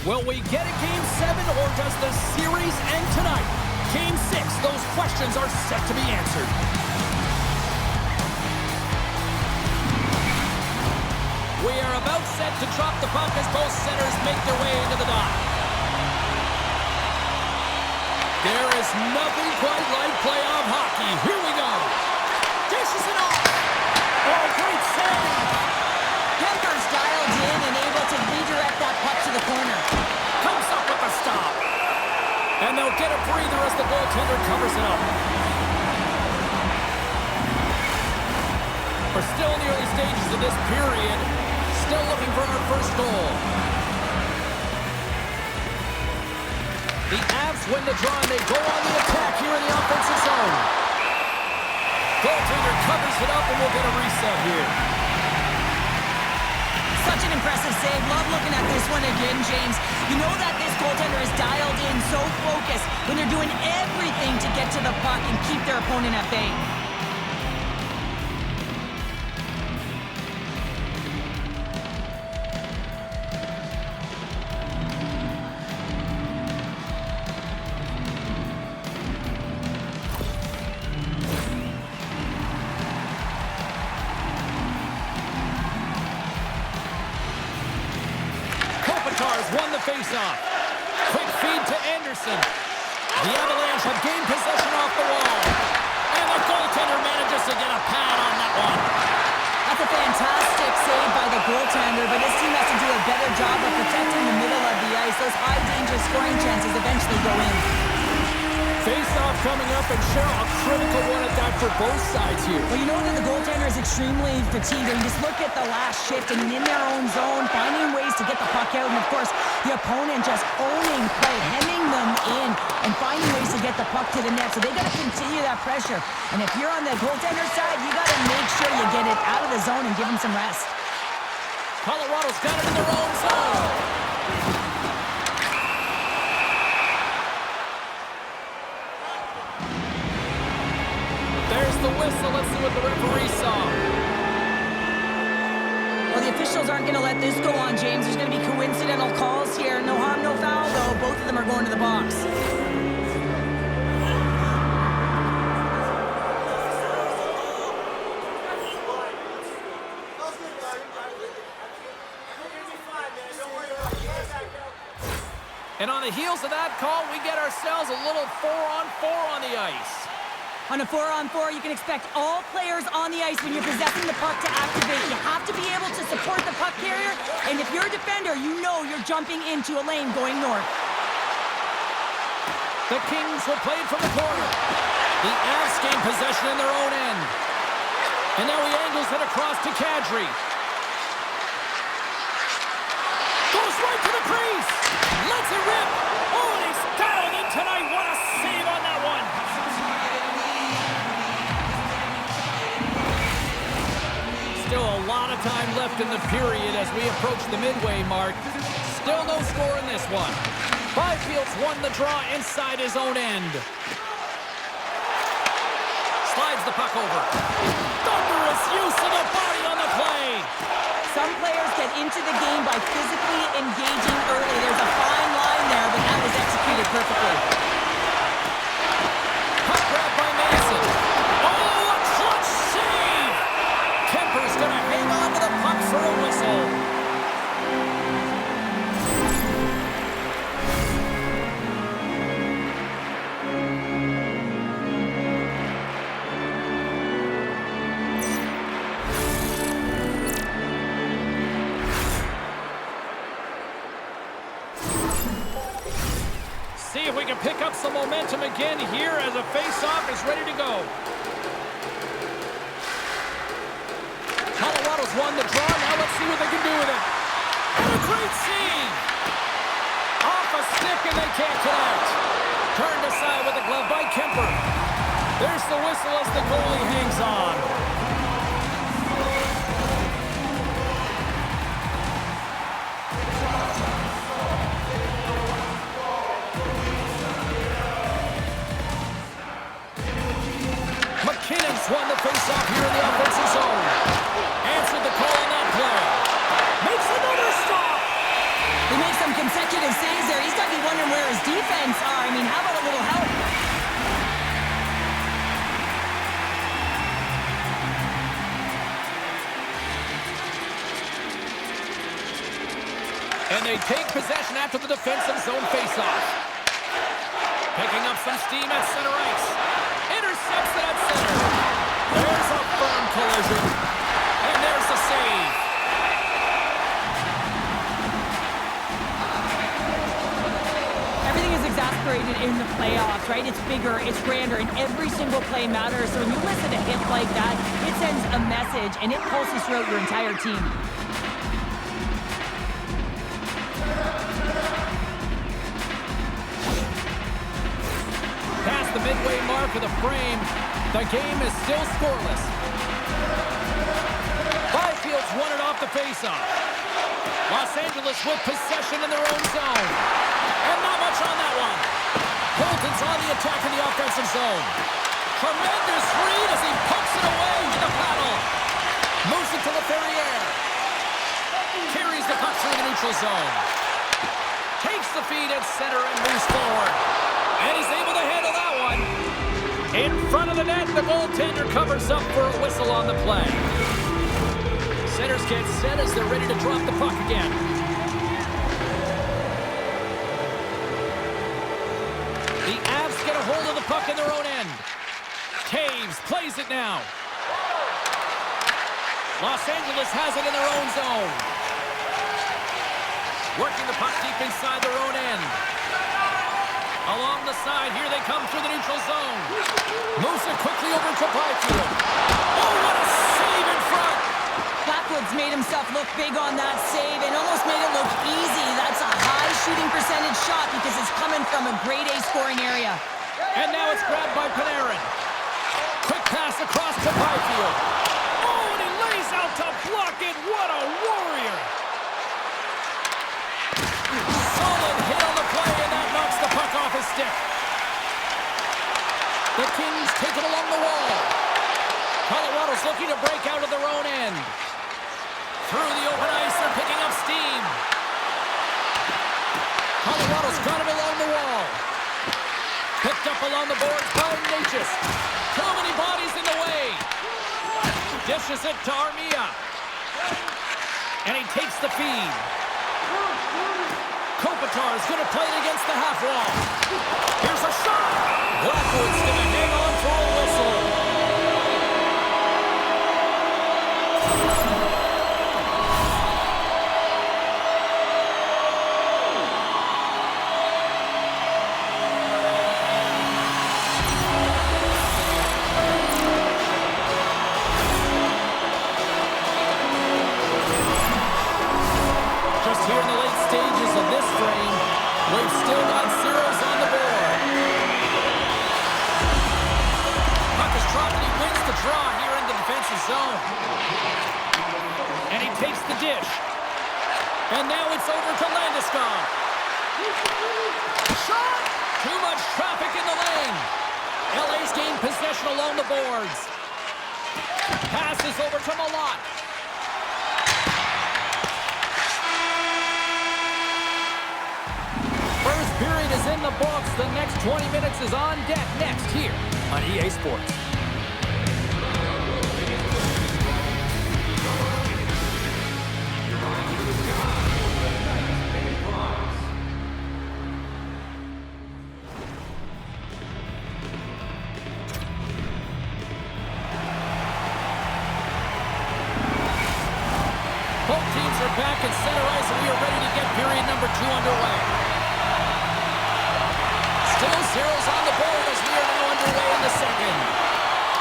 Will we get a Game 7 or does the series end tonight? Game 6, those questions are set to be answered. We are about set to drop the puck as both centers make their way into the dot. There is nothing quite like playoff hockey. Here we go. Dishes it off. Oh, great save. Kemper's dialed in and able to redirect that puck to the corner. Comes up with the stop. And they'll get a breather as the goaltender covers it up. We're still in the early stages of this period. Still looking for our first goal. The Avs win the draw and they go on the attack here in the offensive zone. Goaltender covers it up and we'll get a reset here. Such an impressive save. Love looking at this one again, James. You know that this goaltender is dialed in, so focused when they're doing everything to get to the puck and keep their opponent at bay. Won the faceoff. Quick feed to Anderson. The Avalanche have gained possession off the wall. And the goaltender manages to get a pad on that one. That's a fantastic save by the goaltender, but this team has to do a better job of protecting the middle of the ice. Those high-danger scoring chances eventually go in. Face-off coming up, and Cheryl, a critical one at that for both sides here. Well, you know that the goaltender is extremely fatigued. And you just look at the last shift, and in their own zone, finding ways to get the puck out. And, of course, the opponent just owning play, hemming them in, and finding ways to get the puck to the net. So they got to continue that pressure. And if you're on the goaltender side, you got to make sure you get it out of the zone and give them some rest. Colorado's got it in their own zone. There's the whistle. Let's see what the referee saw. Well, the officials aren't going to let this go on, James. There's going to be coincidental calls here. No harm, no foul, though. Both of them are going to the box. And on the heels of that call, we get ourselves a little 4-on-4 on the ice. On a 4-on-4, you can expect all players on the ice when you're possessing the puck to activate. You have to be able to support the puck carrier, and if you're a defender, you know you're jumping into a lane going north. The Kings will play it from the corner. The Avs gain possession in their own end. And now he angles it across to Kadri. Goes right to the crease. Lets it rip. Oh, and he's dialed in tonight. What a save on that one. Still a lot of time left in the period as we approach the midway mark. Still no score in this one. Byfield's won the draw inside his own end. Slides the puck over. Thunderous use of the body on the play. Some players get into the game by physically engaging early. There's a fine line there, but that was executed perfectly. Puck grab by Mason. Oh, a clutch save! Kemper's going to hang on to the puck for a whistle. See if we can pick up some momentum again here as a face-off is ready to go. Colorado's won the draw. Now let's see what they can do with it. And a great save. Off a stick and they can't connect. Turned aside with the glove by Kemper. There's the whistle as the goalie hangs on. McKinnon's won the faceoff here in the offensive zone. Answered the call on that play. Makes another stop. He makes some consecutive saves. And they take possession after the defensive zone faceoff. Picking up some steam at center ice. Intercepts it at center. There's a firm collision. And there's the save. Everything is exasperated in the playoffs, right? It's bigger, it's grander, and every single play matters. So when you listen to hits like that, it sends a message, and it pulses throughout your entire team. Past the midway mark of the frame, the game is still scoreless. Byfield's won it off the faceoff. Los Angeles with possession in their own zone. And not much on that one. Bolton's on the attack in the offensive zone. Tremendous read as he pokes it away to the paddle. Moves it to the Ferrier. Carries the puck through the neutral zone. Takes the feed at center and moves forward. And he's able to handle that one. In front of the net, the goaltender covers up for a whistle on the play. Centers get set as they're ready to drop the puck again. The Avs get a hold of the puck in their own end. Taves plays it now. Los Angeles has it in their own zone. Working the puck deep inside their own end. Along the side, here they come through the neutral zone. Moves it quickly over to Byfield. Oh, what a save in front! Blackwood's made himself look big on that save and almost made it look easy. That's a high shooting percentage shot because it's coming from a grade A scoring area. And now it's grabbed by Panarin. Quick pass across to Byfield. Oh, and he lays out to block it. What a warrior! Solid hit on the play, and that knocks the puck off his stick. The Kings take it along the wall. Colorado's looking to break out of their own end. Through the open ice, they're picking up steam. Colorado's got him along the wall. Picked up along the boards by Natchez. Too many bodies in the way. Dishes it to Armia. And he takes the feed. Kopitar is going to play it against the half wall. Here's a shot. Blackwood's going to hang on for a whistle. Here in the late stages of this frame, we've still got zeros on the board. Puck is dropped and he wins the draw here in the defensive zone. And he takes the dish. And now it's over to Landeskog. Shot! Too much traffic in the lane. LA's gained possession along the boards. Passes over to Malott. First period is in the books. The next 20 minutes is on deck next here on EA Sports. Both teams are back at center ice, and we are ready to get period number 2 underway. Still zeros on the board as we are now underway in the second.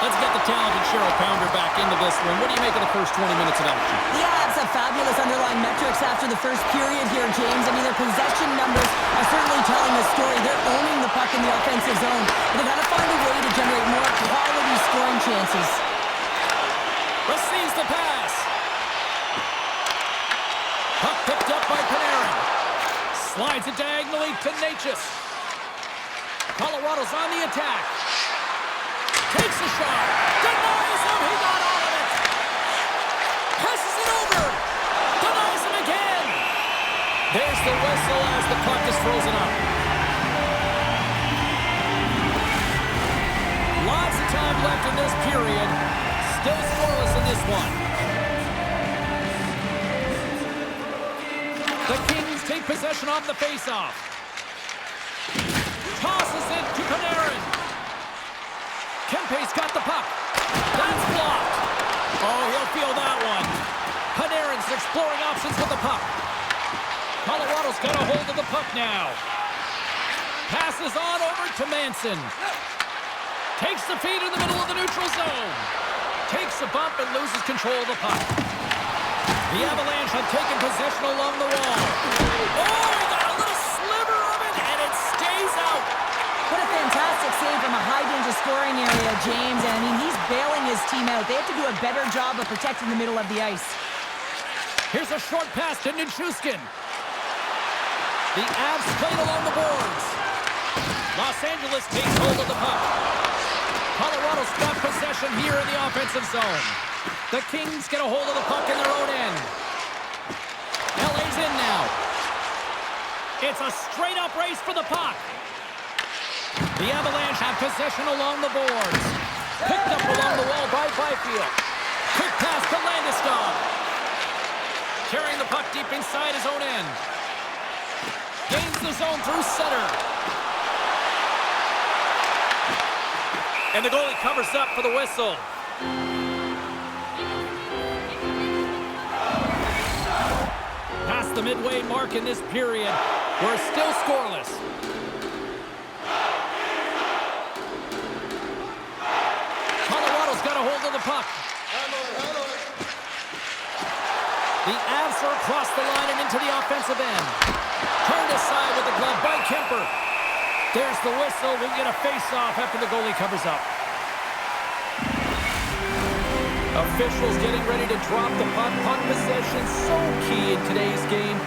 Let's get the talented Cheryl Pounder back into this one. What do you make of the first 20 minutes of action? Yeah, it's a fabulous underlying metrics after the first period here, James. I mean, their possession numbers are certainly telling a story. They're owning the puck in the offensive zone. But they've got to find a way to generate more quality scoring chances. Receives the pass. Puck picked up by Panarin. Slides it diagonally to Natchez. Colorado's on the attack. Takes a shot. Denies him. He got all of it. Passes it over. Denies him again. There's the whistle as the puck is frozen up. Lots of time left in this period. Still scoreless in this one. The Kings take possession off the faceoff. Tosses it to Panarin. Kempe's got the puck. That's blocked. Oh, he'll feel that one. Panarin's exploring options with the puck. Colorado's got a hold of the puck now. Passes on over to Manson. Takes the feed in the middle of the neutral zone. Takes a bump and loses control of the puck. The Avalanche have taken possession along the wall. Oh, he got a little sliver of it, and it stays out. What a fantastic save from a high-danger scoring area, James. And I mean, he's bailing his team out. They have to do a better job of protecting the middle of the ice. Here's a short pass to Nichushkin. The Avs played along the boards. Los Angeles takes hold of the puck. Colorado's got possession here in the offensive zone. The Kings get a hold of the puck in their own end. LA's in now. It's a straight-up race for the puck. The Avalanche have possession along the boards. Picked up along the wall by Byfield. Quick pass to Landeskog. Carrying the puck deep inside his own end. Gains the zone through center. And the goalie covers up for the whistle. Past the midway mark in this period. We're still scoreless. Colorado's got a hold of the puck. The Avs are across the line and into the offensive end. Turned aside with the glove by Kemper. There's the whistle. We'll get a face-off after the goalie covers up. Officials getting ready to drop the puck. Puck possession so key in today's game.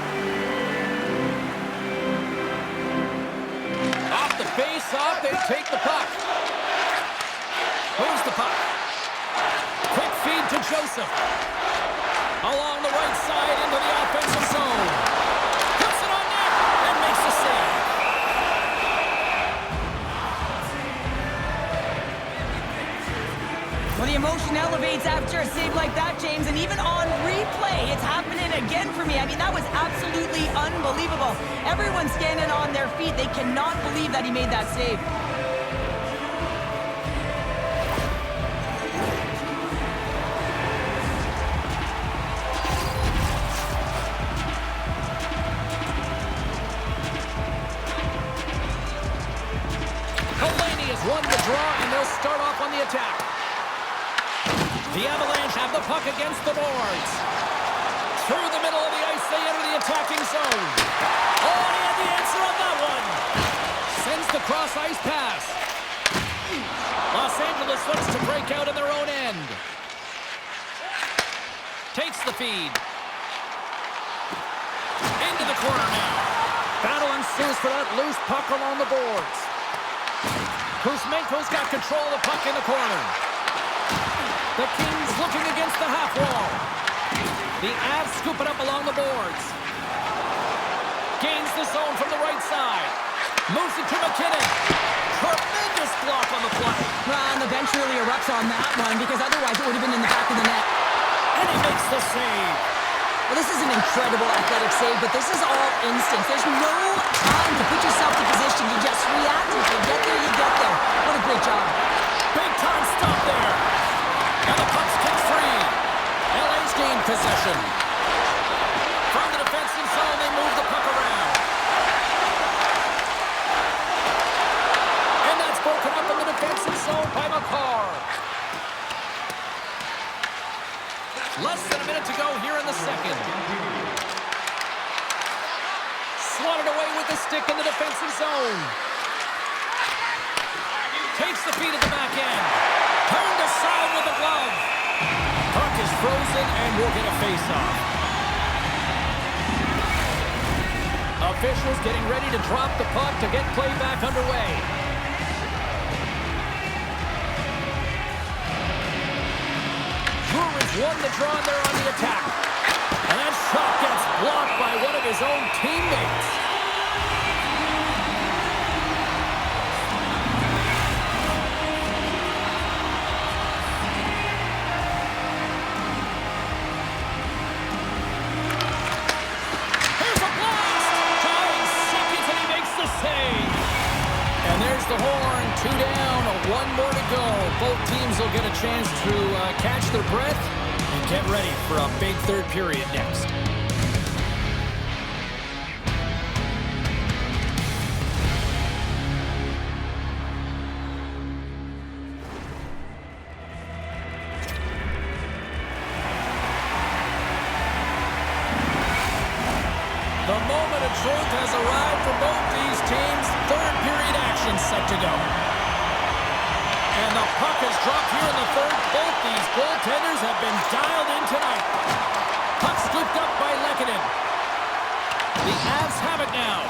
Off the face-off, they take the puck. Moves the puck. Quick feed to Joseph. Along the right side into the offensive zone. Puts it on net and makes the save. Well, the emotion elevates after a save like that, James, and even on replay, it's happening again for me. I mean, that was absolutely unbelievable. Everyone's standing on their feet. They cannot believe that he made that save. Delaney has won the draw, and they'll start off on the attack. The Avalanche have the puck against the boards. Through the middle of the ice, they enter the attacking zone. Oh, he had the answer on that one. Sends the cross-ice pass. Los Angeles looks to break out in their own end. Takes the feed. Into the corner now. Battle ensues for that loose puck along the boards. Kuzmenko's got control of the puck in the corner. The Kings looking against the half wall. The Avs scoop it up along the boards. Gains the zone from the right side. Moves it to McKinnon. Tremendous block on the play. Well, and the bench really erupts on that one because otherwise it would have been in the back of the net. And he makes the save. Well, this is an incredible athletic save, but this is all instinct. There's no time to put yourself in position. You just react. If you get there, you get there. What a great job. Big time stop there. And the puck's kicked free. LA's gained possession. From the defensive zone, they move the puck around. And that's broken up in the defensive zone by McCarr. Less than a minute to go here in the second. Swatted away with the stick in the defensive zone. Takes the feed at the back end. Turned aside with the glove. Puck is frozen and we'll get a face-off. Officials getting ready to drop the puck to get play back underway. Brewers won the draw and they're on the attack. And that shot gets blocked by one of his own teammates. Here's a blast! will get a chance to catch their breath and get ready for a big third period next. The moment of truth has arrived for both these teams. Third period action set to go. And the puck is dropped here in the third. Both these goaltenders have been dialed in tonight. Puck scooped up by Lehkonen. The Avs have it now.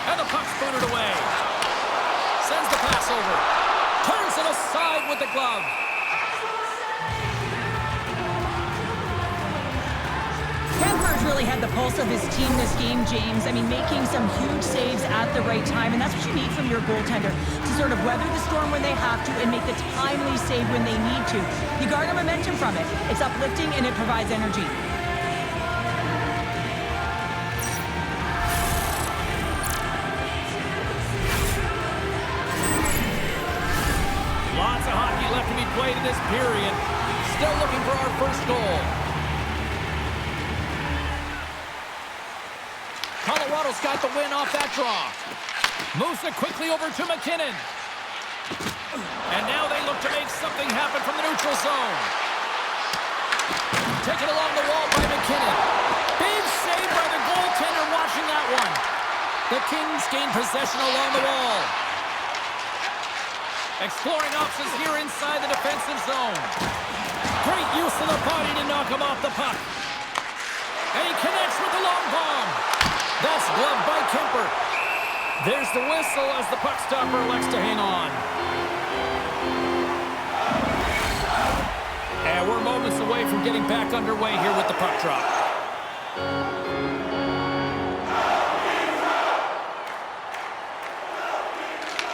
And the puck's booted away. Sends the pass over. Turns it aside with the glove. Kemper's really had the pulse of his team this game, James. I mean, making some huge saves at the right time, and that's what you need from your goaltender, to sort of weather the storm when they have to and make the timely save when they need to. You garner momentum from it. It's uplifting and it provides energy. Lots of hockey left to be played in this period. Still looking for our first goal. Colorado's got the win off that draw. Moves it quickly over to McKinnon. And now they look to make something happen from the neutral zone. Taken along the wall by McKinnon. Big save by the goaltender watching that one. The Kings gain possession along the wall. Exploring options here inside the defensive zone. Great use of the body to knock him off the puck. And he connects with the long bomb. That's gloved by Kemper. There's the whistle as the puck stopper elects to hang on. And we're moments away from getting back underway here with the puck drop.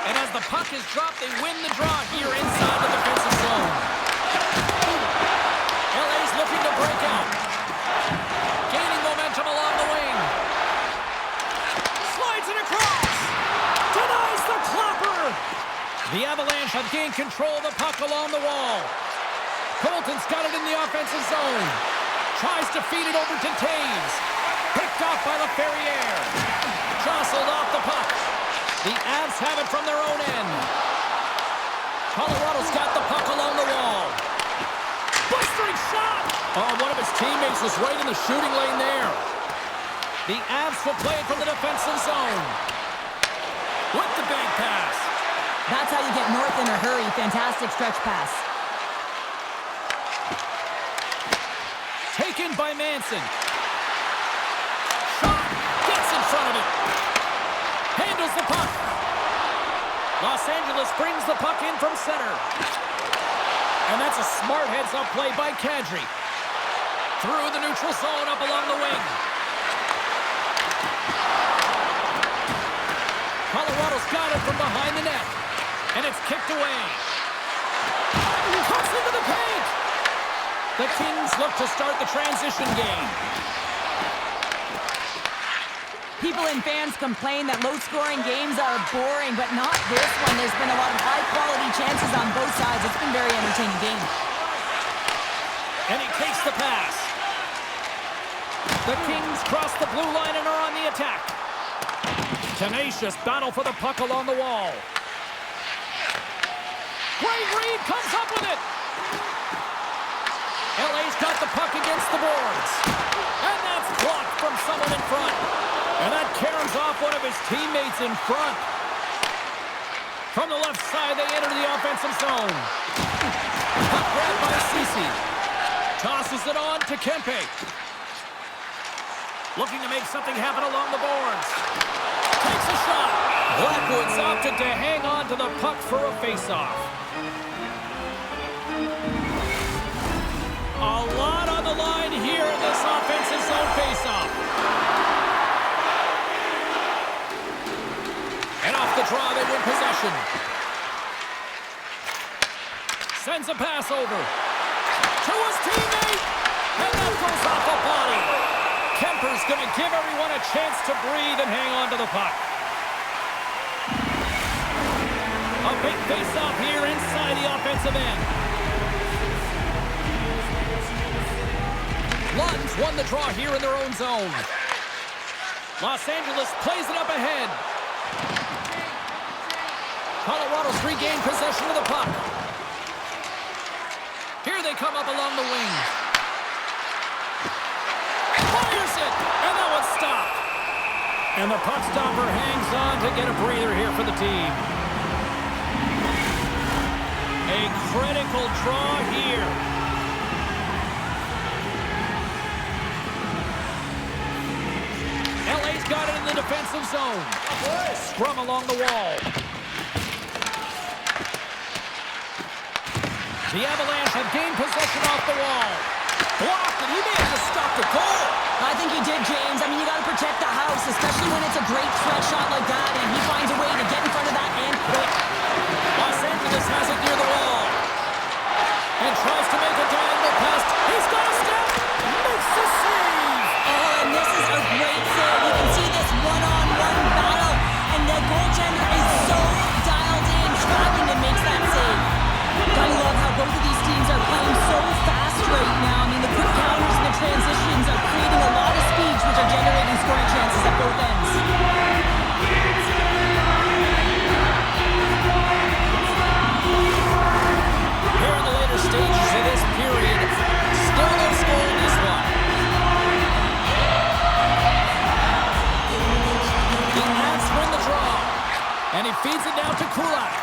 And as the puck is dropped, they win the draw here inside the defensive zone. LA's looking to break out. Gaining momentum along the wing. Across. Denies the clapper. The Avalanche have gained control of the puck along the wall. Colton's got it in the offensive zone. Tries to feed it over to Taves. Picked off by LaFerriere. Jostled off the puck. The Avs have it from their own end. Colorado's got the puck along the wall. Blistering shot. Oh, one of his teammates was right in the shooting lane there. The Avs will play it from the defensive zone. With the bank pass. That's how you get north in a hurry. Fantastic stretch pass. Taken by Manson. Shot. Gets in front of it. Handles the puck. Los Angeles brings the puck in from center. And that's a smart heads-up play by Kadri. Through the neutral zone up along the wing. Colorado's got it from behind the net. And it's kicked away. Cuts into the paint. The Kings look to start the transition game. People and fans complain that low-scoring games are boring, but not this one. There's been a lot of high-quality chances on both sides. It's been a very entertaining game. And he takes the pass. The Kings cross the blue line and are on the attack. Tenacious battle for the puck along the wall. Great read, comes up with it. LA's got the puck against the boards. And that's blocked from someone in front. And that carries off one of his teammates in front. From the left side, they enter the offensive zone. Puck grabbed by Ceci. Tosses it on to Kempe. Looking to make something happen along the boards. Takes a shot. Blackwood's opted to hang on to the puck for a face-off. A lot on the line here in this offensive zone face-off. And off the draw, they win possession. Sends a pass over. To his teammate. And that goes off the body. Kemper's going to give everyone a chance to breathe and hang on to the puck. A big face-off here inside the offensive end. won the draw here in their own zone. Los Angeles plays it up ahead. Colorado's regained possession of the puck. Here they come up along the wing. Fires it, and that one's stopped. And the puck stopper hangs on to get a breather here for the team. A critical draw here. LA's got it in the defensive zone. Scrum along the wall. The Avalanche have gained possession off the wall. Blocked, and he may have just stopped the goal. I think he did, James. I mean, you got to protect the house, especially when it's a great threat shot like that, and he finds a way to get in front of that and quick. Los Angeles has it near the wall. And tries to make a diagonal pass. He's got a step. Makes the save. Oh, and this is a great save. You can see this one-on-one battle, and the goaltender is so dialed in, tracking and makes that save. Gotta love how both of these teams are playing so fast right now. I mean, the quick counters and the transitions are creating a lot of speeds, which are generating scoring chances at both ends. Here in the later stages of this period, still no score in this one. The Avs win the draw, and he feeds it down to Kulak.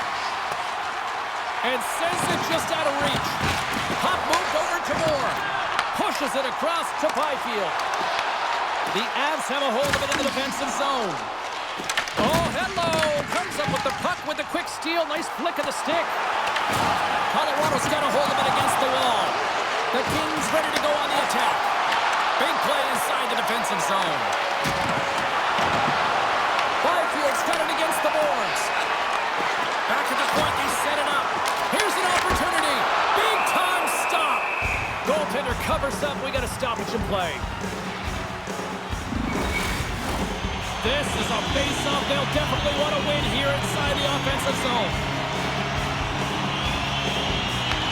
And sends it just out of reach. Puck moved over to Moore. Pushes it across to Byfield. The Avs have a hold of it in the defensive zone. Oh, hello! Comes up with the puck with a quick steal. Nice flick of the stick. Colorado's got a hold of it against the wall. The Kings ready to go on the attack. Big play inside the defensive zone. Byfield's got it against the boards. Back at the point, they set it up. Here's an opportunity. Big time stop. Goaltender covers up. We got a stoppage in play. This is a face-off they'll definitely want to win here inside the offensive zone.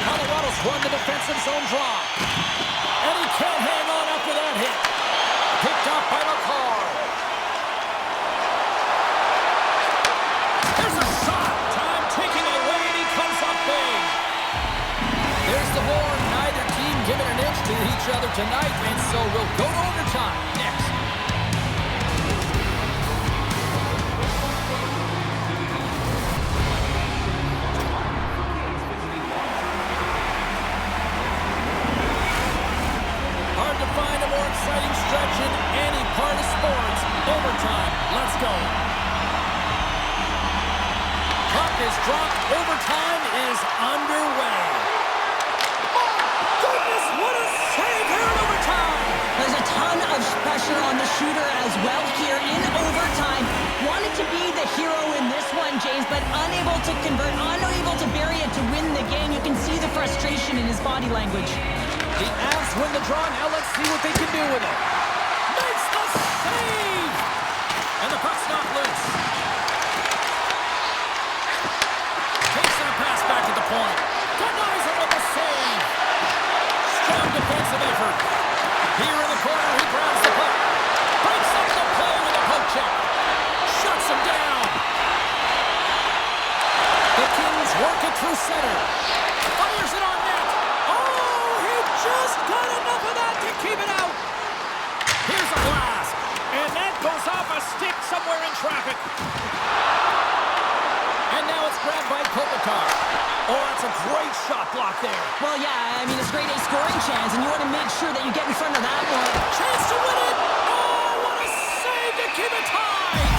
Colorado's won the defensive zone draw. And he can't hang on after that hit. Picked off by McCarr. There's a shot. Time ticking away, and he comes up big. There's the horn. Neither team giving an inch to each other tonight, and so we'll go to overtime next. Hard to find a more exciting stretch in any part of sports. Overtime. Let's go. Puck is dropped. Overtime is underway. Goodness, what a save here in overtime. There's a ton of pressure on the shooter as well here in overtime. Wanted to be the hero in this one, James, but unable to convert, unable to bury it to win the game. You can see the frustration in his body language. The Avs win the draw. Now let's see what they can do with it. Makes the save! And the puck's not loose. Takes in a pass back at the point. Denies it with the save. Strong defensive effort. Here in the corner, he grabs the puck. Breaks up the play with a poke check. Shuts him down. The Kings work it through center. Fires it on net. Oh, he just got enough of that to keep it out. Here's a blast. And that goes off a stick somewhere in traffic. And now it's grabbed by Kopitar. Oh, that's a great shot block there. Well, yeah, I mean, it's grade A scoring chance, and you want to make sure that you get in front of that one. Chance to win it. Oh, what a save to keep it tied.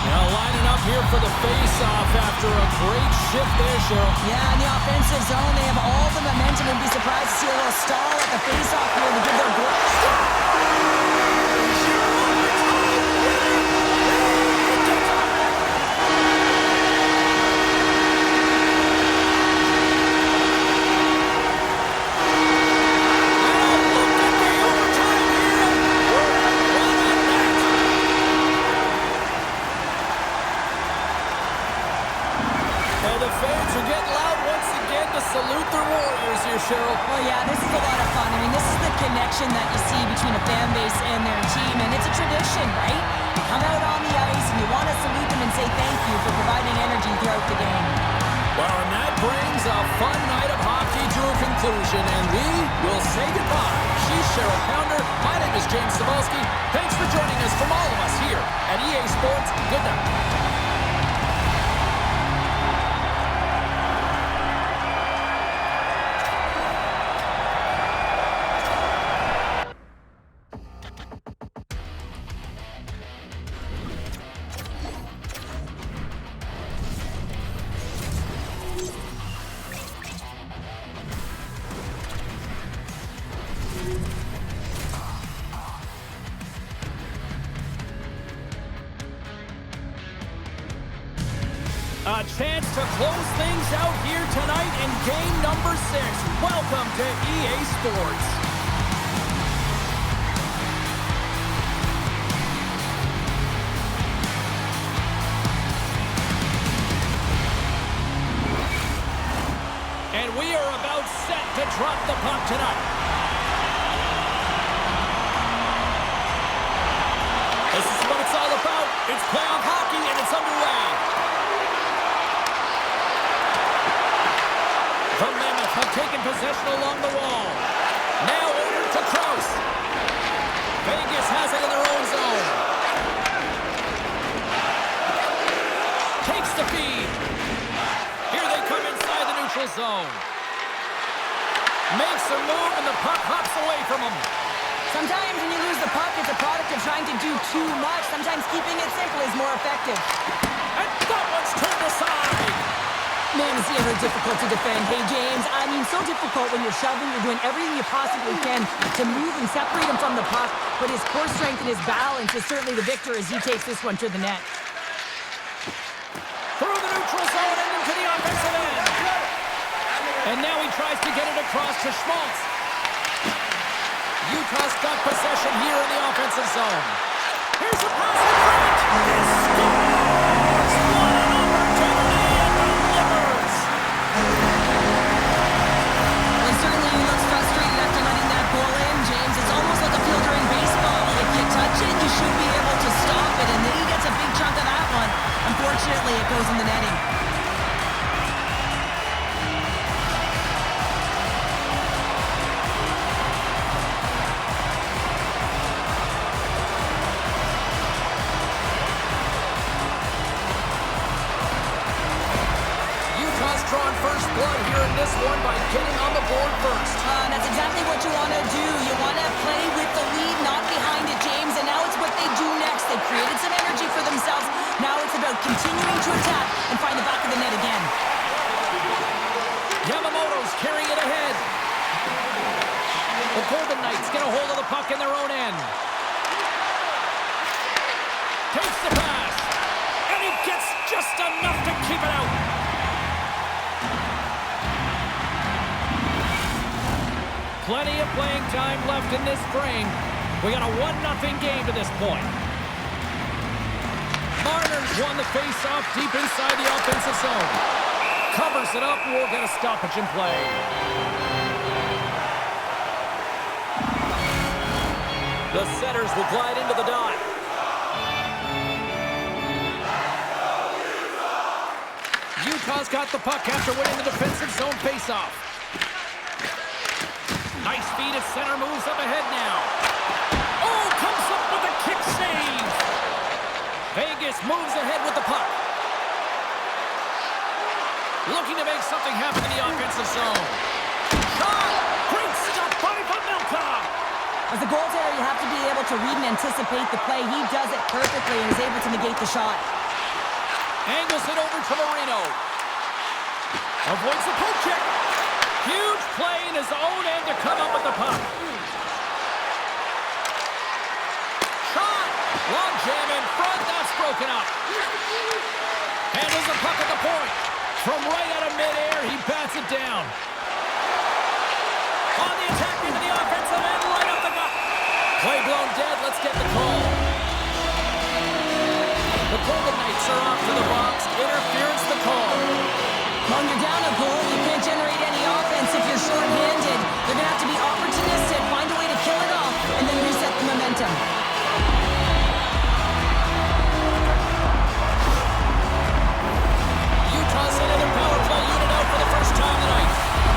Now lining up here for the face-off after a great shift there, Cheryl. Yeah, in the offensive zone, they have all the momentum. Would be surprised to see a little stall at the face-off here to give their goal. And the fans are getting loud once again to to salute their warriors here, Cheryl. Well, yeah, this is a lot of fun. I mean, this is the connection that you see between a fan base and their team, and it's a tradition, right? You come out on the ice and you want to salute them and say thank you for providing energy throughout the game. Well, and that brings a fun night of hockey to a conclusion, and we will say goodbye. She's Cheryl Pounder. My name is James Cebulski. Thanks for joining us from all of us here at EA Sports. Good night. A chance to close things out here tonight in game number 6. Welcome to EA Sports. And we are about set to drop the puck tonight. This is what it's all about. It's playoff hockey and it's underway. The Mammoth have taken possession along the wall. Now over to Kraus. Vegas has it in their own zone. Takes the feed. Here they come inside the neutral zone. Makes a move and the puck hops away from him. Sometimes when you lose the puck, it's a product of trying to do too much. Sometimes keeping it simple is more effective. And that one's turned aside. Man, is he ever difficult to defend. Hey, James, I mean, so difficult when you're shoving, you're doing everything you possibly can to move and separate him from the puck, but his core strength and his balance is certainly the victor as he takes this one to the net. Through the neutral zone and into the offensive end. And now he tries to get it across to Schmaltz. Utah's got possession here in the offensive zone. Here's a pass in front. He scores! What an opportunity and delivers! Well, certainly he looks frustrated after letting that goal in, James. It's almost like a fielder in baseball. If you touch it, you should be able to stop it, and then he gets a big chunk of that one. Unfortunately, it goes in the netting. Drawing first blood here in this one by getting on the board first. That's exactly what you want to do. You want to play with the lead, not behind it, James, and now it's what they do next. They created some energy for themselves. Now it's about continuing to attack and find the back of the net again. Yamamoto's carrying it ahead. The Golden Knights get a hold of the puck in their own end. Takes the pass, and he gets just enough to keep it out. Plenty of playing time left in this frame. We got a 1-0 game to this point. Marner's won the face-off deep inside the offensive zone. Covers it up, we'll get a stoppage in play. The setters will glide into the dot. Utah's got the puck after winning the defensive zone face-off. Nice feed at center, moves up ahead now. Oh, comes up with a kick save. Vegas moves ahead with the puck. Looking to make something happen in the offensive zone. Shot! Great stop by Milka! As a goaltender, you have to be able to read and anticipate the play. He does it perfectly and is able to negate the shot. Angles it over to Marino. Avoids the poke check. Huge play in his own end to come up with the puck. Shot! Long jam in front, that's broken up. Handles the puck at the point. From right out of midair, he bats it down. On the attack into the offensive end, right up the gut. Play blown dead, let's get the call. The Golden Knights are off to the box. Interference the call. When you're down a goal, you can't generate any you're short-handed, they're going to have to be opportunistic, find a way to kill it off, and then reset the momentum. Utah sent another power play unit out for the first time tonight.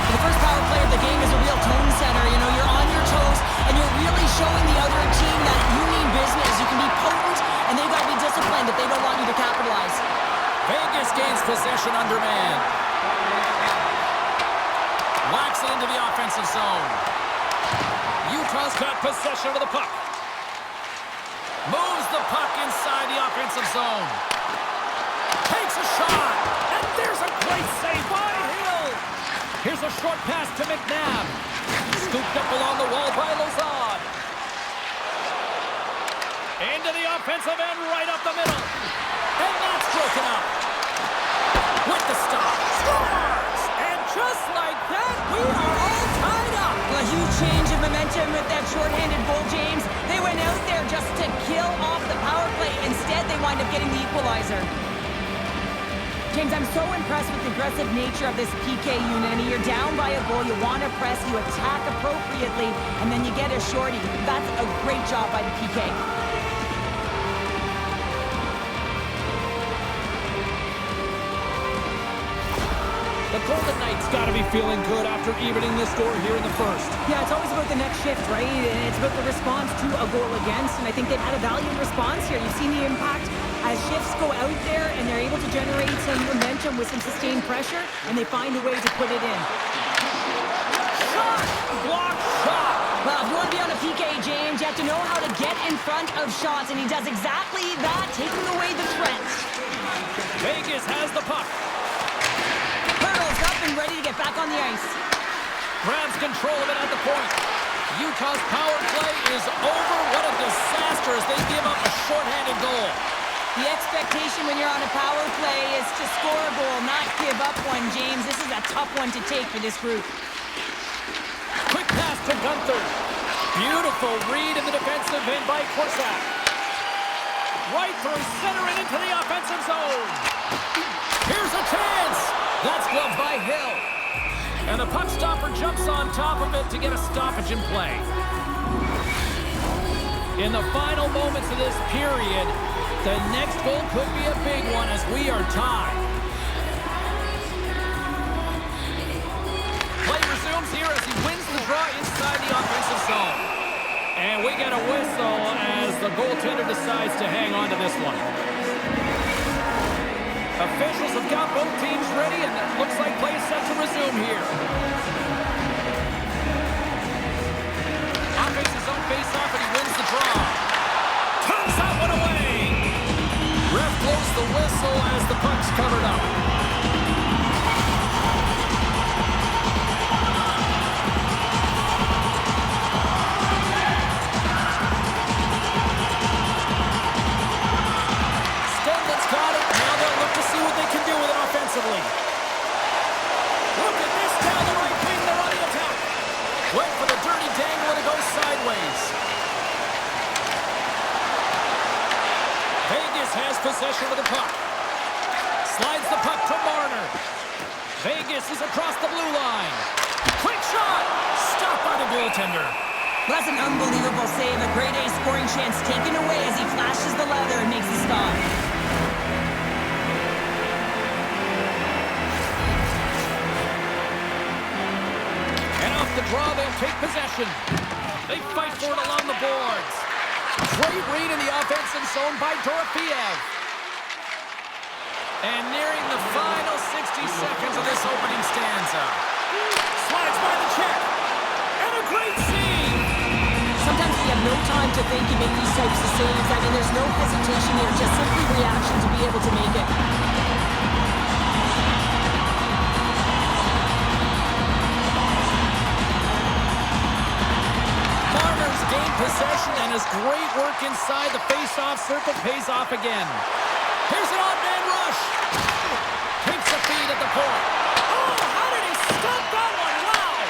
The first power play of the game is a real tone setter. You know, you're on your toes, and you're really showing the other team that you mean business. You can be potent, and they've got to be disciplined if they don't want you to capitalize. Vegas gains possession under man. Whacks it into the offensive zone. Utah's got possession of the puck. Moves the puck inside the offensive zone. Takes a shot. And there's a great save by Hill. Here's a short pass to McNabb. Scooped up along the wall by Lazard. Into the offensive end, right up the middle. And that's broken up. With the stop. Scores! And just like that, we are all tied up. A huge change of momentum with that shorthanded goal, James. They went out there just to kill off the power play. Instead, they wind up getting the equalizer. James, I'm so impressed with the aggressive nature of this PK unit. I mean, you're down by a goal, you want to press, you attack appropriately, and then you get a shorty. That's a great job by the PK. The Golden Knights got to be feeling good after evening the score here in the first. Yeah, it's always about the next shift, right? It's about the response to a goal against, and I think they've had a valiant response here. You've seen the impact as shifts go out there, and they're able to generate some momentum with some sustained pressure, and they find a way to put it in. Shot! Block shot! Well, if you want to be on a PK, James, you have to know how to get in front of shots, and he does exactly that, taking away the threat. Vegas has the puck. Hurdles up and ready to get back on the ice. Grabs control of it at the point. Utah's power play is over. What a disaster as they give up a shorthanded goal. The expectation when you're on a power play is to score a goal, not give up one, James. This is a tough one to take for this group. Quick pass to Gunther. Beautiful read in the defensive end by Korsak. Right through center and into the offensive zone. Here's a chance. That's gloved by Hill. And the puck stopper jumps on top of it to get a stoppage in play. In the final moments of this period, the next goal could be a big one as we are tied. Play resumes here as he wins the draw inside the offensive zone. And we get a whistle as the goaltender decides to hang on to this one. Officials have got both teams ready, and it looks like play is set to resume here. Offense his own face-off, and he wins the draw. Turns that one away. Ref blows the whistle as the puck's covered up. Look at this down the right wing, they're on the attack. Went for the dirty dangle and it goes sideways. Vegas has possession of the puck. Slides the puck to Marner. Vegas is across the blue line. Quick shot! Stopped by the goaltender. Well, that's an unbelievable save. A grade A scoring chance taken away as he flashes the leather and makes the stop. The draw, they'll take possession. They fight for it along the boards. Great read in the offensive zone by Dorofeev. And nearing the final 60 seconds of this opening stanza. Slides by the check. And a great save. Sometimes you have no time to think you make these types of saves. I mean, there's no hesitation here, just simply reaction to be able to make it. Gained possession, and his great work inside the face-off circle pays off again. Here's an odd-man rush. Takes a feed at the point. Oh, how did he stop that one? Wow!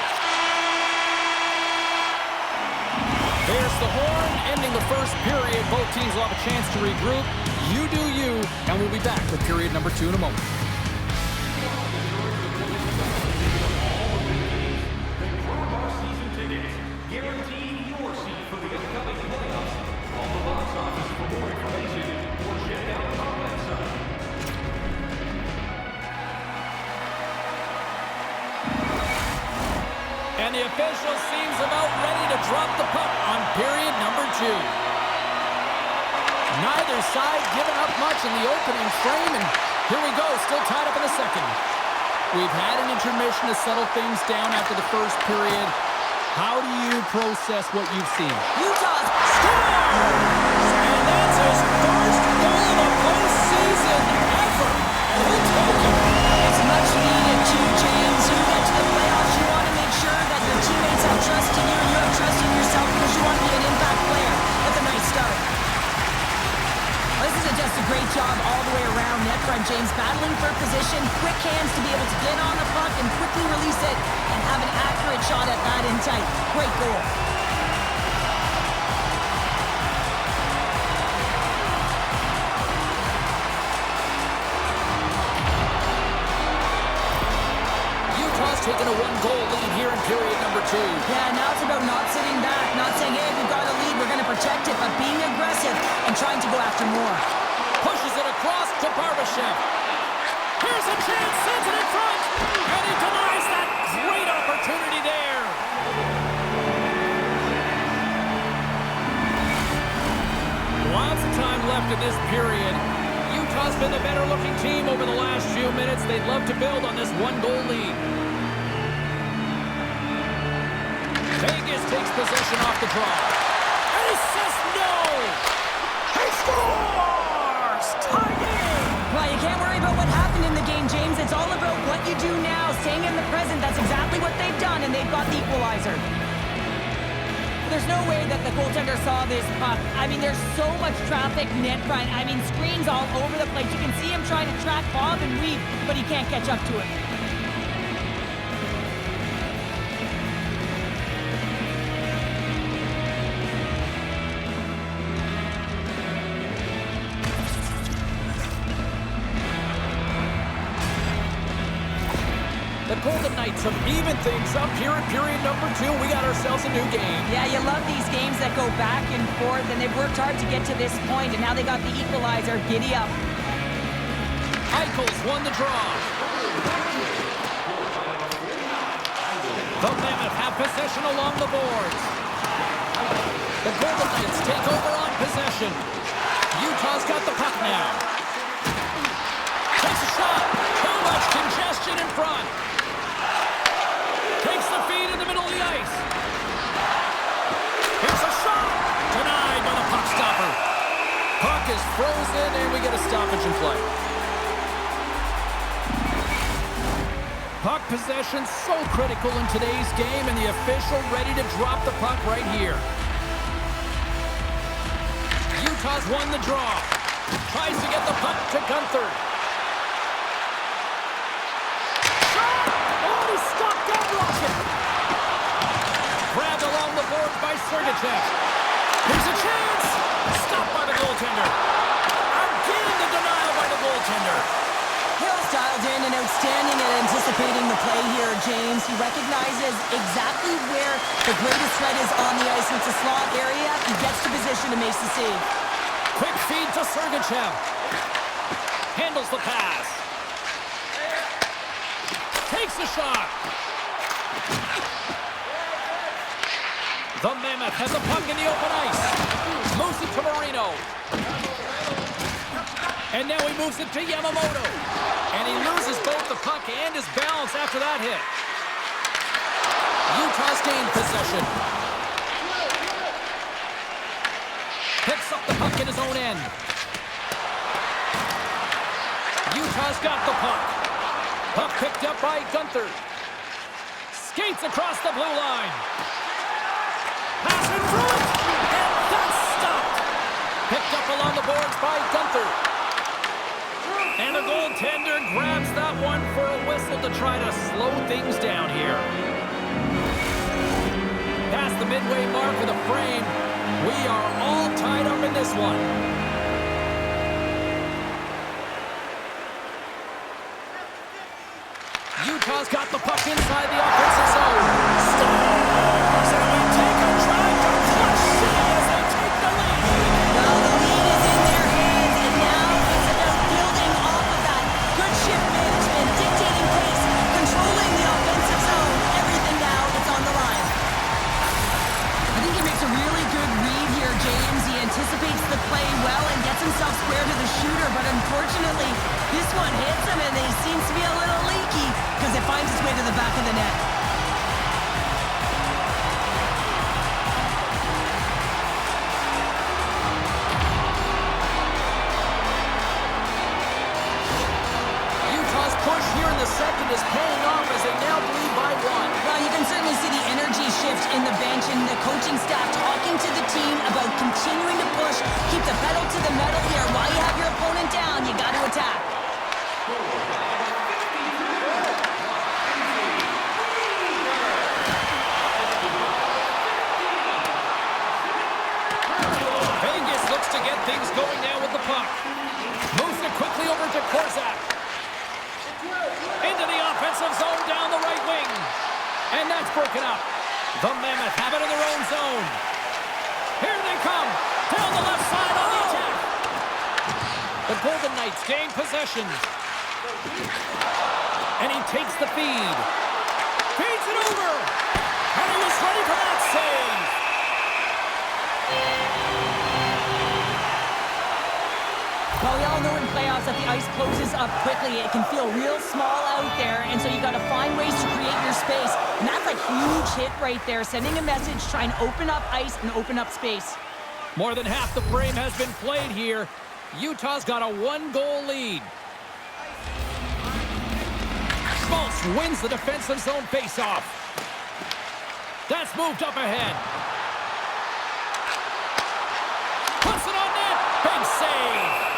There's the horn, ending the first period. Both teams will have a chance to regroup. You do you, and we'll be back with period number 2 in a moment. And the official seems about ready to drop the puck on period number 2. Neither side giving up much in the opening frame, and here we go, still tied up in the second. We've had an intermission to settle things down after the first period. How do you process what you've seen? Utah Scores! And that's his first goal of the postseason ever. And he'll take it. It's much needed too, James. You get to the playoffs, you want to make sure that your teammates have trust in you and you have trust in yourself because you want to be an impact player. That's a nice start. This is just a great job all the way around net front, James. Battling for position, quick hands to be able to get on the puck and quickly release it and have an accurate shot at that in tight. Great goal. Utah's taken a 1-goal lead here in period number 2. Yeah, now it's about not sitting back, not saying, hey, we've got a lead, we're going to protect it, but being aggressive and trying to go after more. Pushes it across to Barbashev. Here's a chance, sends it in front, and he denies that great opportunity there. Lots of time left in this period. Utah's been the better-looking team over the last few minutes. They'd love to build on this 1-goal lead. Vegas takes possession off the draw. And he says no! He scores! Tie game! Well, you can't worry about what happened in the game, James. It's all about what you do now, staying in the present. That's exactly what they've done, and they've got the equalizer. There's no way that the goaltender saw this puck. I mean, there's so much traffic net front. I mean, screens all over the place. You can see him trying to track Bob and weave, but he can't catch up to it. The Golden Knights have evened things up here in period number 2. We got ourselves a new game. Yeah, you love these games that go back and forth, and they've worked hard to get to this point, and now they got the equalizer. Giddy up. Eichel's won the draw. The Mammoth have possession along the boards. The Golden Knights take over on possession. Utah's got the puck now. Takes a shot. Too much congestion in front. Takes the feed in the middle of the ice. Here's a shot. Denied by the puck stopper. Puck is frozen, and we get a stoppage in play. Puck possession so critical in today's game, and the official ready to drop the puck right here. Utah's won the draw. Tries to get the puck to Gunther. Grabbed along the boards by Sergachev. Here's a chance. Stopped by the goaltender. Again, the denial by the goaltender. Hill's dialed in and outstanding at anticipating the play here, James. He recognizes exactly where the greatest threat is on the ice. It's a slot area. He gets to position and makes the save. Quick feed to Sergachev. Handles the pass. Takes the shot. The Mammoth has a puck in the open ice. Moves it to Marino. And now he moves it to Yamamoto. And he loses both the puck and his balance after that hit. Utah's gained possession. Picks up the puck in his own end. Utah's got the puck. Puck picked up by Gunther. Skates across the blue line. Pass in front, and that's stopped. Picked up along the boards by Gunther. And the goaltender grabs that one for a whistle to try to slow things down here. Past the midway mark of the frame, we are all tied up in this one. Utah's got the puck inside the offensive zone. Stars! And we take a drive to clutch city as they take the lead. Well, the lead is in their hands, and now it's about building off of that. Good shift management, dictating pace, controlling the offensive zone. Everything now is on the line. broken up. The Mammoth have it in their own zone. Here they come. Down the left side on the attack. The Golden Knights gain possession. And he takes the feed. Feeds it over. And he was ready for that save. Well, we all know in playoffs that the ice closes up quickly. It can feel real small out there, and so you got to find ways to create your space. And that's a huge hit right there, sending a message, trying to open up ice and open up space. More than half the frame has been played here. Utah's got a one-goal lead. Schmaltz wins the defensive zone faceoff. That's moved up ahead. Puts it on net. Big save.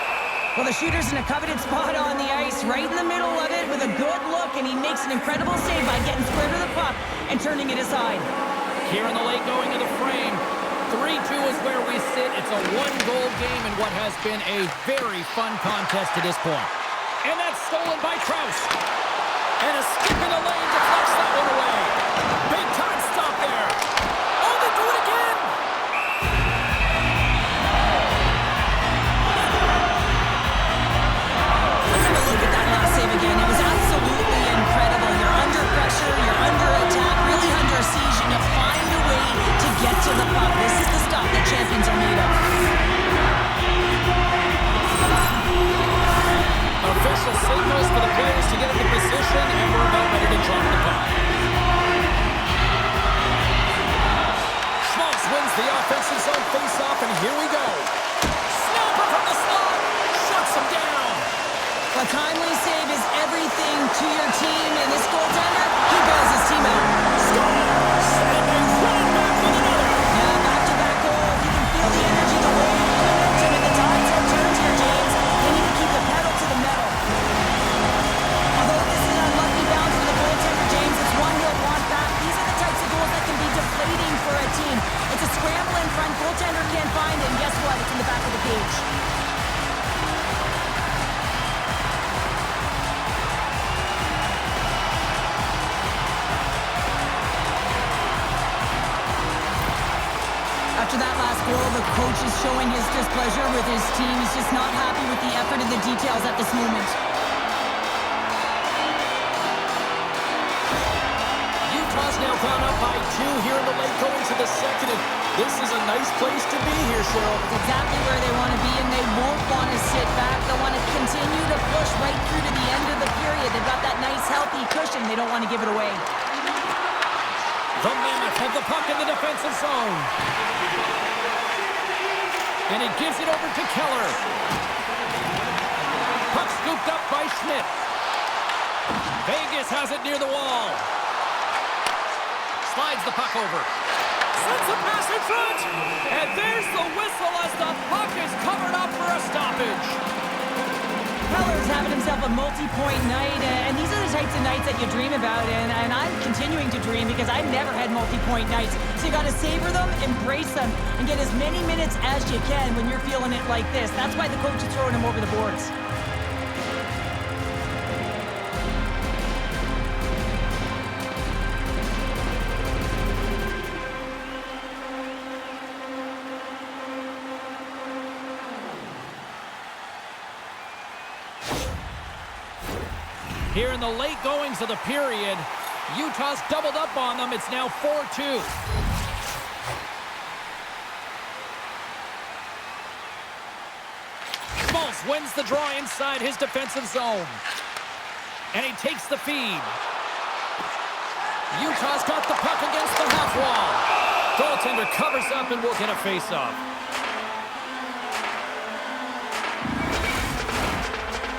Well, the shooter's in a coveted spot on the ice, right in the middle of it with a good look, and he makes an incredible save by getting square to the puck and turning it aside. Here in the late going to the frame. 3-2 is where we sit. It's a one-goal game in what has been a very fun contest to this point. And that's stolen by Krause. And a skip in the lane deflects that one away. Big time stop there. Oh, they do it again. Look at that last save again. It was absolutely incredible. You're under pressure, you're under attack, really under siege, and you find a way to get to the puck. This is the stuff that champions are made of. Official signals for the players to get into position, and we're about ready to drop the puck. Schmaltz wins the offensive zone face-off, and here we go. Snapper from the slot. Shuts him down. A timely save is everything to your team, and this goaltender, he bails his team out. Scores! And they run it back with another. Yeah, back-to-back goal. You can feel the energy, the wave, the momentum, and the tides have turned here, James. They need to keep the pedal to the metal. Although this is an unlucky bounce for the goaltender, James, it's one he'll want back. These are the types of goals that can be deflating for a team. It's a scramble in front, goaltender can't find it, and guess what? It's in the back of the cage. After that last goal, the coach is showing his displeasure with his team. He's just not happy with the effort and the details at this moment. Utah's now gone up by 2 here in the late going to the second. And this is a nice place to be here, Cheryl. It's exactly where they want to be, and they won't want to sit back. They'll want to continue to push right through to the end of the period. They've got that nice, healthy cushion. They don't want to give it away. The Mammoth have the puck in the defensive zone. And he gives it over to Keller. Puck scooped up by Schmidt. Vegas has it near the wall. Slides the puck over. Sends a pass in front. And there's the whistle as the puck is covered up for a stoppage. Keller's having himself a multi-point night, and these are the types of nights that you dream about, and I'm continuing to dream because I've never had multi-point nights. So you got to savor them, embrace them, and get as many minutes as you can when you're feeling it like this. That's why the coach is throwing him over the boards. Here in the late goings of the period, Utah's doubled up on them. It's now 4-2. Schmaltz wins the draw inside his defensive zone. And he takes the feed. Utah's got the puck against the half wall. Goaltender covers up and will get a face-off.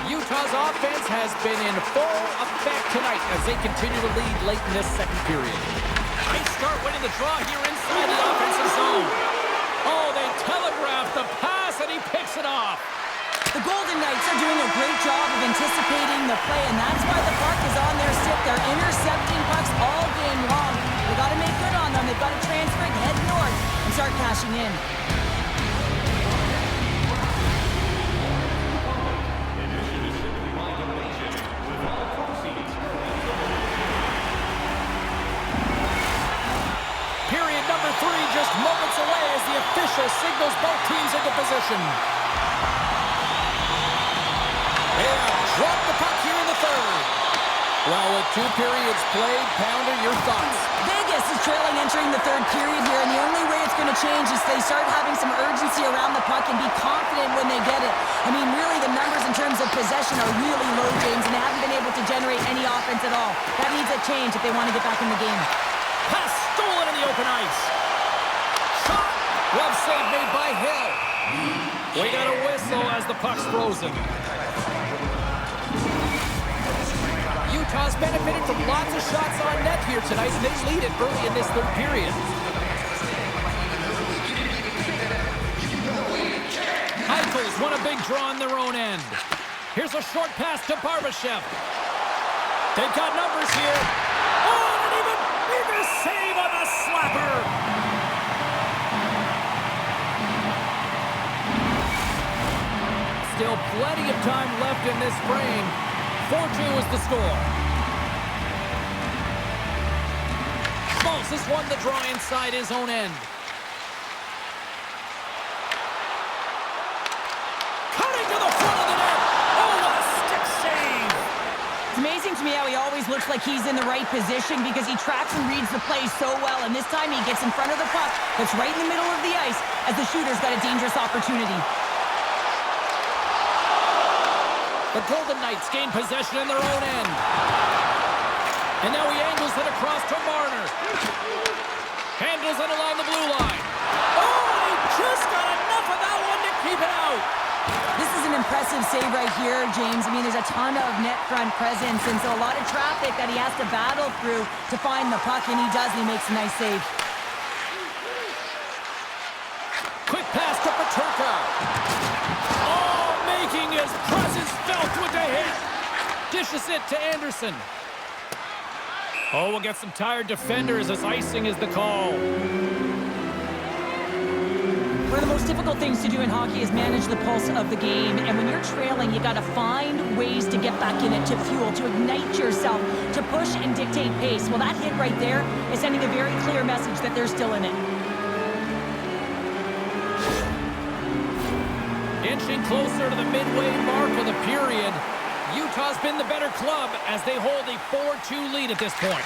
Utah's offense has been in full effect tonight as they continue to lead late in this second period. They start winning the draw here inside the offensive zone. Oh, they telegraph the pass, and he picks it off. The Golden Knights are doing a great job of anticipating the play, and that's why the puck is on their stick. They're intercepting pucks all game long. They've got to make good on them. They've got to transfer it, head north, and start cashing in. official signals both teams into position. They have dropped the puck here in the third. Well, with 2 periods played, Pounder, your thoughts? Vegas is trailing entering the third period here, and the only way it's going to change is they start having some urgency around the puck and be confident when they get it. I mean, really, the numbers in terms of possession are really low, James, and they haven't been able to generate any offense at all. That needs a change if they want to get back in the game. Pass stolen in the open ice. Shot. Glove save made by Hill. We got a whistle as the puck's frozen. Utah's benefited from lots of shots on net here tonight, and they lead it early in this third period. Eichels won a big draw on their own end. Here's a short pass to Barbashev. They've got numbers here. Oh, and an even bigger save on the slapper. Still plenty of time left in this frame. 4-2 is the score. Schmaltz has won the draw inside his own end. Cutting to the front of the net. Oh, what a stick save. It's amazing to me how he always looks like he's in the right position because he tracks and reads the play so well, and this time he gets in front of the puck that's right in the middle of the ice as the shooter's got a dangerous opportunity. The Golden Knights gain possession in their own end. And now he angles it across to Marner. Handles it along the blue line. Oh, he just got enough of that one to keep it out. This is an impressive save right here, James. I mean, there's a ton of net front presence, and so a lot of traffic that he has to battle through to find the puck, and he does, and he makes a nice save. Quick pass to Peterka. Oh, making his presence felt with a hit. Dishes it to Anderson. Oh, we'll get some tired defenders as icing is the call. One of the most difficult things to do in hockey is manage the pulse of the game. And when you're trailing, you got to find ways to get back in it, to fuel, to ignite yourself, to push and dictate pace. Well, that hit right there is sending a very clear message that they're still in it. Inching closer to the midway mark of the period. Utah's been the better club as they hold a 4-2 lead at this point.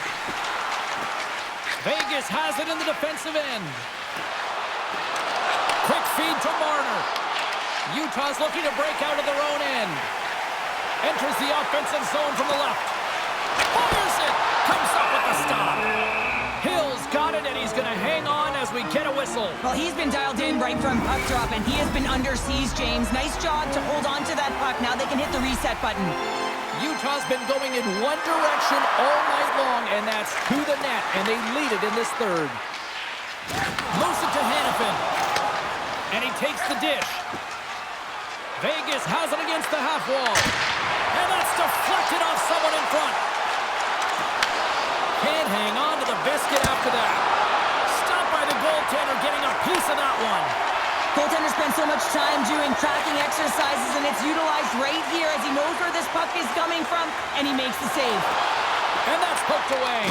Vegas has it in the defensive end. Quick feed to Marner. Utah's looking to break out of their own end. Enters the offensive zone from the left. Fires it. Comes up with the stop. Hill's got it, and he's going to hang on as we get a whistle. Well, he's been dialed in right from puck drop, and he has been under siege, James. Nice job to hold on to that puck. Now they can hit the reset button. Utah's been going in one direction all night long, and that's to the net, and they lead it in this third. Moves it to Hanifin, and he takes the dish. Vegas has it against the half wall, and that's deflected off someone in front. Can't hang on to the biscuit after that. Stopped by the goaltender getting a piece of that one. Goaltender spends so much time doing tracking exercises, and it's utilized right here as he knows where this puck is coming from, and he makes the save. And that's poked away.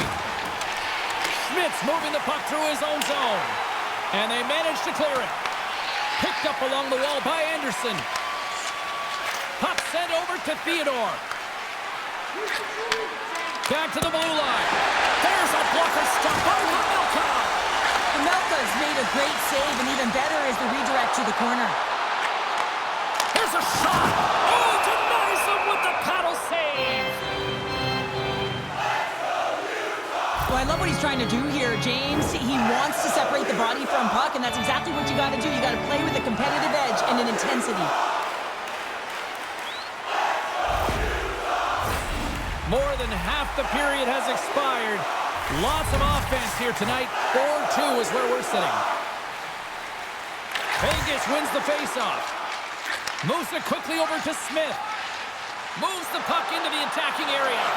Schmidt's moving the puck through his own zone. And they manage to clear it. Picked up along the wall by Anderson. Puck sent over to Theodore. Back to the blue line. There's a blocker stop by Pavelka. Pavelka's made a great save, and even better is the redirect to the corner. Here's a shot. Oh, denies him with the paddle save. Well, I love what he's trying to do here, James. He wants to separate the body from puck, and that's exactly what you got to do. You got to play with a competitive edge and an intensity. More than half the period has expired. Lots of offense here tonight. 4-2 is where we're sitting. Vegas wins the faceoff. Moves it quickly over to Smith. Moves the puck into the attacking area.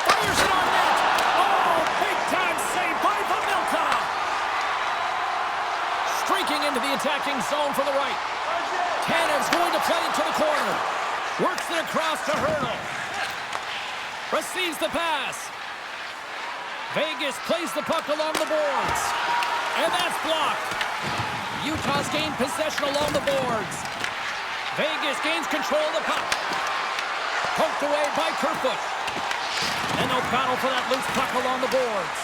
Fires it on net. Oh, big-time save by Pavelka. Streaking into the attacking zone from the right. Tanev's going to play it to the corner. Works it across to Hurdle. Receives the pass. Vegas plays the puck along the boards. And that's blocked. Utah's gained possession along the boards. Vegas gains control of the puck. Poked away by Kerfoot. And they'll battle for that loose puck along the boards.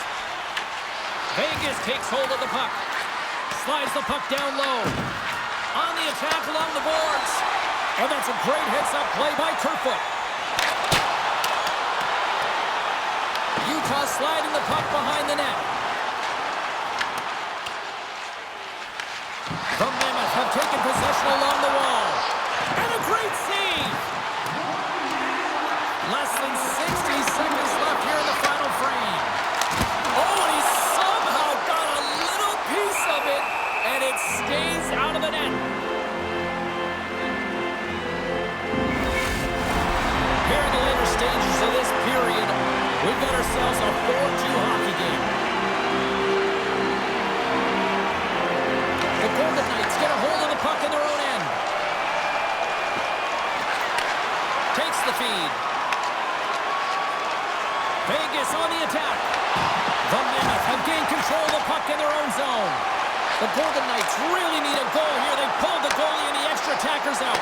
Vegas takes hold of the puck. Slides the puck down low. On the attack along the boards. And that's a great heads-up play by Kerfoot. Utah sliding the puck behind the net. The Mammoth have taken possession along the wall. And a great save! Less than 60 seconds left here in the final frame. Oh, and he somehow got a little piece of it, and it stays out of the net. Here in the later stages of this period, we've got ourselves a 4-2 hockey game. The Golden Knights get a hold of the puck in their own end. Takes the feed. Vegas on the attack. The Mammoth have gained control of the puck in their own zone. The Golden Knights really need a goal here. They pulled the goalie and the extra attackers out.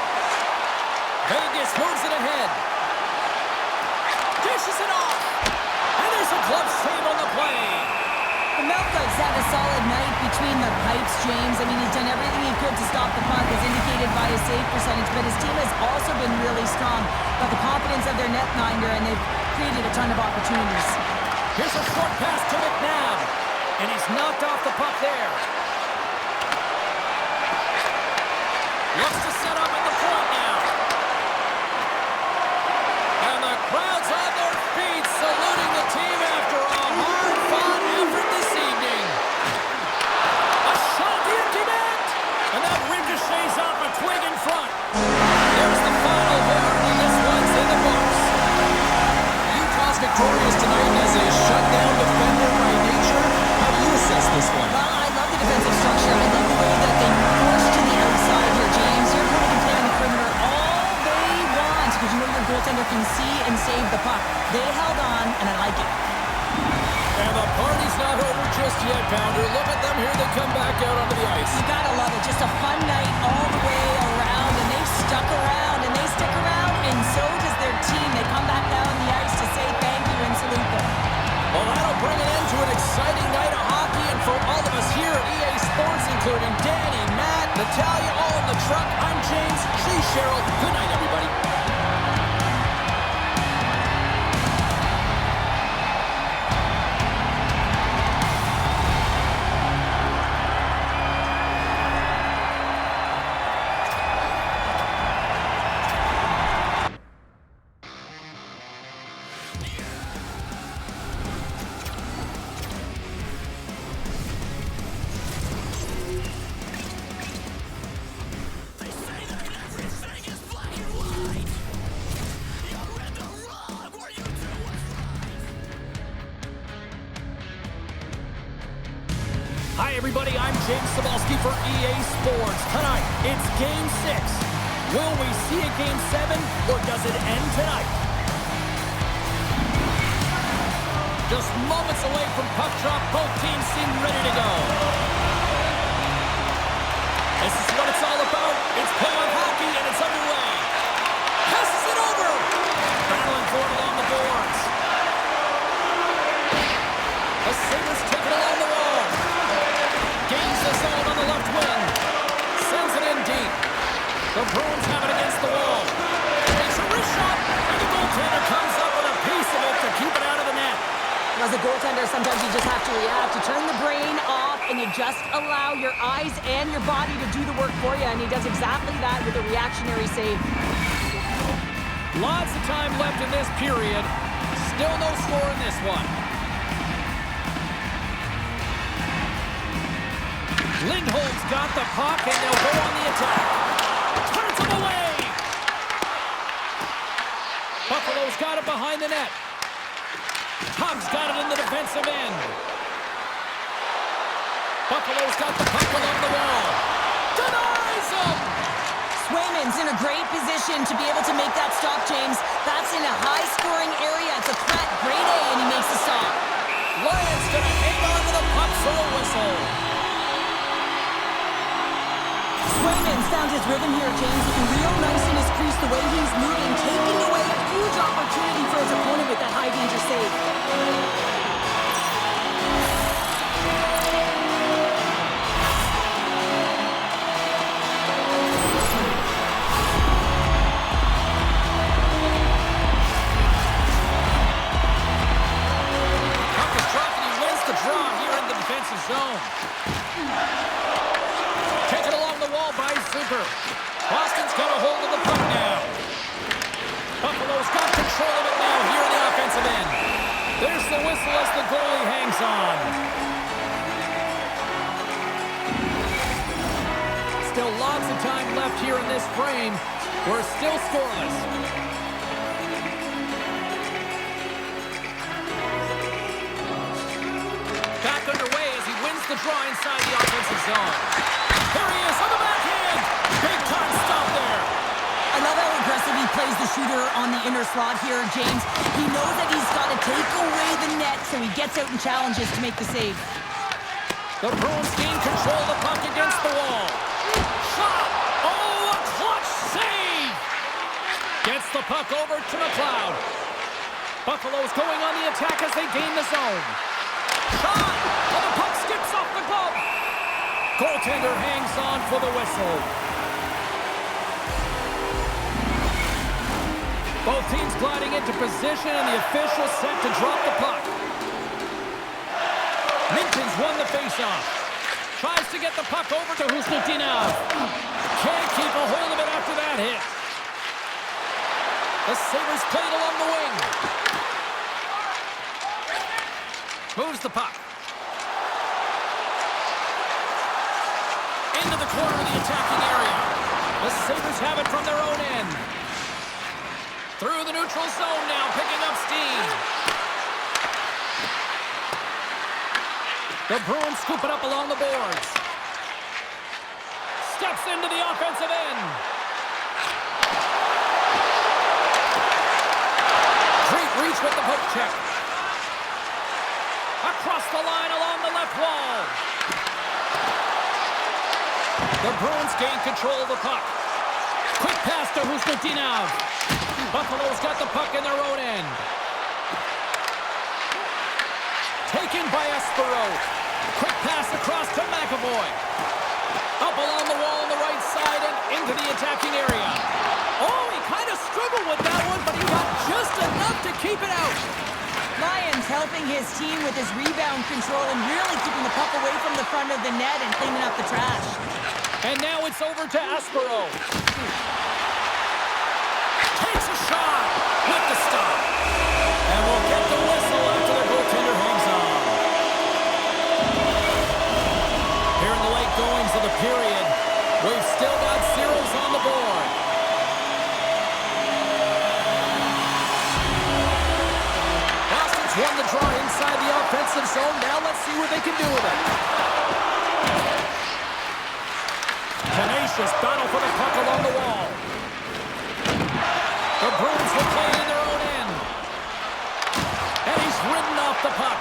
Vegas moves it ahead. Dishes it off. And there's a glove save on the play. The Melko's had a solid night between the pipes, James. I mean, he's done everything he could to stop the puck, as indicated by his save percentage, but his team has also been really strong. Got the confidence of their netminder, and they've created a ton of opportunities. Here's a short pass to McNabb, and he's knocked off the puck there. Looks to set up at the point now. And the crowd's on their feet, saluting the team after a hard-fought effort this evening. A shot at the empty net, and that ricochets off a twig in front. There's the final horn, and this one's in the books. Utah's victorious tonight as a shutdown defender by nature. How do you assess this one? Well, I love the defensive structure. I love the way that they push to the outside here, James. Your opponent can play on the perimeter all they want because you know your goaltender can see and save the puck. They held on, and I like it. And the party's not over just yet, Pounder. Look at them here. They come back out onto the ice. You gotta love it. Just a fun night all the way around, and they've stuck around, and they stick around, and so does their team. They come back down on the ice to say thank you and salute them. Well, that'll bring an end to an exciting night of hockey, and for all of us here at EA Sports, including Danny, Matt, Natalia, all in the truck, I'm James. She's Cheryl. Good night, everybody. Hi, everybody. I'm James Cebulski for EA Sports. Tonight, it's Game 6. Will we see a Game 7, or does it end tonight? Just moments away from puck drop, both teams seem ready to go. This is what it's all about. It's playoff hockey, and it's underway. Passes it over. Battling for it along the boards. The Sabres take it along the wall. Gains the zone on the left wing. Sends it in deep. The Bruins have it against the wall. Takes a wrist shot, and the goaltender comes up with a piece of it to keep it out of the net. As a goaltender, sometimes you just have to react. You turn the brain off, and you just allow your eyes and your body to do the work for you, and he does exactly that with a reactionary save. Lots of time left in this period. Still no score in this one. Lindholm's got the puck, and they'll go on the attack. Turns him away. Buffalo's got it behind the net. Hugg's got it in the defensive end. Buffalo's got the puck along the wall. Denies him! Swayman's in a great position to be able to make that stop, James. That's in a high-scoring area. It's a threat, grade A, and he makes the stop. Lyon's gonna hang on to the puck for a whistle. Swayman's found his rhythm here, James. Looking real nice in his crease, the way he's moving, taking away a huge opportunity for his opponent with that high-danger save. Puck is dropped and he wins the draw here in the defensive zone. Taken along the wall by Zucker. Boston's got a hold of the puck now. Buffalo's got control of it now here in the offensive end. There's the whistle as the goalie hangs on. Still lots of time left here in this frame. We're still scoreless. Back underway as he wins the draw inside the offensive zone. There he is on the backhand. Big time stop there. I love how aggressive he plays the shooter on the inner slot here, James. He knows that he's got to take away the net, so he gets out and challenges to make the save. The Bruins gain control of the puck against the wall. Shot! Oh, a clutch save! Gets the puck over to McLeod. Buffalo's going on the attack as they gain the zone. Shot! And the puck skips off the glove. Goaltender hangs on for the whistle. Both teams gliding into position and the official set to drop the puck. Minton's won the faceoff. Tries to get the puck over to Husnutinov. Can't keep a hold of it after that hit. The Sabres played along the wing. Moves the puck. Into the corner of the attacking area. The Sabres have it from their own end. Through the neutral zone now, picking up steam. The Bruins scoop it up along the boards. Steps into the offensive end. Great reach with the poke check. Across the line along the left wall. The Bruins gain control of the puck. Quick pass to Husnutinov. Buffalo's got the puck in their own end. Taken by Espero. Quick pass across to McAvoy. Up along the wall on the right side and into the attacking area. Oh, he kind of struggled with that one, but he got just enough to keep it out. Lyons helping his team with his rebound control and really keeping the puck away from the front of the net and cleaning up the trash. And now it's over to Espero. Takes a shot with the stop. And we'll get the whistle after the goaltender hangs on. Here in the late goings of the period, we've still got zeros on the board. Boston's won the draw inside the offensive zone. Now let's see what they can do with it. Tenacious battle for the puck along the wall. The Bruins will play in their own end. And he's ridden off the puck.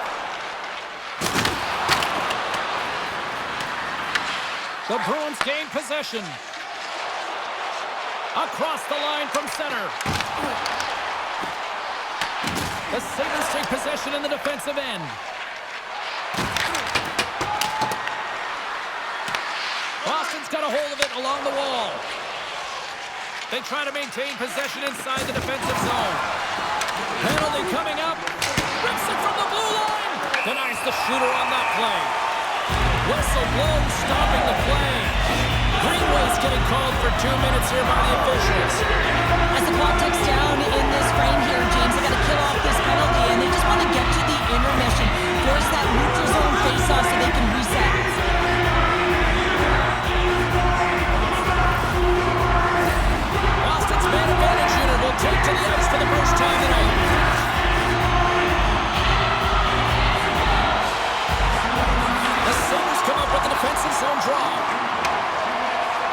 The Bruins gain possession. Across the line from center. The Sabres take possession in the defensive end. Boston's got a hold of it along the wall. They try to maintain possession inside the defensive zone. Penalty coming up. Rips it from the blue line. Denies the shooter on that play. Whistle blown, stopping the play. Greenway's getting called for 2 minutes here by the officials. As the clock ticks down in this frame here, James, they got to kill off this penalty, and they just want to get to the intermission. Force that neutral zone face-off so they can reset. Boston's man advantage unit will take to the ice for the first time tonight. The Sabres come up with a defensive zone draw.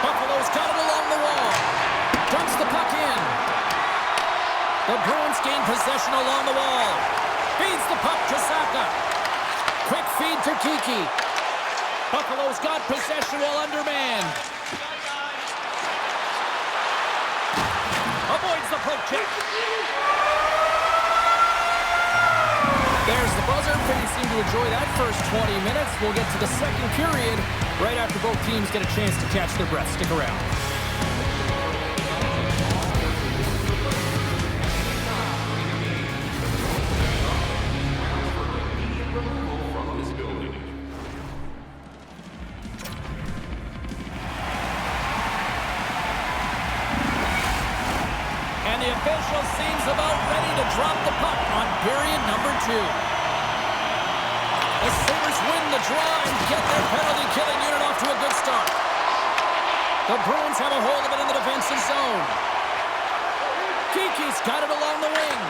Buffalo's got it along the wall. Dumps the puck in. The Bruins gain possession along the wall. Feeds the puck to Saka. Quick feed to Kiki. Buffalo's got possession while undermanned. check. There's the buzzer. Fans seem to enjoy that first 20 minutes. We'll get to the second period right after both teams get a chance to catch their breath. Stick around. And the official seems about ready to drop the puck on period number 2. The Sabres win the draw and get their penalty-killing unit off to a good start. The Bruins have a hold of it in the defensive zone. Kiki's got it along the wing.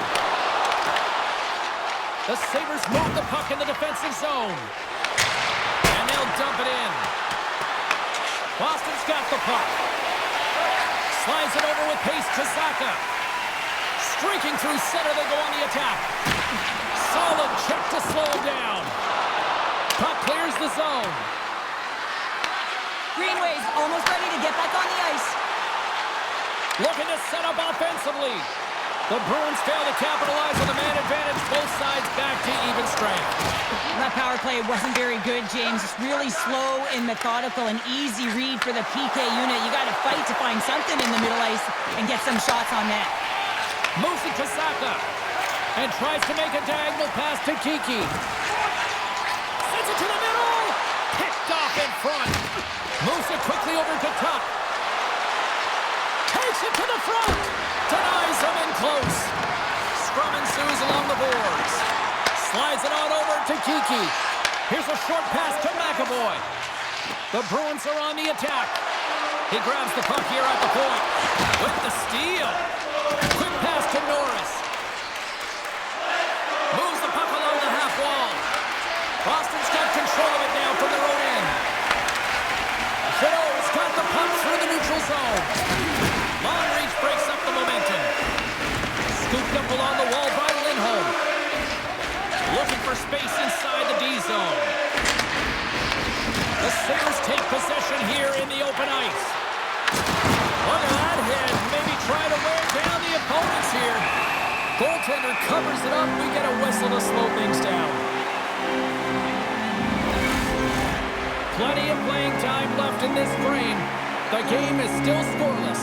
The Sabres move the puck in the defensive zone. And they'll dump it in. Boston's got the puck. Slides it over with pace to Saka. Streaking through center, they go on the attack. Solid check to slow him down. Puck clears the zone. Greenway's almost ready to get back on the ice. Looking to set up offensively. The Bruins fail to capitalize on the man advantage. Both sides back to even strength. That power play wasn't very good, James. It's really slow and methodical, an easy read for the PK unit. You got to fight to find something in the middle ice and get some shots on net. Moves it to Saka and tries to make a diagonal pass to Kiki. Sends it to the middle. Picked off in front. Moves it quickly over to Tuck. Takes it to the front. Denies him in close. Scrum ensues along the boards. Slides it on over to Kiki. Here's a short pass to McAvoy. The Bruins are on the attack. He grabs the puck here at the point. With the steal. Quick pass to Norris. Moves the puck along the half wall. Boston's got control of it now from their own end. Shadows got the puck through the neutral zone. Long reach breaks up the momentum. Scooped up along the wall by Lindholm. Looking for space inside the D zone. The Sabres take possession here in the open ice. Look at that hit. Maybe try to wear down the opponents here. Goaltender covers it up. We get a whistle to slow things down. Plenty of playing time left in this frame. The game is still scoreless.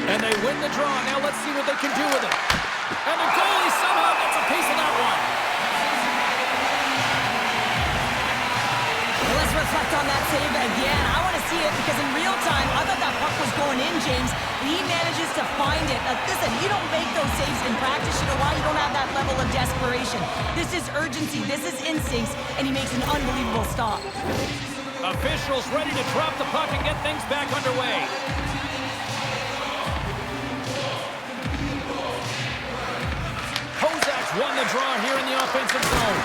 And they win the draw. Now let's see what they can do with it. And the goalie somehow gets a piece of that one. Well, let's reflect on that save again. I want to see it because in real time, I thought that puck was going in, James. He manages to find it. Listen, you don't make those saves in practice. You know why? You don't have that level of desperation. This is urgency. This is instincts. And he makes an unbelievable stop. Officials ready to drop the puck and get things back underway. Kozak's won the draw here in the offensive zone.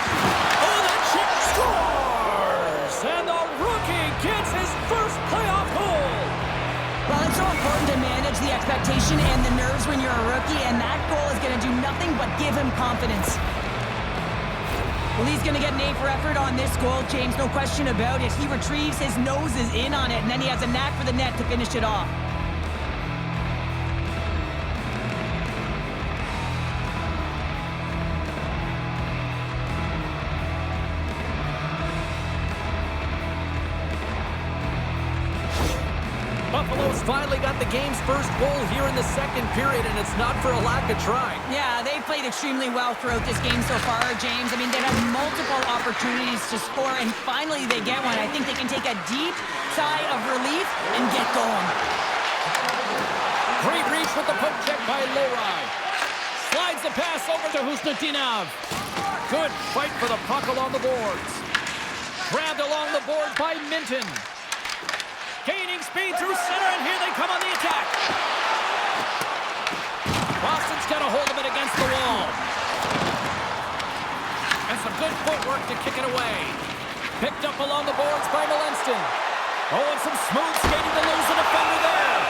Oh, that chip scores! And the rookie gets his first playoff goal. Well, it's so important to manage the expectation and the nerves when you're a rookie, and that goal is going to do nothing but give him confidence. Well, he's going to get an A for effort on this goal, James, no question about it. He retrieves his noses in on it, and then he has a knack for the net to finish it off. Buffalo's finally got the game's first goal here in the second period, and it's not for a lack of trying. Yeah, they've played extremely well throughout this game so far, James. I mean, they've had multiple opportunities to score, and finally they get one. I think they can take a deep sigh of relief and get going. Great reach with the poke check by Lohrei. Slides the pass over to Husnutinov. Good fight for the puck along the boards. Grabbed along the board by Minton. Gaining speed through center, and here they come on the attack. Boston's got a hold of it against the wall. And some good footwork to kick it away. Picked up along the boards by Malinston. Oh, and some smooth skating to lose a defender there.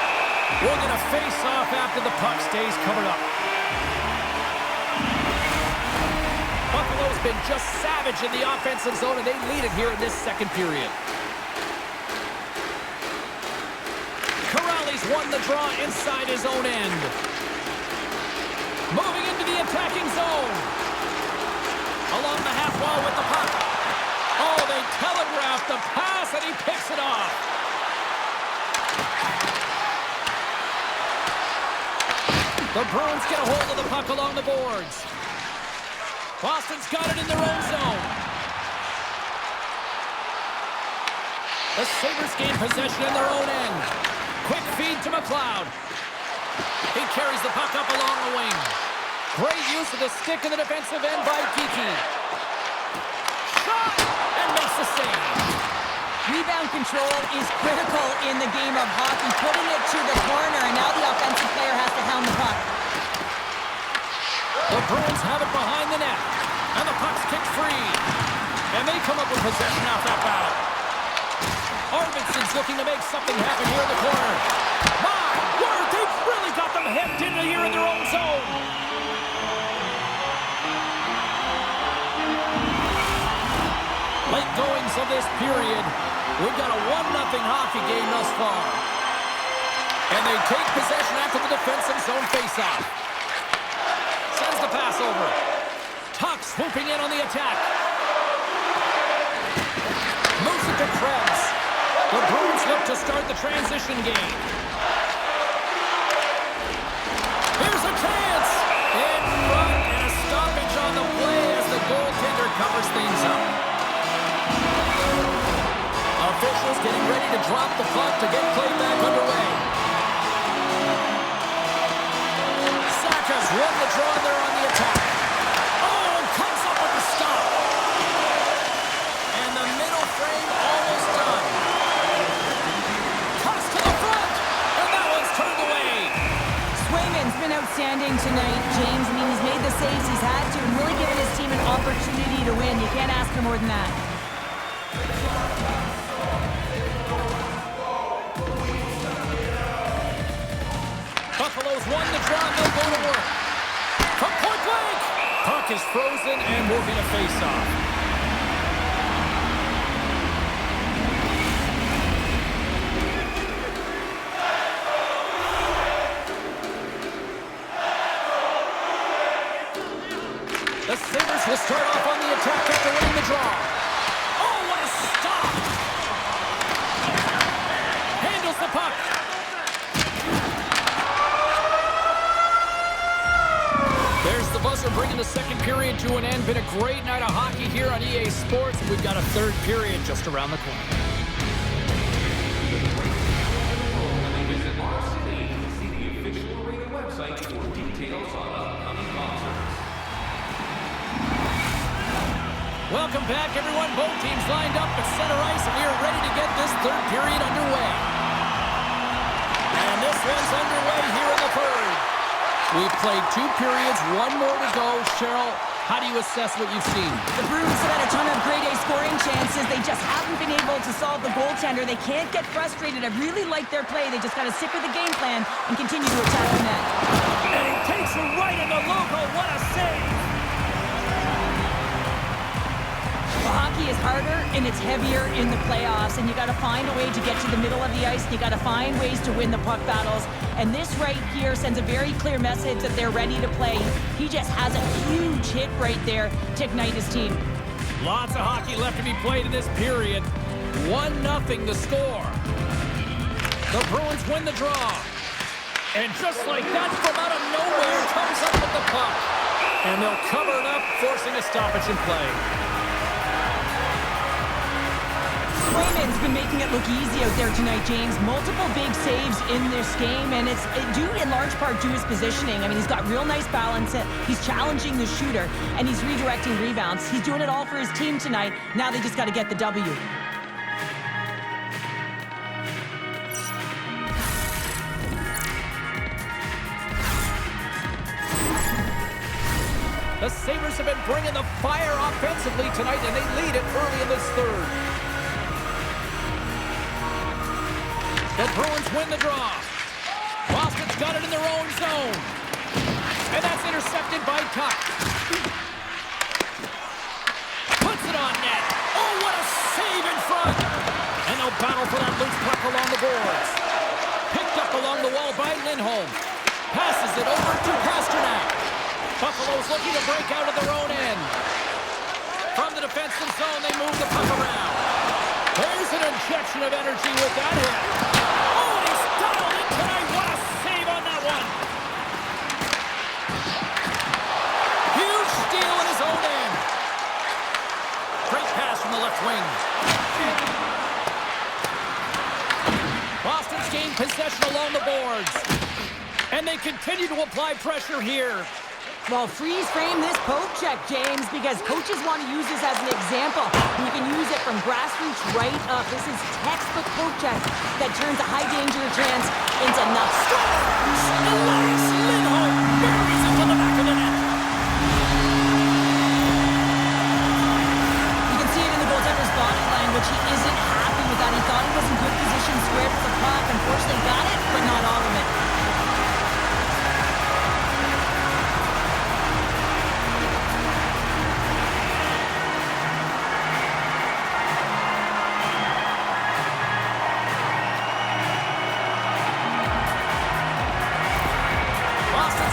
We'll get a face-off after the puck stays covered up. Buffalo's been just savage in the offensive zone, and they lead it here in this second period. won the draw inside his own end. Moving into the attacking zone. Along the half wall with the puck. Oh, they telegraphed the pass, and he picks it off. The Bruins get a hold of the puck along the boards. Boston's got it in their own zone. The Sabres gain possession in their own end. Quick feed to McLeod. He carries the puck up along the wing. Great use of the stick in the defensive end by Geekie. Shot! And makes the save. Rebound control is critical in the game of hockey. Putting it to the corner, and now the offensive player has to hound the puck. The Bruins have it behind the net. And the puck's kicked free. And they come up with possession off that battle. Arvidsson's looking to make something happen here in the corner. My word, they've really got them hemmed in here in their own zone. Late goings of this period. We've got a 1-0 hockey game thus far. And they take possession after the defensive zone faceoff. Sends the pass over. Tuck swooping in on the attack. Moves it to Krebs. The Bruins look to start the transition game. Here's a chance! In front, and a stoppage on the play as the goaltender covers things up. Officials getting ready to drop the puck to get play back underway. Saka's won the draw there on the attack. Oh, comes up with the stop. And the middle frame almost done. Toss to the front, and that one's turned away. Swayman's been outstanding tonight, James. I mean, he's made the saves he's had to and really given his team an opportunity to win. You can't ask for more than that. Buffalo's won the draw, and they'll go to work. From point blank! Puck is frozen, and we're going to face off. The Sabres will start off on the attack after winning the draw. Oh, what a stop! Handles the puck. There's the buzzer bringing the second period to an end. Been a great night of hockey here on EA Sports. We've got a third period just around the corner. Visit our city. See the official arena website for details on upcoming concerts. Welcome back, everyone. Both teams lined up at center ice, and we are ready to get this third period underway. And this one's underway here in the third. We've played 2 periods, 1 more to go. Cheryl, how do you assess what you've seen? The Bruins have had a ton of grade A scoring chances. They just haven't been able to solve the goaltender. They can't get frustrated. I really like their play. They just got to stick with the game plan and continue to attack the net. And he takes it right in the logo. What a save! Hockey is harder and it's heavier in the playoffs, and you got to find a way to get to the middle of the ice. You got to find ways to win the puck battles, and this right here sends a very clear message that they're ready to play. He just has a huge hit right there to ignite his team. Lots of hockey left to be played in this period. 1-0 the score. The Bruins win the draw. And just like that, from out of nowhere, comes up with the puck. And they'll cover it up, forcing a stoppage in play. Swayman's been making it look easy out there tonight, James. Multiple big saves in this game, and it's due in large part to his positioning. I mean, he's got real nice balance. He's challenging the shooter, and he's redirecting rebounds. He's doing it all for his team tonight. Now they just got to get the W. The Sabres have been bringing the fire offensively tonight, and they lead it early in this third. The Bruins win the draw. Boston's got it in their own zone. And that's intercepted by Tuck. Puts it on net. Oh, what a save in front. And they'll battle for that loose puck along the boards. Picked up along the Buffalo's looking to break out of their own end. From the defensive zone, they move the puck around. There's an injection of energy with that hit. Oh, and he's dialed in tonight. What a save on that one. Huge steal in his own end. Great pass from the left wing. Boston's gained possession along the boards. And they continue to apply pressure here. Well, freeze frame this poke check, James, because coaches want to use this as an example. You can use it from grassroots right up. This is textbook poke check that turns a high danger chance into nothing. Scores! Elias Lindholm buries it to the back of the net. You can see it in the goaltender's body language. He isn't happy with that. He thought he was in good position, squared with the puck. Unfortunately, got it, but not all of it.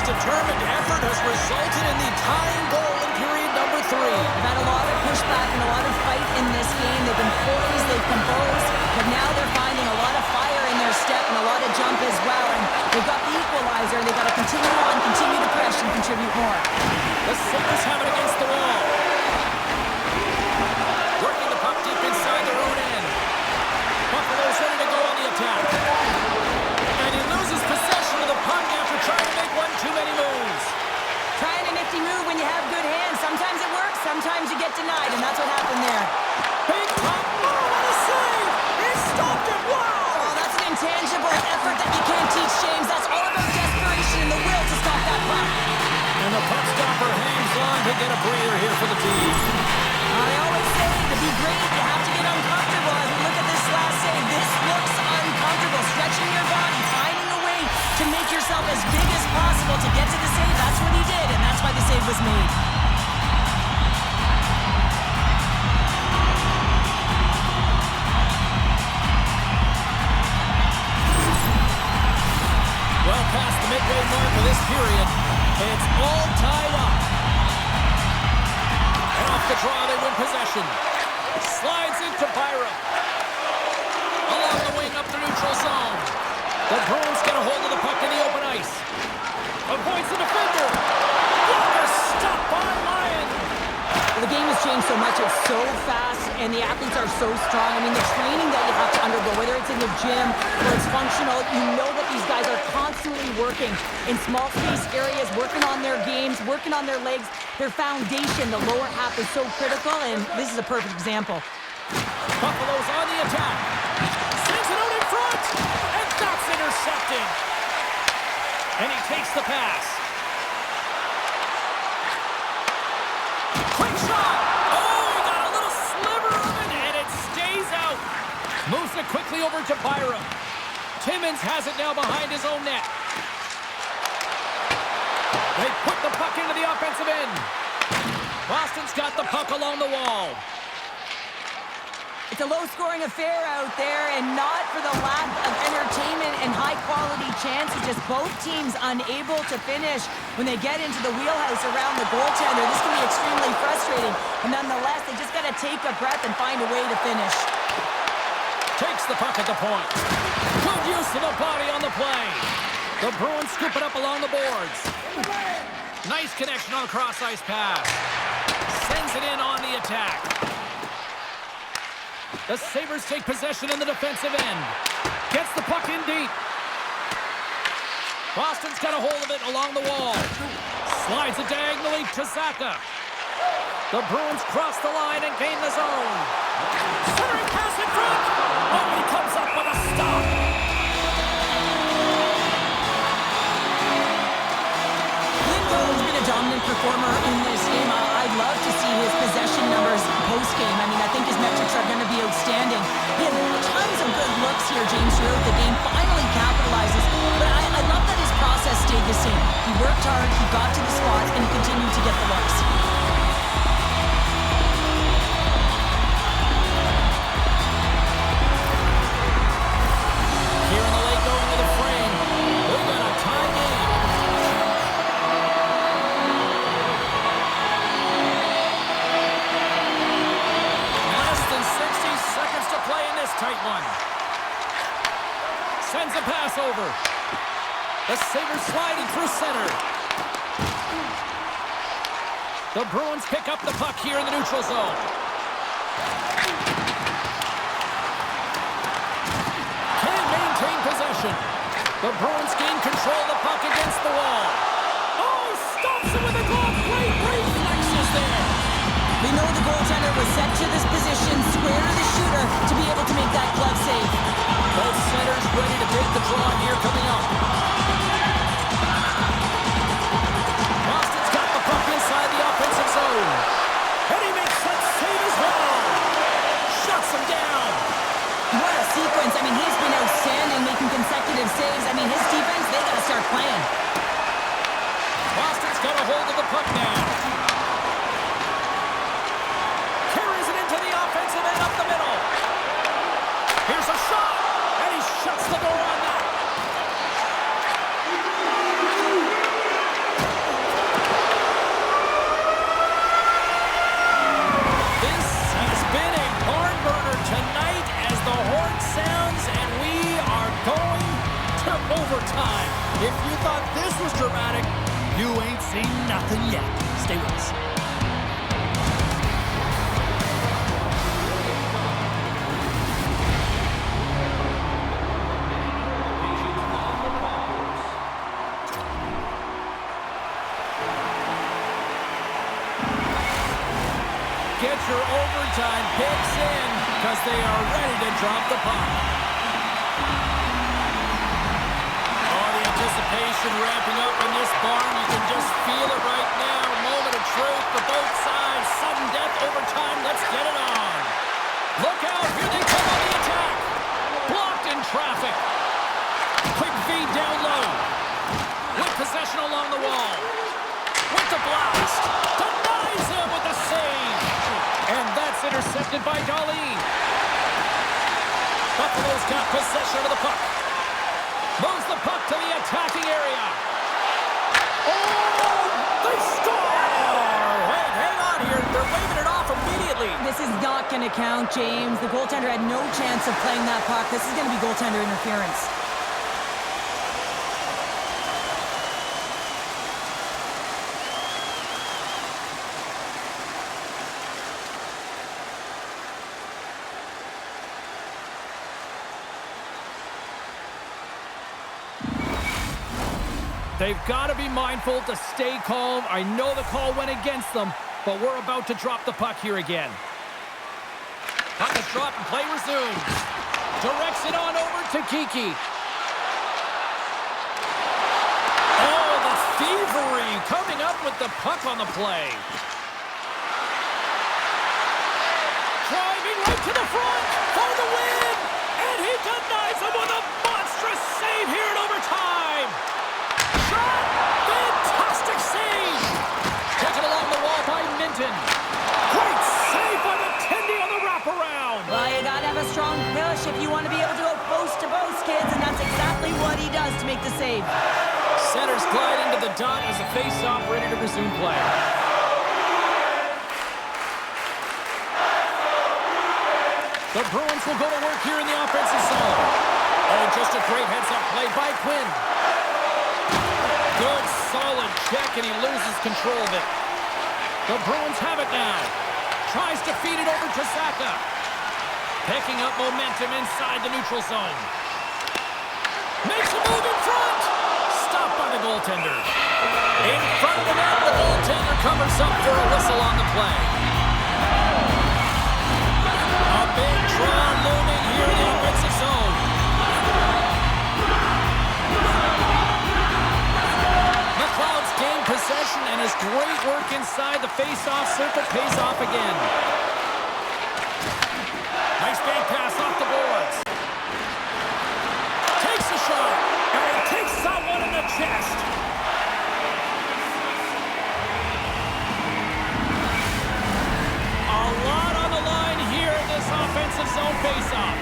Determined effort has resulted in the tying goal in period number 3. They've had a lot of pushback and a lot of fight in this game. They've been poised, they've composed, but now they're finding a lot of fire in their step and a lot of jump as well. And they've got the equalizer, and they've got to continue on, continue to press and contribute more. The Sabres have it against the wall. Working the puck deep inside their own end. Buffalo's ready to go on the attack. And he loses possession of the puck after trying to make one too many moves. Trying a nifty move when you have good hands. Sometimes it works, sometimes you get denied, and that's what happened there. Big top. Oh, what a save! He stopped it. Wow! Oh, that's an intangible effort that you can't teach, James. That's all about desperation and the will to stop that puck. And the puck stopper hangs on to get a breather here for the team. I always say, to be great, you have to get uncomfortable. As we look at this last save, this looks uncomfortable. Stretching your body, finding a way to make yourself as big as possible to get to the save. That's what he did, and that's why the save was made. Well past the midway mark of this period, it's all tied up. And off the draw, they win possession. Slides into Byram. Along the wing, up the neutral zone. The Bruins get a hold of the puck in the open ice. Avoids the defender. Blocker stopped by Lyon. Well, the game has changed so much. It's so fast, and the athletes are so strong. I mean, the training that you have to undergo, whether it's in the gym or it's functional, you know that these guys are constantly working in small space areas, working on their games, working on their legs. Their foundation, the lower half, is so critical, and this is a perfect example. Buffalo's on the attack. Sends it out in front, and that's intercepted. And he takes the pass. Quick shot! Oh, he got a little sliver of it, and it stays out. Moves it quickly over to Byram. Timmins has it now behind his own net. They put the puck into the offensive end. Boston's got the puck along the wall. It's a low-scoring affair out there, and not for the lack of entertainment and high-quality chances. Just both teams unable to finish when they get into the wheelhouse around the goaltender. This can be extremely frustrating, and nonetheless, they just got to take a breath and find a way to finish. Takes the puck at the point. Good use of the body on the play. The Bruins scoop it up along the boards. Nice connection on a cross-ice pass. Sends it in on the attack. The Sabres take possession in the defensive end. Gets the puck in deep. Boston's got a hold of it along the wall. Slides it diagonally to Zaka. The Bruins cross the line and gain the zone. Centering pass in front. Oh, he comes up with a stop. Lindholm's been a dominant performer in this game. I'd love to see his possession numbers post-game. I mean, I think his metrics are going to be outstanding. He had tons of good looks here, James, throughout the game. Finally capitalizes. But I love that his process stayed the same. He worked hard, he got to the spots, and he continued to get the looks. Here in the late going to the frame. We've got a tie game. Sabres sliding through center. The Bruins pick up the puck here in the neutral zone. Can maintain possession. The Bruins gain control of the puck against the wall. Oh, stops it with a glove. Great reflexes there. We know the goaltender was set to this position, square to the shooter, to be able to make that glove save. Both centers ready to take the draw here coming up. Boston's got the puck inside the offensive zone. And he makes that save as well. Shuts him down. What a sequence. I mean, he's been outstanding, making consecutive saves. I mean, his defense, they got to start playing. Boston's got a hold of the puck now. Carries it into the offensive end up the middle. Here's a shot, and he shuts the door on that. This has been a barn burner tonight as the horn sounds, and we are going to overtime. If you thought this was dramatic, you ain't seen nothing yet. Stay with us. Get your overtime picks in because they are ready to drop the puck. Oh, the anticipation ramping up in this barn. You can just feel it right now. Moment of truth for both sides. Sudden death, overtime. Let's get it on. Look out. Here they come on the attack. Blocked in traffic. Quick feed down low. With possession along the wall. With the blast. Denies him with the save. And that's intercepted by Darlene. Buffalo's got possession of the puck. Moves the puck to the attacking area. Oh, they score! Wait, hang on here. They're waving it off immediately. This is not going to count, James. The goaltender had no chance of playing that puck. This is going to be goaltender interference. They've got to be mindful to stay calm. I know the call went against them, but we're about to drop the puck here again. Puck is dropped and play resumes. Directs it on over to Kiki. Oh, the thievery coming up with the puck on the play. Driving right to the front for the win. And he denies him with a monstrous save here in overtime. Shot! Fantastic save! Taken along the wall by Minton. Great save by the Tendy on the wraparound. Well, you gotta have a strong push if you want to be able to go post to post, kids, and that's exactly what he does to make the save. Centers glide into the dot as the face-off ready to resume play. The Bruins will go to work here in the offensive zone. Oh, just a great heads-up play by Quinn. Good, solid check, and he loses control of it. The Bruins have it now. Tries to feed it over to Saka. Picking up momentum inside the neutral zone. Makes a move in front. Stopped by the goaltender. In front of the net, the goaltender covers up for a whistle on the play. A big draw looming here in the offensive zone. McLeod's gained possession, and his great work inside the face-off circle pays off again. Nice bank pass off the boards. Takes a shot, and he takes someone in the chest. A lot on the line here in this offensive zone face-off.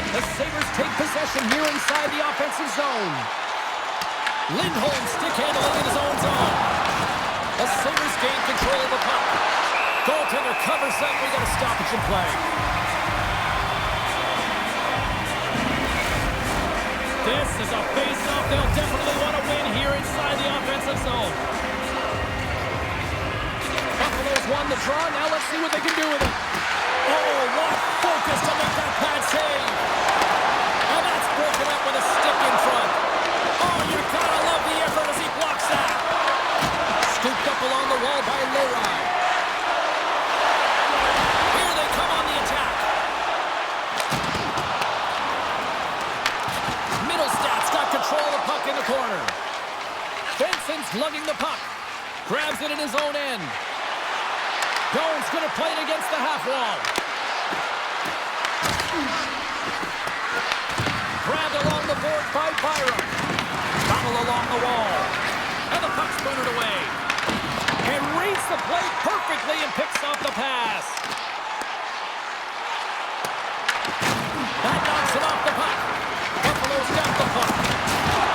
The Sabres take possession here inside the offensive zone. Lindholm stick handling in his own zone. The Sabres gain control of the puck. Goaltender covers up. We got a stoppage in play. This is a face-off they'll definitely want to win here inside the offensive zone. Buffalo's won the draw. Now let's see what they can do with it. Oh, what focus to make that pad save. And that's broken up with a stick in front. Oh, you gotta love the effort as he blocks that. Scooped up along the wall by Leroy. Here they come on the attack. Middlestats got control of the puck in the corner. Benson's lugging the puck. Grabs it in his own end. Doan's going to play it against the half wall. Grabbed along the board by Byram. Battle along the wall. And the puck's booted away. And reads the play perfectly and picks off the pass. That knocks it off the puck. Buffalo's got the puck.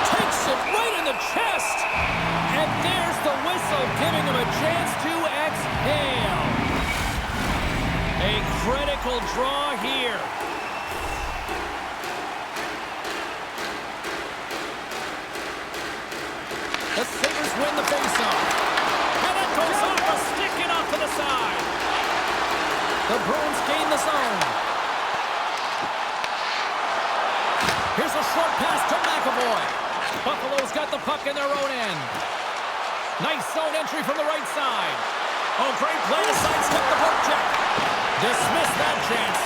Takes it right in the chest. And there's the whistle, giving him a chance to exhale. A critical draw here. The Sabres win the faceoff. And it goes off a stick and off to the side. The Bruins gain the zone. Here's a short pass to McAvoy. Buffalo's got the puck in their own end. Nice zone entry from the right side. Oh, great play to sidestep the poke check. Dismiss that chance.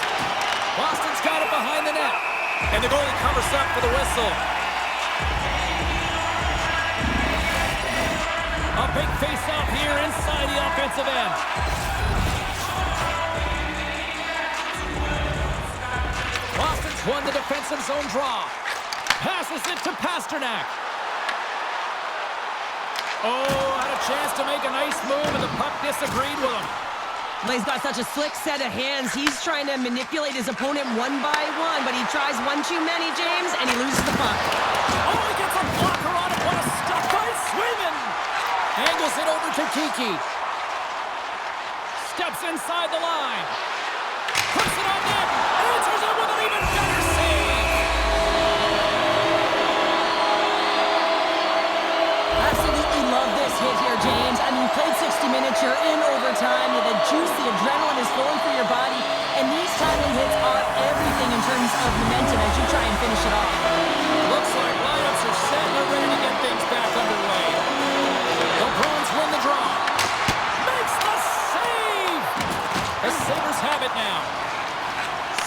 Boston's got it behind the net. And the goalie covers up for the whistle. A big face-off here inside the offensive end. Boston's won the defensive zone draw. Passes it to Pasternak. Oh, had a chance to make a nice move, and the puck disagreed with him. Well, he's got such a slick set of hands. He's trying to manipulate his opponent one by one, but he tries one too many, James, and he loses the puck. Oh, he gets a blocker on it. What a stop by Swayman. Angles it over to Kiki. Steps inside the line. Puts it on net. Answers it with an even better save. Absolutely love this hit here, James. I mean, you played 60 minutes, you're in overtime, the juice, the adrenaline is flowing through your body, and these timely hits are everything in terms of momentum as you try and finish it off. Looks like lineups are set and they're ready to get things back underway. The Bruins win the draw. Makes the save! The Sabres have it now.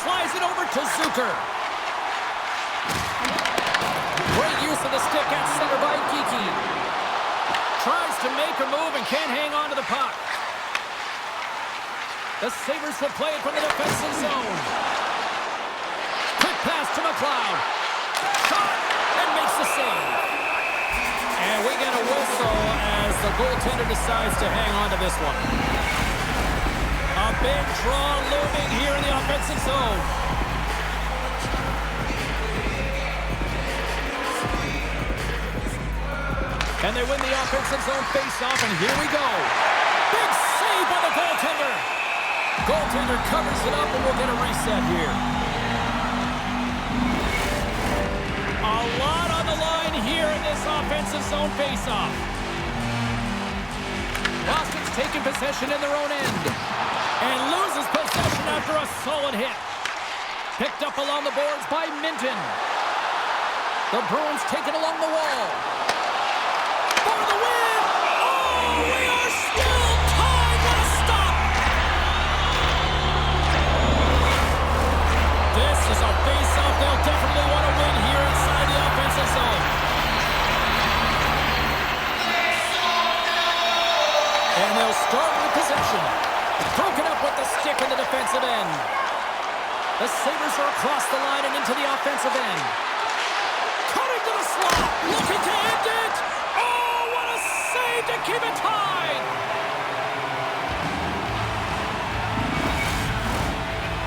Slides it over to Zucker. Great use of the stick at center by Kiki. Tries to make a move and can't hang on to the puck. The Sabres will play it from the defensive zone. Quick pass to McLeod. Shot and makes the save. And we get a whistle as the goaltender decides to hang on to this one. A big draw looming here in the offensive zone. And they win the offensive zone face-off, and here we go. Big save by the goaltender. Goaltender covers it up, and we'll get a reset here. A lot on the line here in this offensive zone face-off. Boston's taking possession in their own end. And loses possession after a solid hit. Picked up along the boards by Minton. The Bruins take it along the wall. For the win! Oh, we are still tied! What a stop! This is a face-off they'll definitely want to win here inside the offensive zone. And they'll start with possession. Broken up with the stick in the defensive end. The Sabres are across the line and into the offensive end. Cutting to the slot. Looking to end it. Oh, what a save to keep it tied.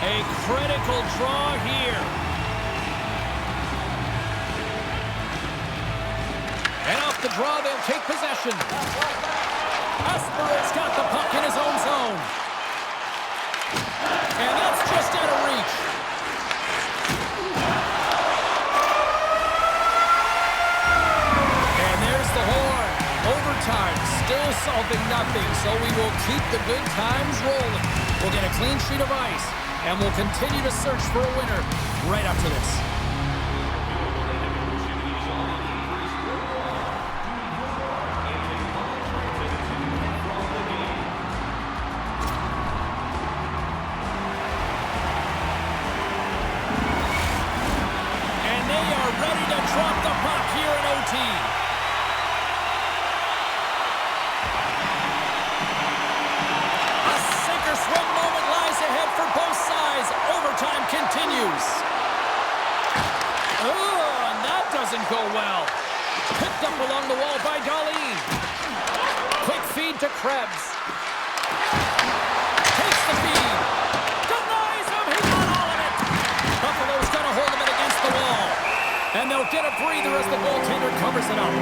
A critical draw here. And off the draw, they'll take possession. Esper's got the puck in his own zone. And that's just out of reach. solving nothing, so we will keep the good times rolling. We'll get a clean sheet of ice, and we'll continue to search for a winner right after this. And they are ready to drop the puck here in OT. Swim moment lies ahead for both sides. Overtime continues. Oh, and that doesn't go well. Picked up along the wall by Darlene. Quick feed to Krebs. Takes the feed. Denies him. He got all of it. Buffalo's got a hold of it against the wall. And they'll get a breather as the goaltender covers it up.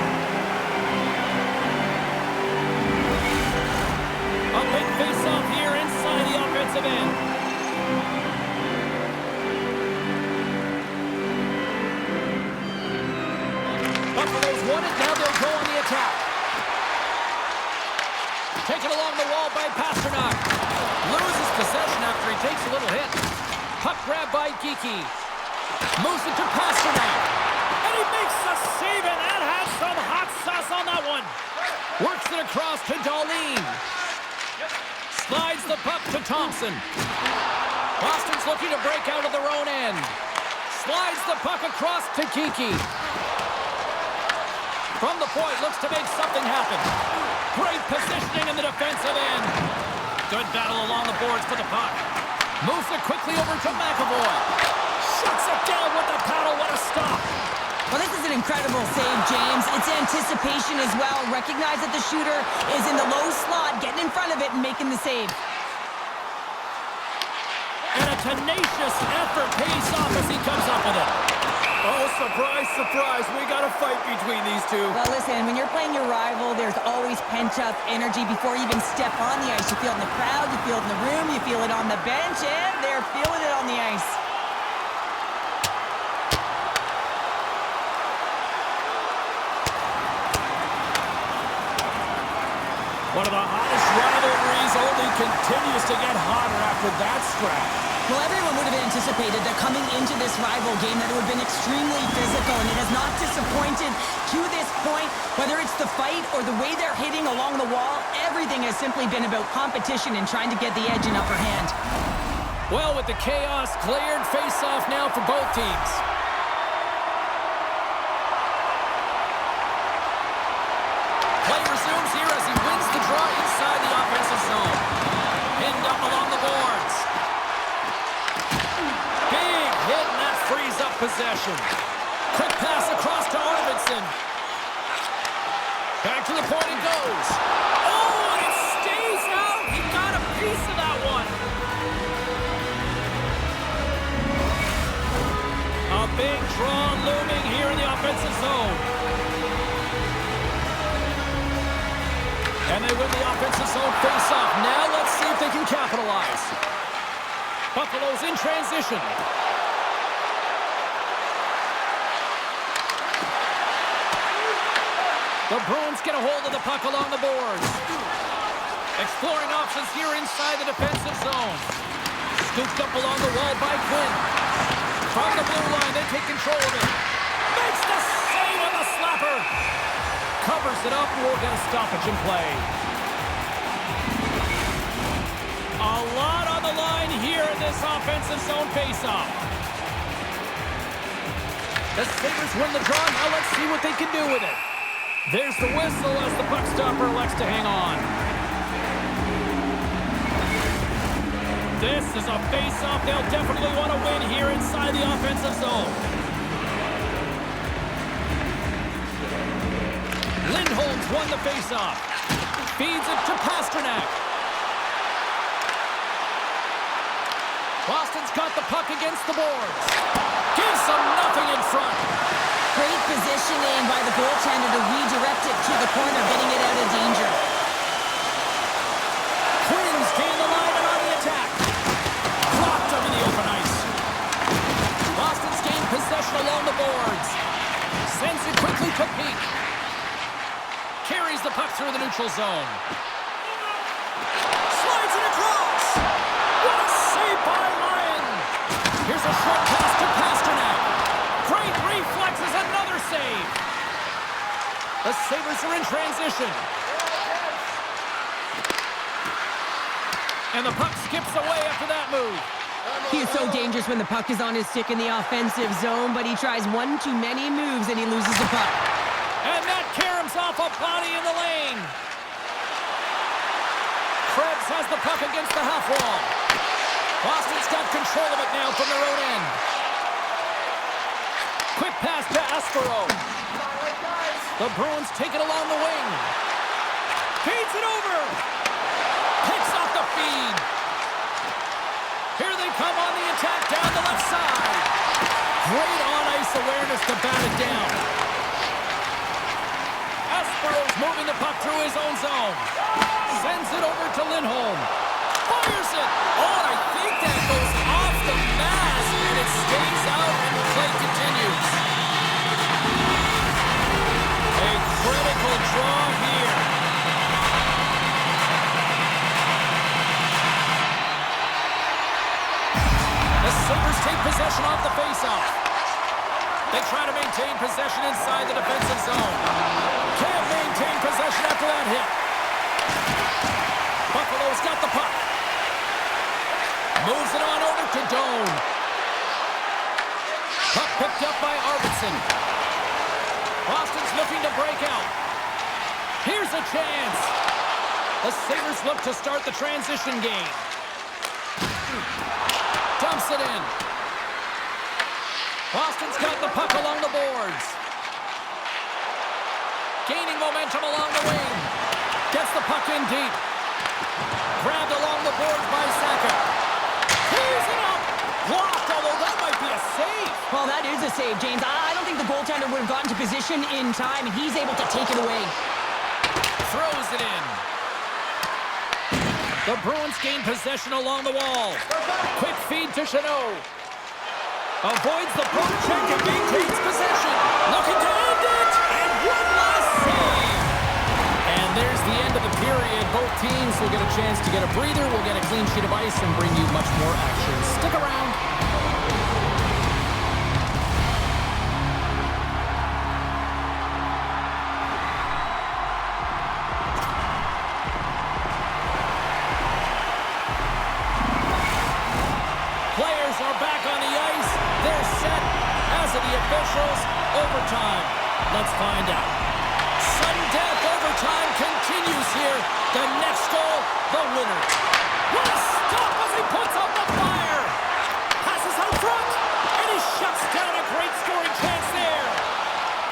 A big face-off here inside the offensive end. Buffalo's won it, now they'll go on the attack. Taken along the wall by Pasternak. Loses possession after he takes a little hit. Puck grab by Geekie. Moves it to Pasternak. And he makes the save, and that has some hot sauce on that one. Works it across to Darlene. Slides the puck to Thompson. Boston's looking to break out of their own end. Slides the puck across to Kiki. From the point, looks to make something happen. Great positioning in the defensive end. Good battle along the boards for the puck. Moves it quickly over to McAvoy. Shuts it down with the paddle. What a stop. Well, this is an incredible save, James. It's anticipation as well. Recognize that the shooter is in the low slot, getting in front of it and making the save. And a tenacious effort pays off as he comes up with it. Oh, surprise, surprise. We got a fight between these two. Well, listen, when you're playing your rival, there's always pent-up energy before you even step on the ice. You feel it in the crowd, you feel it in the room, you feel it on the bench, and they're feeling it on the ice. One of the hottest rivalries only continues to get hotter after that scrap. Well, everyone would have anticipated that coming into this rival game that it would have been extremely physical, and it has not disappointed to this point. Whether it's the fight or the way they're hitting along the wall, everything has simply been about competition and trying to get the edge and upper hand. Well, with the chaos cleared, face-off now for both teams. Play resumes here as he wins the draw inside the offensive zone. Pinned up along the boards. Big hit, and that frees up possession. Quick pass across to Arvidsson. Back to the point it goes. Oh, and it stays out. He got a piece of that one. A big draw looming here in the offensive zone. And they win the offensive zone face-off. Now let's see if they can capitalize. Buffalo's in transition. The Bruins get a hold of the puck along the boards. Exploring options here inside the defensive zone. Scooped up along the wall by Quinn. From the blue line, they take control of it. Makes the save on the slapper. Covers it up, and we'll get a stoppage in play. A lot on the line here in this offensive zone faceoff. The Sabres win the draw. Now let's see what they can do with it. There's the whistle as the puck stopper elects to hang on. This is a face-off they'll definitely want to win here inside the offensive zone. Lindholm's won the face-off. Feeds it to Pasternak. Boston's got the puck against the boards. Gives them nothing in front. Great positioning by the goaltender to redirect it to the corner, getting it out of danger. Quinn's gained the line and on the attack. Blocked him in the open ice. Boston's gained possession along the boards. Sends it quickly to Peak. Carries the puck through the neutral zone. Slides it across. What a save by Lyon. Here's a short pass to Pasternak. Great reflexes, another save. The Sabres are in transition. And the puck skips away after that move. He is so dangerous when the puck is on his stick in the offensive zone, but he tries one too many moves and he loses the puck. And that caroms off a body in the lane. Krebs has the puck against the half wall. Boston's got control of it now from their own end. Quick pass to Aspero. The Bruins take it along the wing. Feeds it over. Picks off the feed. Here they come on the attack down the left side. Great on-ice awareness to bat it down. Aspero's moving the puck through his own zone. Sends it over to Lindholm. Fires it. Oh, and I think that goes off the mask, and it stays out, and the play continues. A critical draw here. The Sabres take possession off the faceoff. They try to maintain possession inside the defensive zone. Can't maintain possession after that hit. Buffalo's got the puck. Moves it on over to Doan. Puck picked up by Arvidsson. Boston's looking to break out. Here's a chance. The Sabres look to start the transition game. Dumps it in. Boston's got the puck along the boards. Gaining momentum along the wing. Gets the puck in deep. Grabbed along the boards by Saka. Here's it up. Blocked, although that might be a save. Well, that is a save, James. I don't think the goaltender would have gotten to position in time, and he's able to take it away. Throws it in. The Bruins gain possession along the wall. Quick feed to Chanot. Avoids the poke check and maintains possession. Looking to end it. And one last save. And there's the end of the period. Both teams will get a chance to get a breather. We'll get a clean sheet of ice and bring you much more action. Stick around. Players are back on the ice. They're set. As of the officials, overtime. Let's find out. Sudden death overtime continues here. The next goal, the winner. What a stop as he puts up the fire. Passes out front, and he shuts down a great scoring chance there.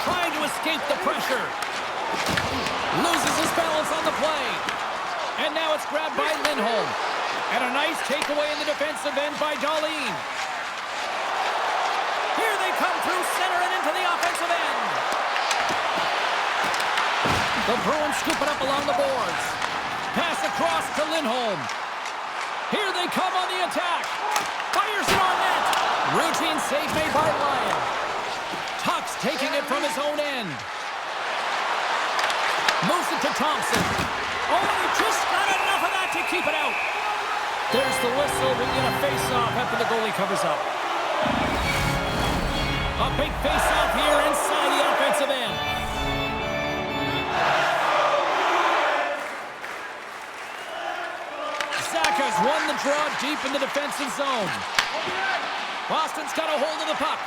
Trying to escape the pressure. Loses his balance on the play. And now it's grabbed by Lindholm. And a nice takeaway in the defensive end by Dahlin. Here they come through center and into the offensive end. The Bruins scoop it up along the boards. Pass across to Lindholm. Here they come on the attack. Fires it on net. Routine save made by Lyon. Tuck's taking it from his own end. Moves it to Thompson. Oh, he just got enough of that to keep it out. There's the whistle. We get a face-off after the goalie covers up. A big face-off here inside the offensive end. Saka's won the draw deep in the defensive zone. Boston's got a hold of the puck.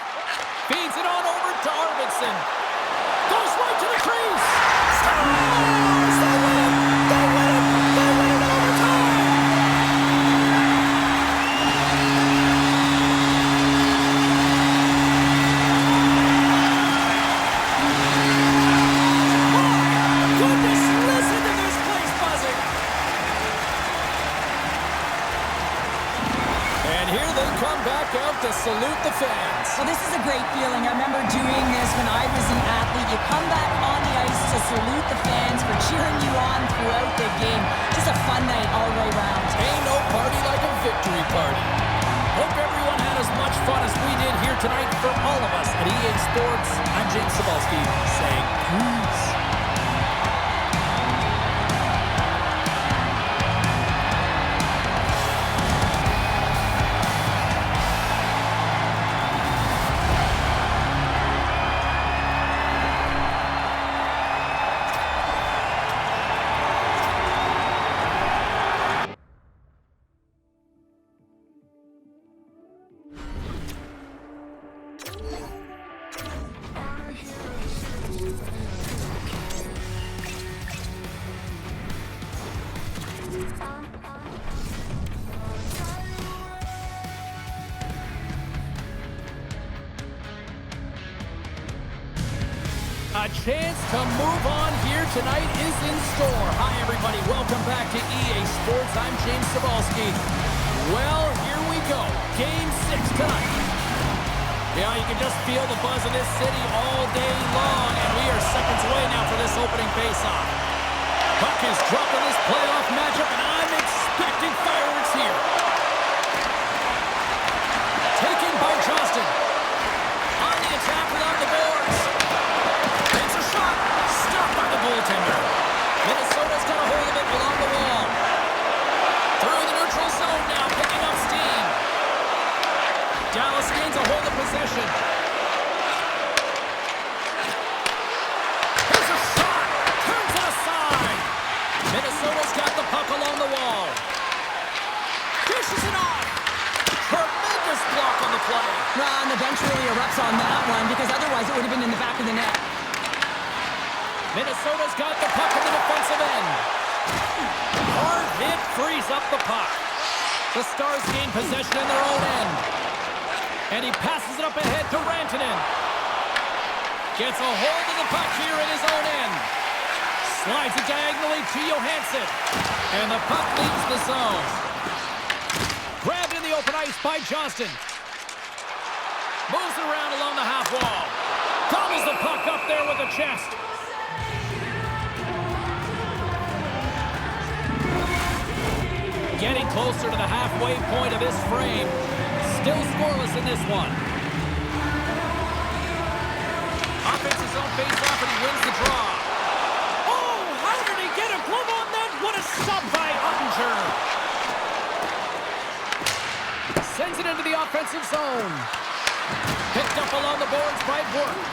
Feeds it on over to Arvidsson. Goes right to the crease. Scores! They win it! They win it! They win it in overtime! Goodness, listen to this place buzzing. And here they come back out to salute the fans. Well, this is a great feeling. I remember doing this when I was an athlete. You come back on the ice to salute the fans for cheering you on throughout the game. Just a fun night all the way around. Ain't no party like a victory party. Hope everyone had as much fun as we did here tonight. For all of us at EA Sports, I'm James Cebulski saying peace. A chance to move on here tonight is in store. Hi, everybody. Welcome back to EA Sports. I'm James Cebulski. Well, here we go. Game 6 tonight. Yeah, you can just feel the buzz of this city all day long, and we are seconds away now for this opening face-off. Puck is dropping this playoff matchup, and I'm expecting fireworks here. Taken by Johnston. On the attack without the boards. Takes a shot. Stopped by the goaltender. Minnesota's got a hold of it along the wall. Through the neutral zone now, picking up steam. Dallas gains a hold of possession. Here's a shot. Turns it aside. Minnesota's got the puck along the wall. Dishes it off. Tremendous block on the play. And the bench really erupts on that one because otherwise it would have been in the back of the net. Minnesota's got the puck in the defensive end. Hard hit frees up the puck. The Stars gain possession in their own end. And he passes it up ahead to Rantanen. Gets a hold of the puck here in his own end. Slides it diagonally to Johansson. And the puck leaves the zone. Grabbed in the open ice by Johnston. Moves it around along the half wall. Gobbles the puck up there with the chest. Getting closer to the halfway point of this frame. Still scoreless in this one. Offenses on face-off, and he wins the draw. Oh, how did he get a glove on that? What a stop by Ottinger. Sends it into the offensive zone. Picked up along the boards by Burke.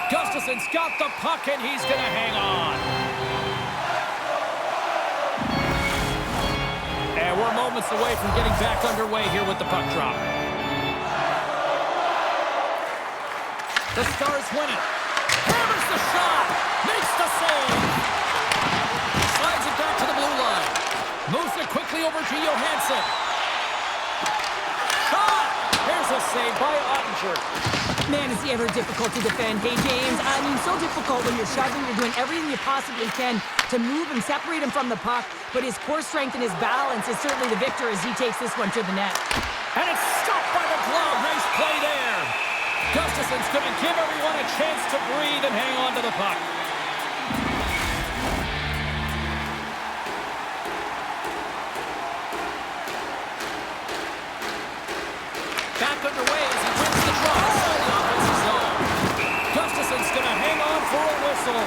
Gustafson's got the puck, and he's going to hang on. And we're moments away from getting back underway here with the puck drop. The Stars win it. Hammers the shot. Makes the save. Slides it back to the blue line. Moves it quickly over to Johansson. Shot. Here's a save by Ottinger. Man, is he ever difficult to defend. Hey, James, I mean, so difficult when you're shoving. You're doing everything you possibly can to move him, separate him from the puck. But his core strength and his balance is certainly the victor as he takes this one to the net. And it's stopped by the glove. Nice play there. Gustafson's going to give everyone a chance to breathe and hang on to the puck. Back underway as he wins the draw inside the offensive zone. Gustafson's going to hang on for a whistle.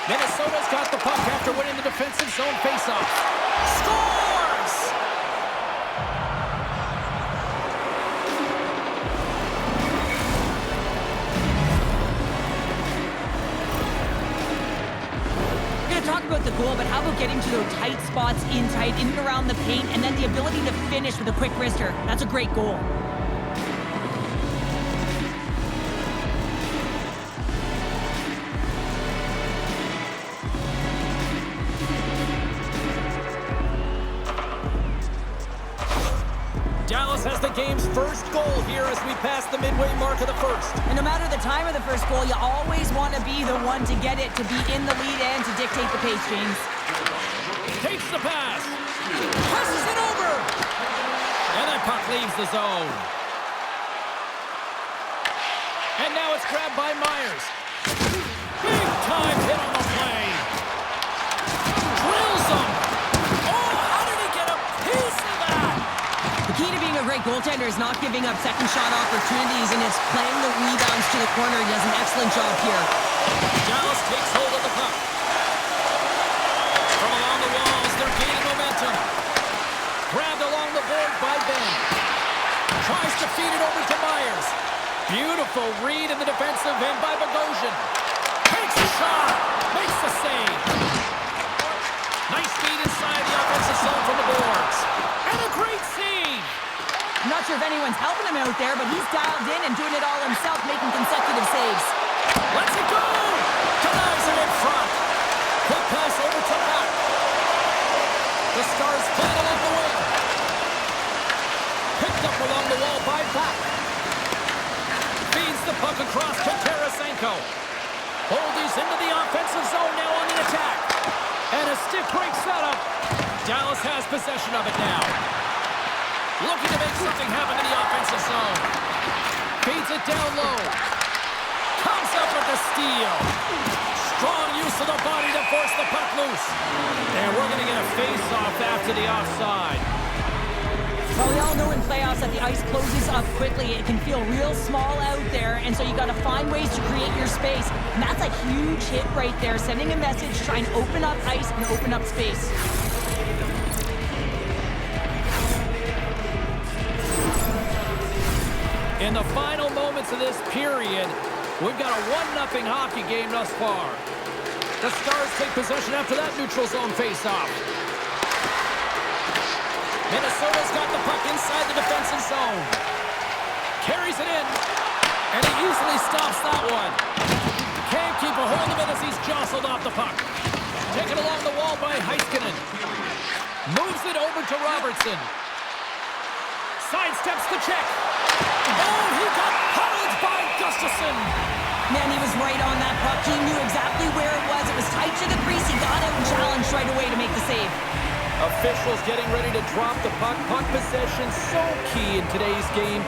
Minnesota's got the puck after winning the defensive zone faceoff. Scores! We're going to talk about the goal, but how about getting to those tight spots in tight, in and around the paint, and then the ability to finish with a quick wrister. That's a great goal. Dallas has the game's first goal here as we pass the midway mark of the first. And no matter the time of the first goal, you always want to be the one to get it, to be in the lead and to dictate the pace, James. Takes the pass. Passes it over. And that puck leaves the zone. And now it's grabbed by Myers. Big time hit on the play. Drills him. Oh, how did he get a piece of that? The key to being a great goaltender is not giving up second shot opportunities, and it's playing the rebounds to the corner. He does an excellent job here. Dallas takes hold of the puck. From along the walls, they're gaining momentum. Grabbed along the board by Ben. Tries to feed it over to Myers. Beautiful read in the defensive end by Bogosian. Takes a shot. Makes the save. anyone's helping him out there, but he's dialed in and doing it all himself, making consecutive saves. Let's it go! Denies it in front. Quick pass over to Matt. The Stars play it along the wing. Picked up along the wall by Back. Feeds the puck across to Tarasenko. Oldies into the offensive zone now on the attack. And a stick break setup. Dallas has possession of it now. Looking to make something happen in the offensive zone. Feeds it down low. Comes up with the steal. Strong use of the body to force the puck loose. And we're going to get a face-off after the offside. Well, we all know in playoffs that the ice closes up quickly. It can feel real small out there, and so you got to find ways to create your space. And that's a huge hit right there, sending a message, trying to open up ice and open up space. In the final moments of this period, we've got a 1-0 hockey game thus far. The Stars take possession after that neutral zone face-off. Minnesota's got the puck inside the defensive zone. Carries it in, and he easily stops that one. Can't keep a hold of it as he's jostled off the puck. Taken along the wall by Heiskanen. Moves it over to Robertson. Sidesteps the check. Oh, he got pummeled by Gustafsson. Man, he was right on that puck. He knew exactly where it was. It was tight to the crease. He got out and challenged right away to make the save. Officials getting ready to drop the puck. Puck possession so key in today's game.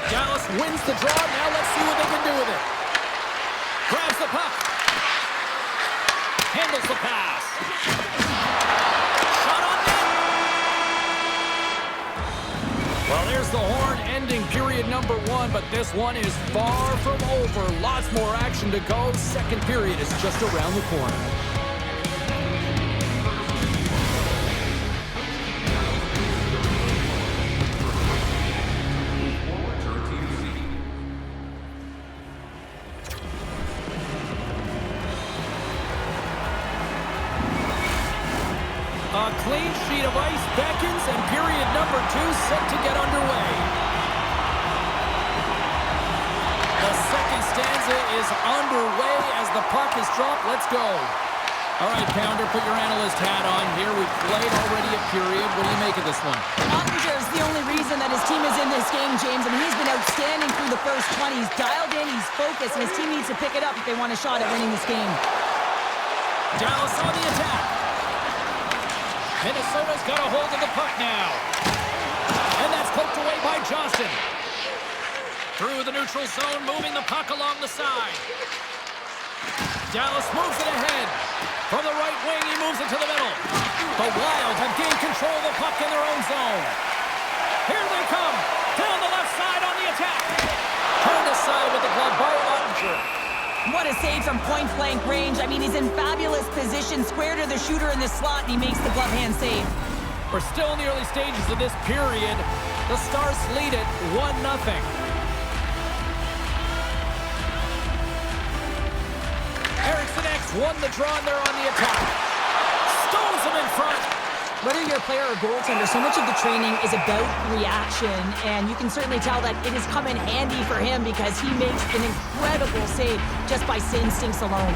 Dallas wins the draw. Now let's see what they can do with it. Grabs the puck. Handles the pass. Shot on net. Well, there's the horn ending period number 1, but this one is far from over. Lots more action to go. Second period is just around the corner. A clean sheet of ice beckons, and period number 2 set to get underway. The second stanza is underway as the puck is dropped. Let's go. All right, Pounder, put your analyst hat on here. We've played already a period. What do you make of this one? Ottinger's the only reason that his team is in this game, James. I mean, he's been outstanding through the first 20. He's dialed in, he's focused, and his team needs to pick it up if they want a shot at winning this game. Dallas on the attack. Minnesota's got a hold of the puck now. And that's poked away by Johnson. Through the neutral zone, moving the puck along the side. Dallas moves it ahead. From the right wing, he moves it to the middle. The Wild have gained control of the puck in their own zone. Here they come. Down the left side on the attack. Turned aside with the glove by Ottinger. What a save from point-blank range. I mean, he's in fabulous position, square to the shooter in the slot, and he makes the glove hand save. We're still in the early stages of this period. The Stars lead it 1-0. Eriksson X won the draw, and they're on the attack. Stones him in front. Whether you're a player or goaltender, so much of the training is about reaction, and you can certainly tell that it has come in handy for him because he makes an incredible save just by instincts alone.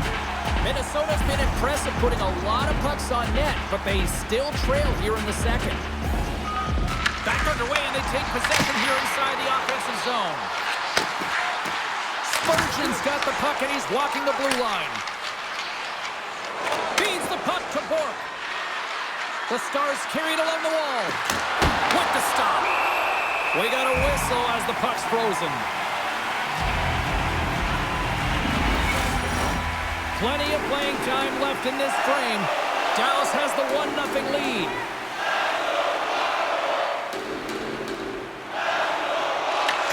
Minnesota's been impressive, putting a lot of pucks on net, but they still trail here in the second. Back underway, and they take possession here inside the offensive zone. Spurgeon's got the puck, and he's walking the blue line. Feeds the puck to Bork. The Stars carried along the wall. With the stop. We got a whistle as the puck's frozen. Plenty of playing time left in this frame. Dallas has the 1-0 lead.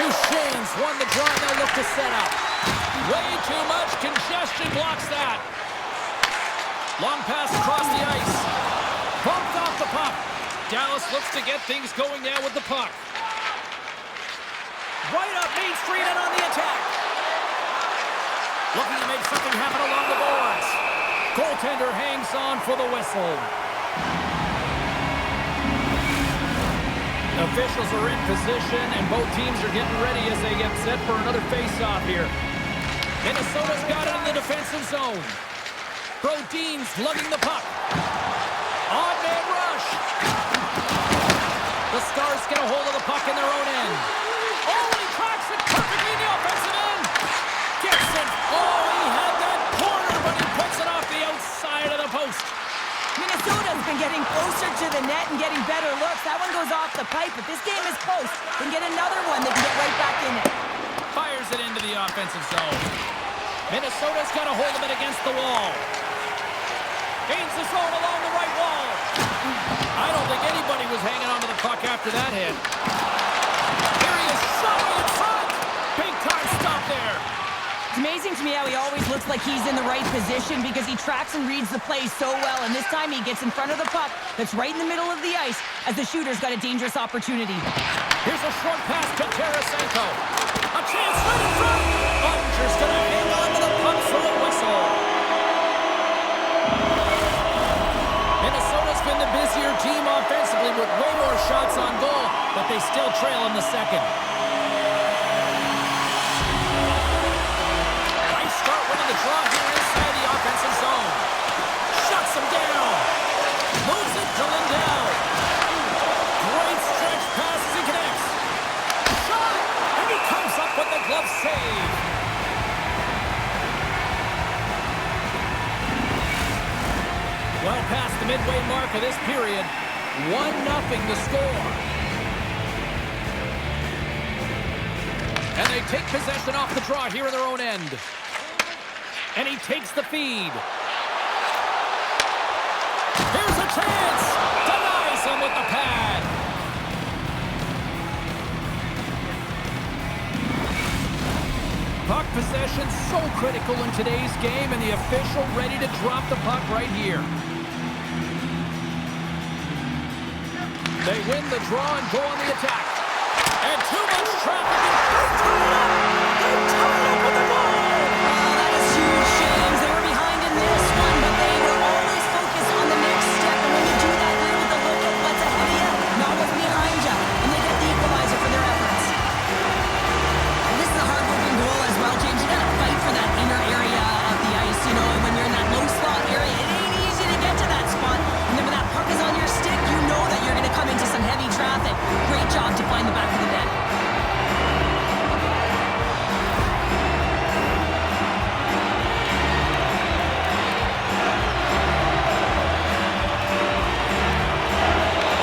Duchesne's won the draw, and they'll look to set up. Way too much congestion blocks that. Long pass across the ice. Bumped off the puck. Dallas looks to get things going now with the puck. Right up Main Street and on the attack. Looking to make something happen along the boards. Goaltender hangs on for the whistle. Officials are in position, and both teams are getting ready as they get set for another face-off here. Minnesota's got it in the defensive zone. Brodin's lugging the puck. Odd man rush. The Stars get a hold of the puck in their own end. Oh, he tracks it perfectly in the offensive end. Gets it. Oh, he had that corner, but he puts it off the outside of the post. Minnesota's been getting closer to the net and getting better looks. That one goes off the pipe, but this game is close. They can get another one. They can get right back in it. Fires it into the offensive zone. Minnesota's got a hold of it against the wall. Gains the zone along the right wall. I don't think anybody was hanging on to the puck after that hit. Here he is, shot in front. Big time stop there. It's amazing to me how he always looks like he's in the right position because he tracks and reads the play so well, and this time he gets in front of the puck that's right in the middle of the ice as the shooter's got a dangerous opportunity. Here's a short pass to Tarasenko. A chance right in front. Bunger's gonna hang on to the puck for a whistle. Minnesota's been the busier team offensively with way more shots on goal, but they still trail in the second. Nice start winning the draw here inside the offensive zone. Shuts him down. Moves it to Lindell. Great stretch pass as he connects. Shot! And he comes up with the glove save. Well past the midway mark of this period. 1-0 the score. And they take possession off the draw here in their own end. And he takes the feed. Here's a chance. Denies him with the pad. Puck possession so critical in today's game, and the official ready to drop the puck right here. They win the draw and go on the attack. And too much traffic. They tie it up with the ball. That is huge, James. They were behind in this one, but they were always focused on the next step. And when you do that, you're with the look at what's ahead of you, not what's behind you. And they get the equalizer for their efforts. And this is a hard-working goal as well, James. You got to fight for that inner area of the ice, you know, and when you're in that low slot area, it ain't easy to get to that spot. And then when that puck is on your stick, you know that you're going to come into some heavy traffic. Great job to find the back of the net.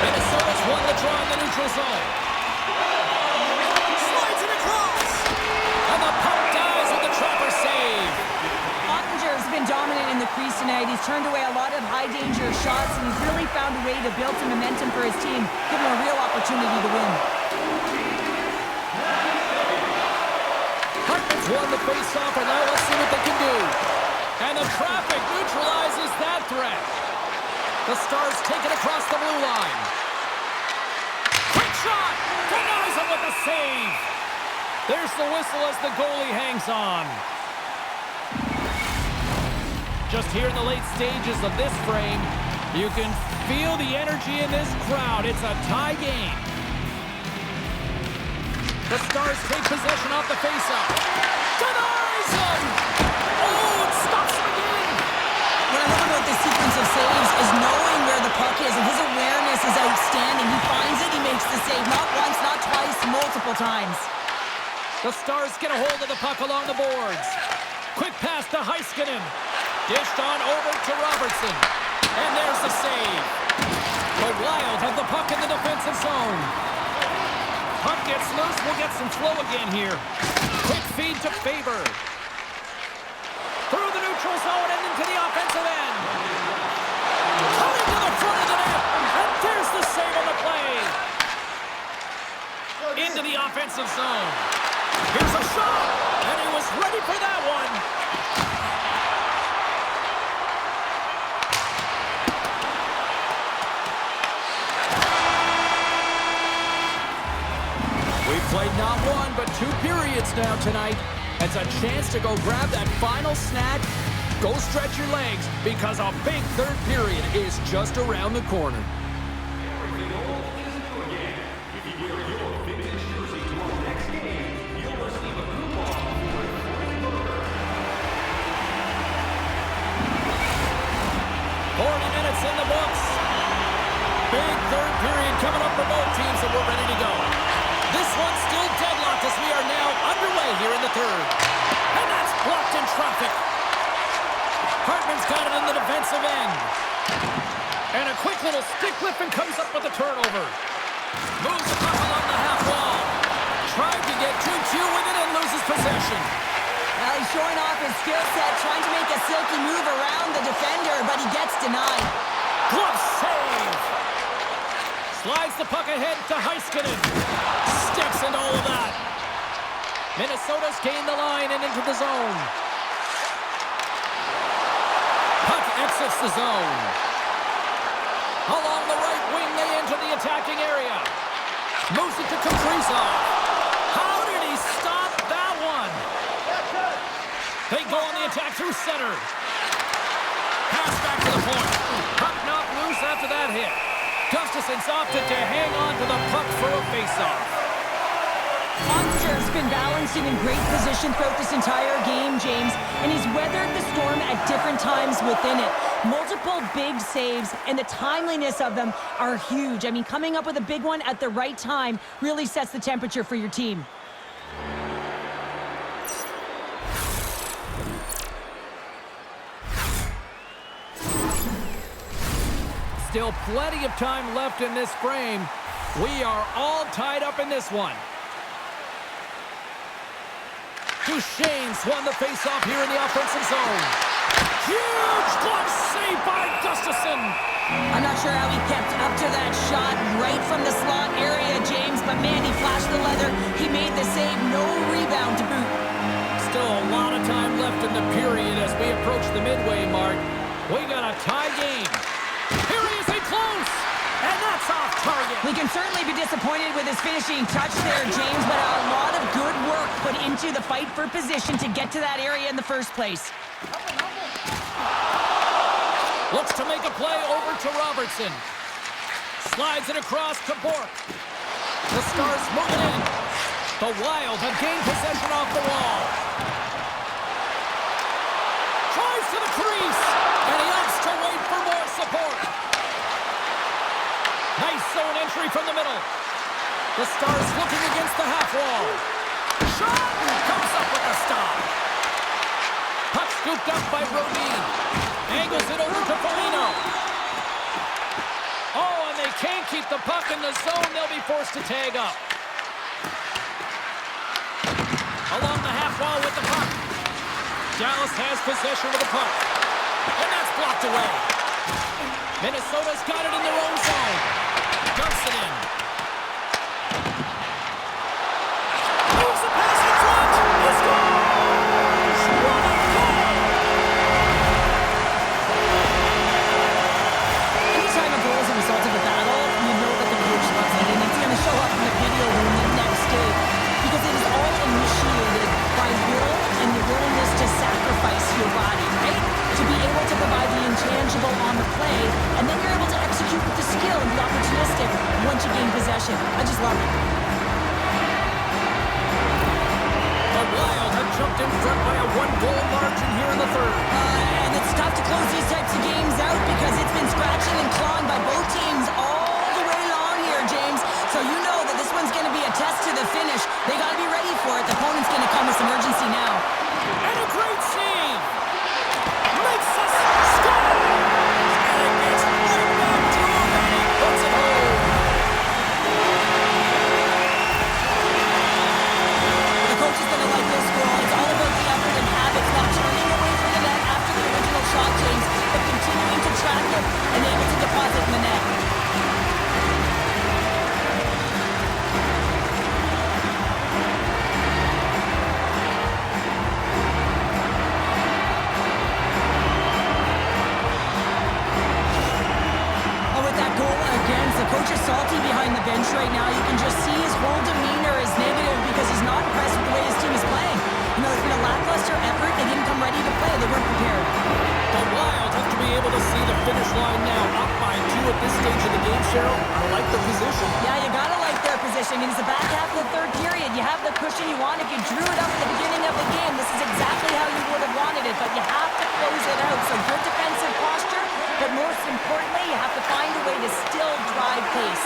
Minnesota's won the draw in the neutral zone. Slides it across. And the puck dies with the trapper save. Ottinger's been dominant in the crease tonight. He's turned away a lot of high-danger shots, and he's really found a way to build some momentum for his team, give him a real opportunity to win. Hartman's won the face-off, and now let's see what they can do. And the traffic neutralizes that threat. The Stars take it across the blue line. Quick shot! Denies him with the save. There's the whistle as the goalie hangs on. Just here in the late stages of this frame, you can feel the energy in this crowd. It's a tie game. The Stars take possession off the faceoff. Denies him! Oh, it stops him again! What I love about this sequence of saves is knowing where the puck is, and his awareness is outstanding. He finds it, he makes the save, not once, not twice, multiple times. The Stars get a hold of the puck along the boards. Quick pass to Heiskanen. Dished on over to Robertson. And there's the save. The Wild have the puck in the defensive zone. Puck gets loose. We'll get some flow again here. Quick feed to Faber. Through the neutral zone and into the offensive end. Coming to the front of the net. And there's the save on the play. Into the offensive zone. Here's a shot. And he was ready for that one. We've played not one, but 2 periods now tonight. It's a chance to go grab that final snack. Go stretch your legs, because a big third period is just around the corner. Everything old isn't new again. If 40 minutes in the books. Big third period coming up for both teams, and we're ready to go. This one's still deadlocked as we are now underway here in the third. And that's blocked in traffic. Hartman's got it in the defensive end. And a quick little stick lift and comes up with a turnover. Moves the puck along the half wall. Tried to get 2-2 with it and loses possession. Well, he's showing off his skill set, trying to make a silky move around the defender, but he gets denied. Glove save. Slides the puck ahead to Heiskanen. Steps into all of that. Minnesota's gained the line and into the zone. Puck exits the zone. Along the right wing, they enter the attacking area. Moves it to Kaprizov. How did he stop that one? They go on the attack through center. Pass back to the point. Puck knocked loose after that hit. Gustafson's opted to hang on to the puck for a faceoff. Monster's been balancing in great position throughout this entire game, James, and he's weathered the storm at different times within it. Multiple big saves, and the timeliness of them are huge. I mean, coming up with a big one at the right time really sets the temperature for your team. Still plenty of time left in this frame. We are all tied up in this one. Duchesne's won the faceoff here in the offensive zone. Huge glove save by Gustafson. I'm not sure how he kept up to that shot right from the slot area, James, but man, he flashed the leather. He made the save, no rebound to boot. Still a lot of time left in the period as we approach the midway mark. We got a tie game. Here he is in close, and that's off target. We can certainly be disappointed with his finishing touch there, James, but a lot of good work put into the fight for position to get to that area in the first place. Looks to make a play over to Robertson. Slides it across to Bork. The Stars moving in. The Wild have gained possession off the wall. Drives to the crease, and he opts to wait for more support. Nice zone entry from the middle. The Stars looking against the half wall. Shot comes up with a stop. Puck scooped up by Rodin. Angles it over to Foligno. Oh, and they can't keep the puck in the zone. They'll be forced to tag up. Along the half wall with the puck. Dallas has possession of the puck. And that's blocked away. Minnesota's got it in their own zone. Dumps it in. Moves the pass in front. He scores! What a goal! Anytime a goal is a result of a battle, you know that the coach loves it, and it's going to show up in the video room the next day. Because it is all initiated by will and the willingness to sacrifice your body, right? To be able to provide the intangible on the play, and then you're able to execute with the skill and be opportunistic once you gain possession. I just love it. The Wild have jumped in front by a one-goal margin here in the third. And it's tough to close these types of games out because it's been scratching and clawing by both teams all the way long here, James. So you know that this one's going to be a test to the finish. They got to be ready for it. The opponent's going to come with some urgency now. And a great save! Makes us score! And it gets right back to him, and he puts it home! The coach is going to like this goal. It's all about the effort and habits, not turning away from the net after the original shot, James, but continuing to track it and able to deposit in the net. Coach is salty behind the bench right now. You can just see his whole demeanor is negative because he's not impressed with the way his team is playing. You know, it's been a lackluster effort. They didn't come ready to play. They weren't prepared. The Wild have to be able to see the finish line now. Up by 2 at this stage of the game, Cheryl. I like the position. Yeah, you gotta like their position. I mean, it's the back half of the third period. You have the cushion you want. If you drew it up at the beginning of the game, this is exactly how you would have wanted it, but you have to close it out. So good defensive posture, but more importantly, you have to find a way to still drive pace.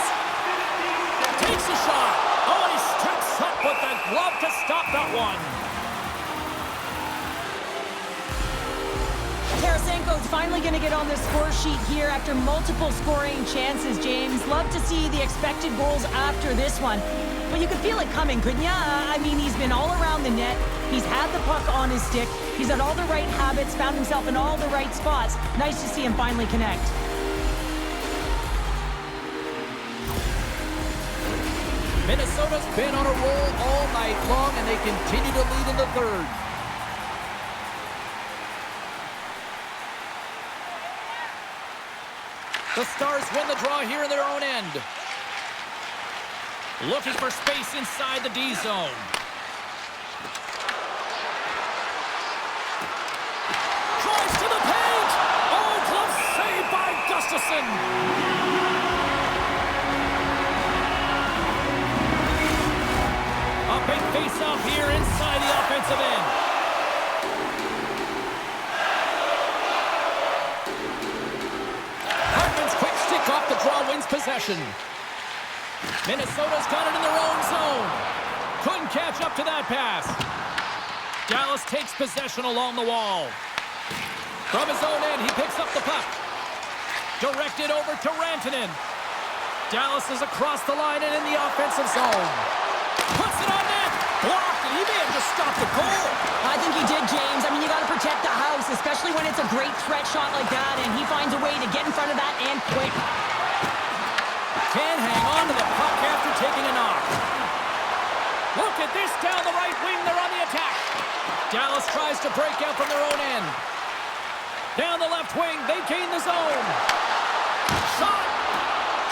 Takes a shot. Oh, he sticks up with the glove to stop that one. Tarasenko's finally going to get on the score sheet here after multiple scoring chances, James. Love to see the expected goals after this one. But you could feel it coming, couldn't ya? I mean, he's been all around the net. He's had the puck on his stick. He's had all the right habits, found himself in all the right spots. Nice to see him finally connect. Minnesota's been on a roll all night long, and they continue to lead in the third. The Stars win the draw here in their own end. Looking for space inside the D zone. Tries to the paint! Oh, glove saved by Gustafsson! A big face-off here inside the offensive end. Hartman's quick stick off the draw wins possession. Minnesota's got it in their own zone. Couldn't catch up to that pass. Dallas takes possession along the wall. From his own end, he picks up the puck. Directed over to Rantanen. Dallas is across the line and in the offensive zone. Puts it on net. Blocked, and he may have just stopped the goal. I think he did, James. I mean, you got to protect the house, especially when it's a great threat shot like that, and he finds a way to get in front of that and quick. Can hang on to the puck after taking a knock. Look at this down the right wing. They're on the attack. Dallas tries to break out from their own end. Down the left wing, they gain the zone. Shot!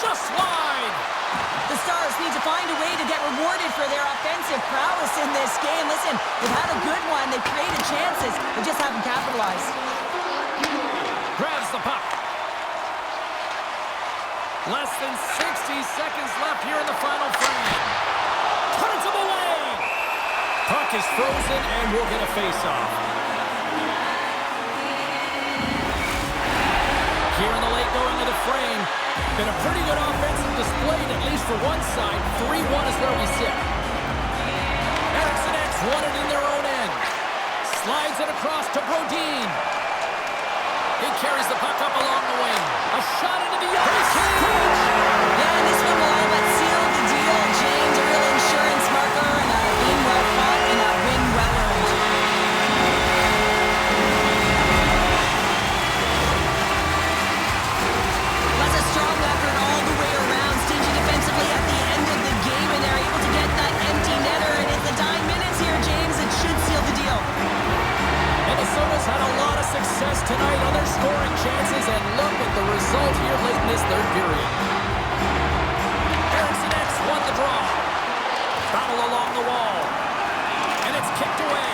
Just wide! The Stars need to find a way to get rewarded for their offensive prowess in this game. Listen, they've had a good one. They've created chances. They just haven't capitalized. Grabs the puck. Less than 60 seconds left here in the final frame. Turns him away! Puck is frozen, and we'll get a face-off. Here in the late going of the frame. Been a pretty good offensive display, at least for one side. 3-1 is where we sit. Eriksson X won it in their own end. Slides it across to Brodin. He carries the puck up along the wing. A shot into the ice. Yeah, and this one will all but seal the deal, James. A real insurance marker and a game well fought and a win well earned. That's a strong effort all the way around, staging defensively at the end of the game, and they're able to get that empty netter. And in the dying minutes here, James, it should seal the deal. Minnesota's had a lot of success tonight on their scoring chances, and look at the result here late in this third period. Eriksson X won the draw. Battle along the wall. And it's kicked away.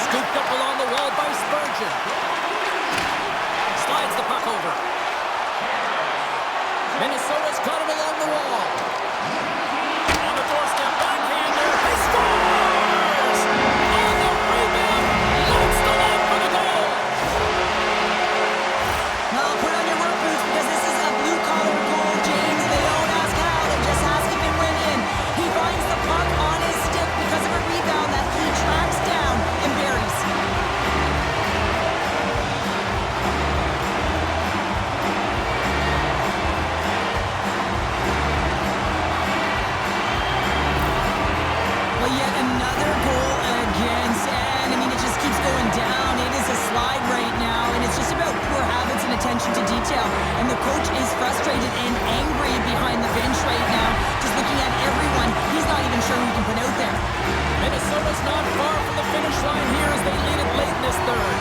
Scooped up along the wall by Spurgeon. Slides the puck over. Minnesota's got it along the wall. On the doorstep, backhander. He scores! On the rebound, lights the lamp for the goal. Well, put on your work boots because this is a blue-collar goal, James. They don't ask how, they just ask if it went in. He finds the puck on his stick because of a rebound that he tracks down and buries. Well, yet another goal against, and I mean, it just keeps going down. It is a slide right now, and it's just about poor habits and attention to detail. And the coach is frustrated and angry behind the bench right now, just looking at everyone. He's not even sure who he can put out there. Minnesota's not far from the finish line here as they lead it late in this third.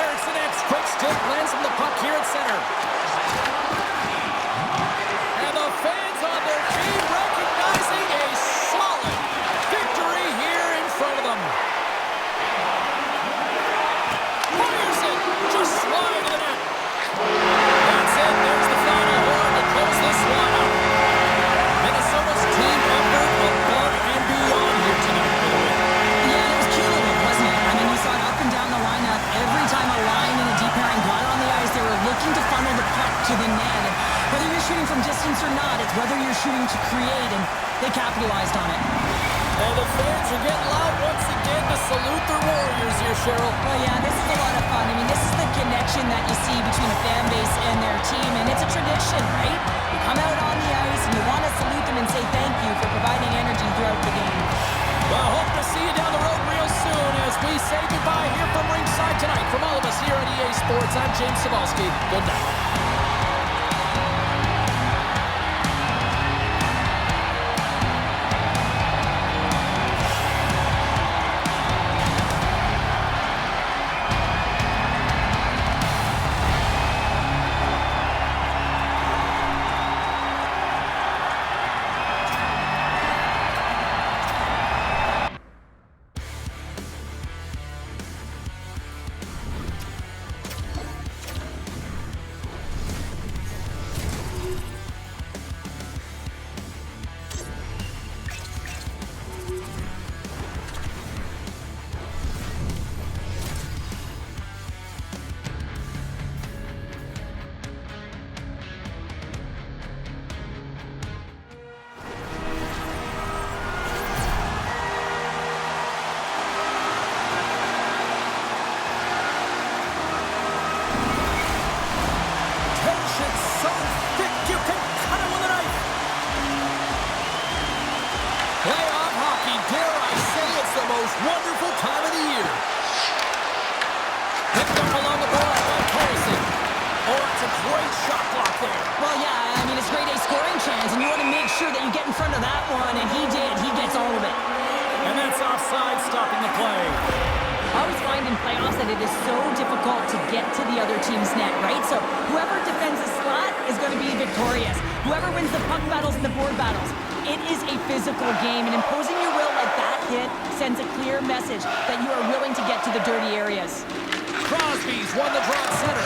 Eriksson X, quick stick, lands from the puck here at center. And the fans on their feet recognizing a solid victory here in front of them. Fires it, just wide of the net. That's it, there's the final horn to close this one out. Minnesota's team effort above and beyond here tonight for the win. Yeah, it was Cheryl. Well, yeah, this is a lot of fun. I mean, this is the connection that you see between a fan base and their team, and it's a tradition, right? You come out on the ice and you want to salute them and say thank you for providing energy throughout the game. Well, hope to see you down the road real soon as we say goodbye here from ringside tonight. From all of us here at EA Sports, I'm James Cybulski. Good night. Wonderful time of the year. Picked up along the board by Carlson. Oh, it's a great shot block there. Well, yeah, I mean, it's grade A scoring chance, and you want to make sure that you get in front of that one, and he did. He gets all of it. And that's offside, stopping the play. I always find in playoffs that it is so difficult to get to the other team's net, right? So whoever defends the slot is going to be victorious. Whoever wins the puck battles and the board battles. It is a physical game, and imposing your will like that hit sends a clear message that you are willing to get to the dirty areas. Crosby's won the draw at center.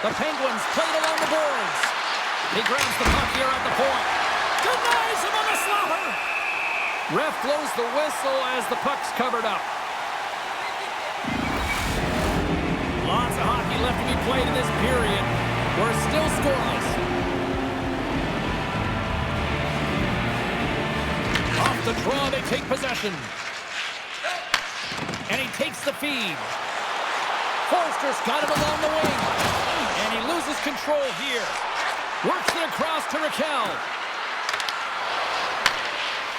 The Penguins played along the boards. He grabs the puck here at the point. Denies him on the slobber. Ref blows the whistle as the puck's covered up. Lots of hockey left to be played in this period. We're still scoreless. Off the draw, they take possession. And he takes the feed. Forster's got him along the wing. And he loses control here. Works it across to Raquel.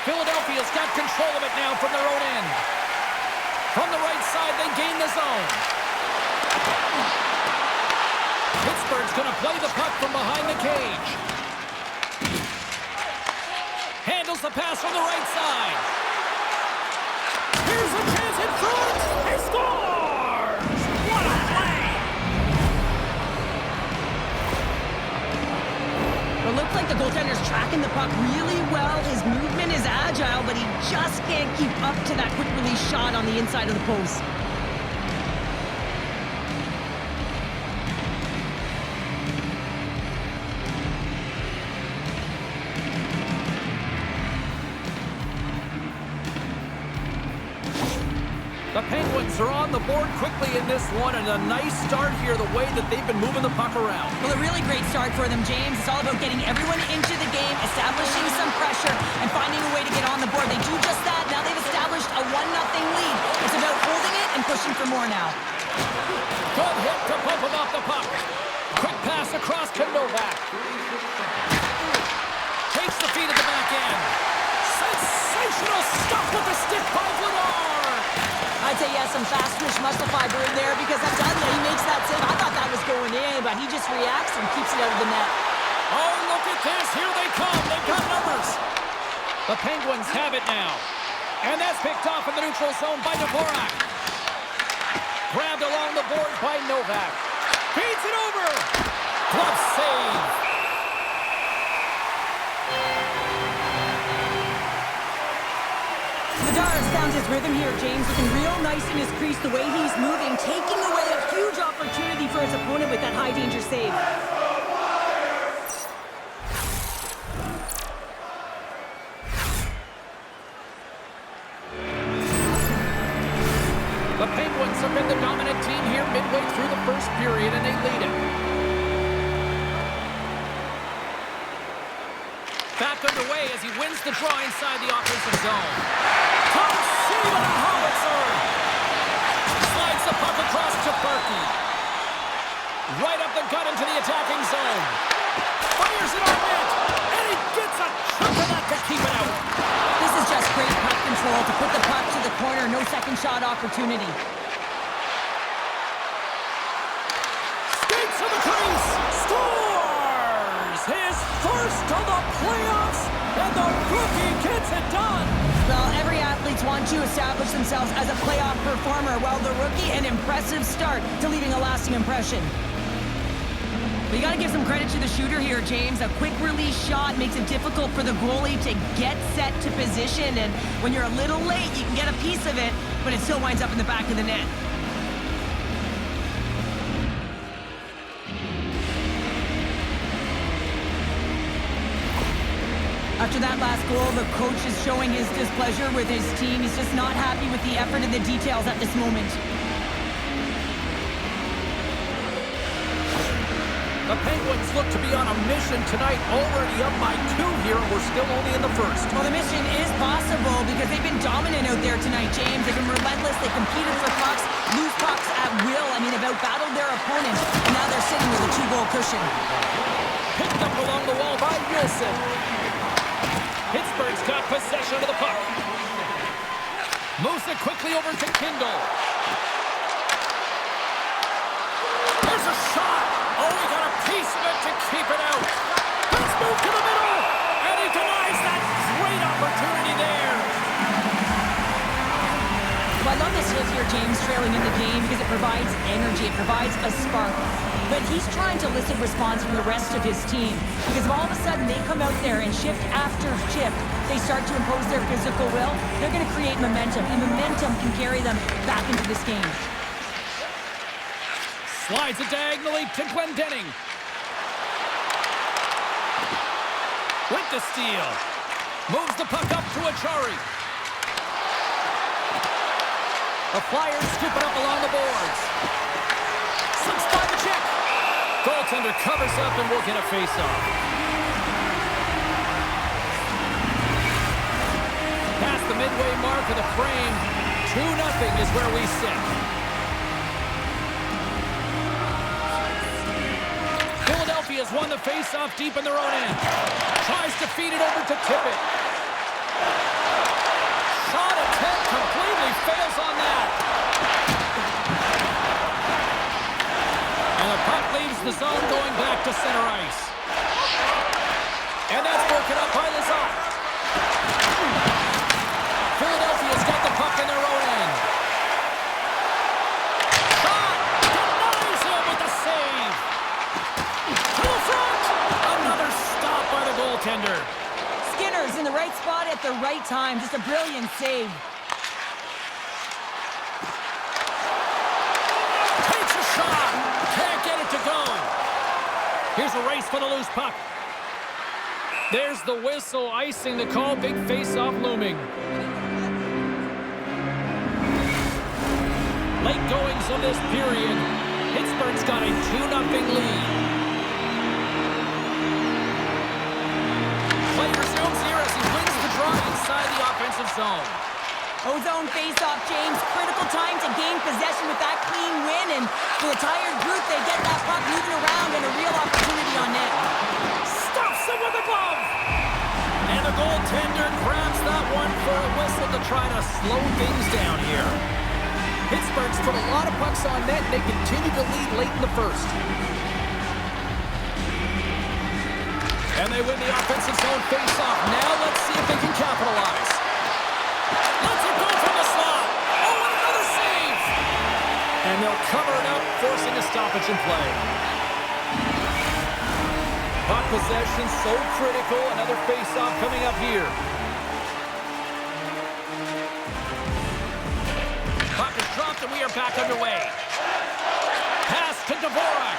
Philadelphia's got control of it now from their own end. From the right side, they gain the zone. Pittsburgh's going to play the puck from behind the cage. Handles the pass from the right side. Here's a chance in front. He scores! What a play! It looks like the goaltender's tracking the puck really well. His movement is agile, but he just can't keep up to that quick release shot on the inside of the post. The Penguins are on the board quickly in this one, and a nice start here the way that they've been moving the puck around. Well, a really great start for them, James. It's all about getting everyone into the game, establishing some pressure, and finding a way to get on the board. They do just that. Now they've established a 1-0 lead. It's about holding it and pushing for more now. Good hit to bump him off the puck. Quick pass across to Novak. Takes the feed at the back end. Sensational stuff with the stick by Vladar. I'd say he has some fast-twitch muscle fiber in there because I'm telling you, he makes that save. I thought that was going in, but he just reacts and keeps it out of the net. Oh, look at this. Here they come. They've got numbers. The Penguins have it now. And that's picked off in the neutral zone by Dvorak. Grabbed along the board by Novak. Feeds it over. Glove save. Vladar found his rhythm here, James, looking real nice in his crease, the way he's moving, taking away a huge opportunity for his opponent with that high-danger save. The Penguins have been the dominant team here midway through the first period, and they lead it. Back underway as he wins the draw inside the offensive zone. Top save on a howitzer. Sparky. Right up the gut into the attacking zone. Fires it on net. And he gets a chunk of that to keep it out. This is just great puck control to put the puck to the corner. No second shot opportunity. Skates to the crease. Scores! His first of the playoffs. And the rookie gets it done. Well, every athlete's want to establish themselves as a playoff performer, while the rookie, an impressive start to leaving a lasting impression. But you got to give some credit to the shooter here, James. A quick release shot makes it difficult for the goalie to get set to position, and when you're a little late, you can get a piece of it, but it still winds up in the back of the net. After that last goal, the coach is showing his displeasure with his team. He's just not happy with the effort and the details at this moment. The Penguins look to be on a mission tonight, already up by 2 here, and we're still only in the first. Well, the mission is possible because they've been dominant out there tonight, James. They've been relentless. They competed for pucks, lose pucks at will. I mean, they've outbattled their opponent, and now they're sitting with a 2-goal cushion. Picked up along the wall by Wilson. Pittsburgh's got possession of the puck. Moves it quickly over to Kindle. There's a shot. Oh, he got a piece of it to keep it out. Let's move to the middle. And he denies that great opportunity there. Well, I love this hit here, James, trailing in the game because it provides energy. It provides a spark. But he's trying to elicit response from the rest of his team because if all of a sudden they come out there and shift after shift, they start to impose their physical will, they're going to create momentum, and momentum can carry them back into this game. Slides it diagonally to Glendening. With the steal. Moves the puck up to Achari. The Flyers scoop it up along the boards. Slips by the check. Goaltender covers up and will get a face-off. Past the midway mark of the frame, 2-0 is where we sit. Philadelphia's won the face-off deep in their own end. Tries to feed it over to Tippett. Shot attempt completely fails on that. And the puck leaves the zone going back to center ice. And that's broken up by Lazar. Philadelphia's got the puck in their own end. Shot! Denies him with the save. To the front! Another stop by the goaltender. Skinner's in the right spot at the right time. Just a brilliant save. Takes a shot. Can't get it to go. Here's a race for the loose puck. There's the whistle, icing the call. Big face-off looming. Late goings of this period. Pittsburgh's got a 2-0 lead. Play resumes here as he wins the draw inside the offensive zone. Ozone face-off, James. Critical time to gain possession with that clean win, and for the tired group, they get that puck moving around and a real opportunity on net. Stops him with a glove! And the goaltender grabs that one for a whistle to try to slow things down here. Pittsburgh's put a lot of pucks on net, and they continue to lead late in the first. And they win the offensive zone face-off. Now let's see if they can capitalize. Let's it go from the slot. Oh, and another save! And they'll cover it up, forcing a stoppage in play. Puck possession so critical. Another face-off coming up here. Puck is dropped and we are back underway. Pass to Dvorak.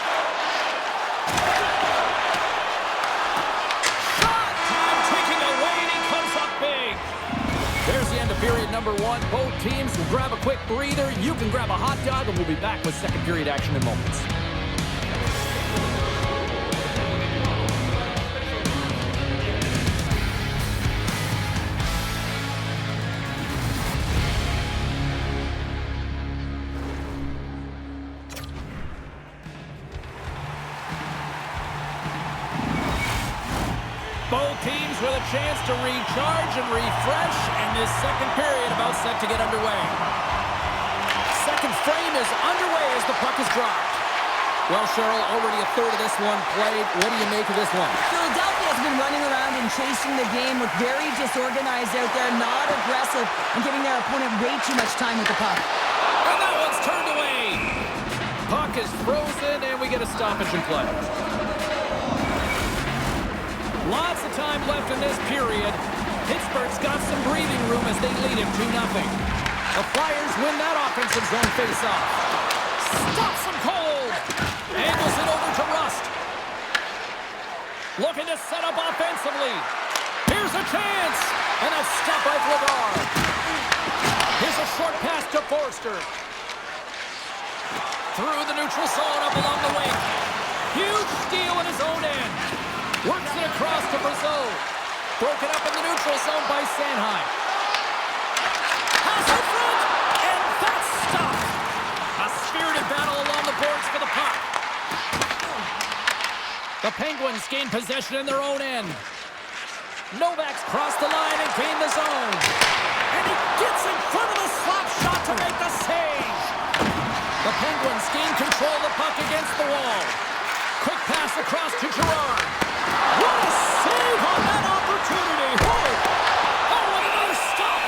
Shot! Time ticking away and he comes up big. There's the end of period number 1. Both teams will grab a quick breather. You can grab a hot dog and we'll be back with second period action in moments. chance to recharge and refresh, and this second period about set to get underway. Second frame is underway as the puck is dropped. Well, Cheryl, already a third of this one played. What do you make of this one? Philadelphia has been running around and chasing the game, look very disorganized out there, not aggressive, and giving their opponent way too much time with the puck. And that one's turned away. Puck is frozen, and we get a stoppage in play. Lots of time left in this period. Pittsburgh's got some breathing room as they lead him 2-0. The Flyers win that offensive zone faceoff. Stops him cold. Angles it over to Rust. Looking to set up offensively. Here's a chance. And a stop by Vladar. Here's a short pass to Forster. Through the neutral zone up along the wing. Huge steal in his own end. Works it across to Brazeau. Broken up in the neutral zone by Sanheim. Pass in front. And that's stopped. A spirited battle along the boards for the puck. The Penguins gain possession in their own end. Novak's crossed the line and gained the zone. And he gets in front of the slap shot to make the save. The Penguins gain control of the puck against the wall. Quick pass across to Girard. What a save on that opportunity. Whoa! Oh, what another stop.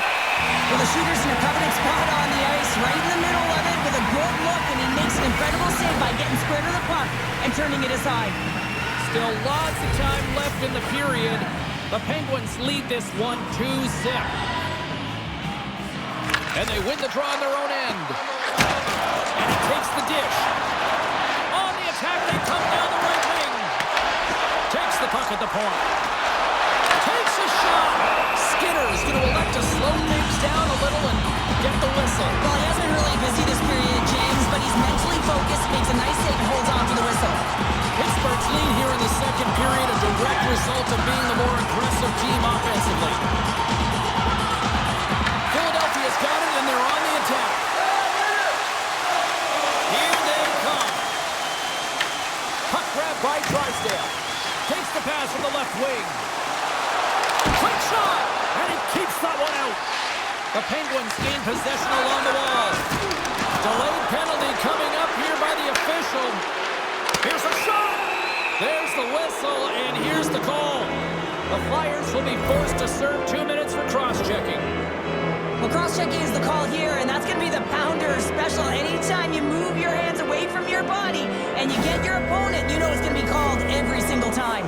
Well, the shooter's in a coveted spot on the ice, right in the middle of it with a good look, and he makes an incredible save by getting square to the puck and turning it aside. Still lots of time left in the period. The Penguins lead this one 2-0. And they win the draw on their own end. And he takes the dish. On the attack, they come down the right wing. Takes the puck at the point. Takes a shot. Skinner's going to elect to slow things down a little and get the whistle. Well, he hasn't been really busy this period, James, but he's mentally focused, makes a nice save, and holds on to the whistle. Pittsburgh's lead here in the second period, a direct result of being the more aggressive team offensively. Philadelphia's got it, and they're on the attack. Here they come. Puck grab by Drysdale. Takes the pass from the left wing. Quick shot, and he keeps that one out. The Penguins gain possession along the wall. Delayed penalty coming up here by the official. Here's a shot. There's the whistle, and here's the call. The Flyers will be forced to serve 2 minutes for cross-checking. Well, cross-checking is the call here, and that's going to be the pounder special. Anytime you move your hands away from your body and you get your opponent, you know it's going to be called every single time.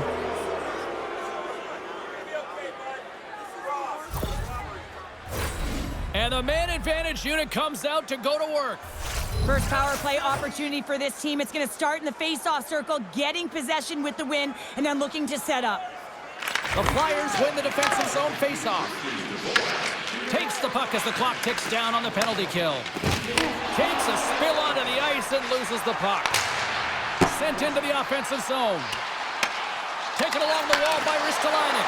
And the man advantage unit comes out to go to work. First power play opportunity for this team. It's going to start in the face-off circle, getting possession with the win, and then looking to set up. The Flyers win the defensive zone face-off. Takes the puck as the clock ticks down on the penalty kill. Takes a spill onto the ice and loses the puck. Sent into the offensive zone. Taken along the wall by Ristolainen.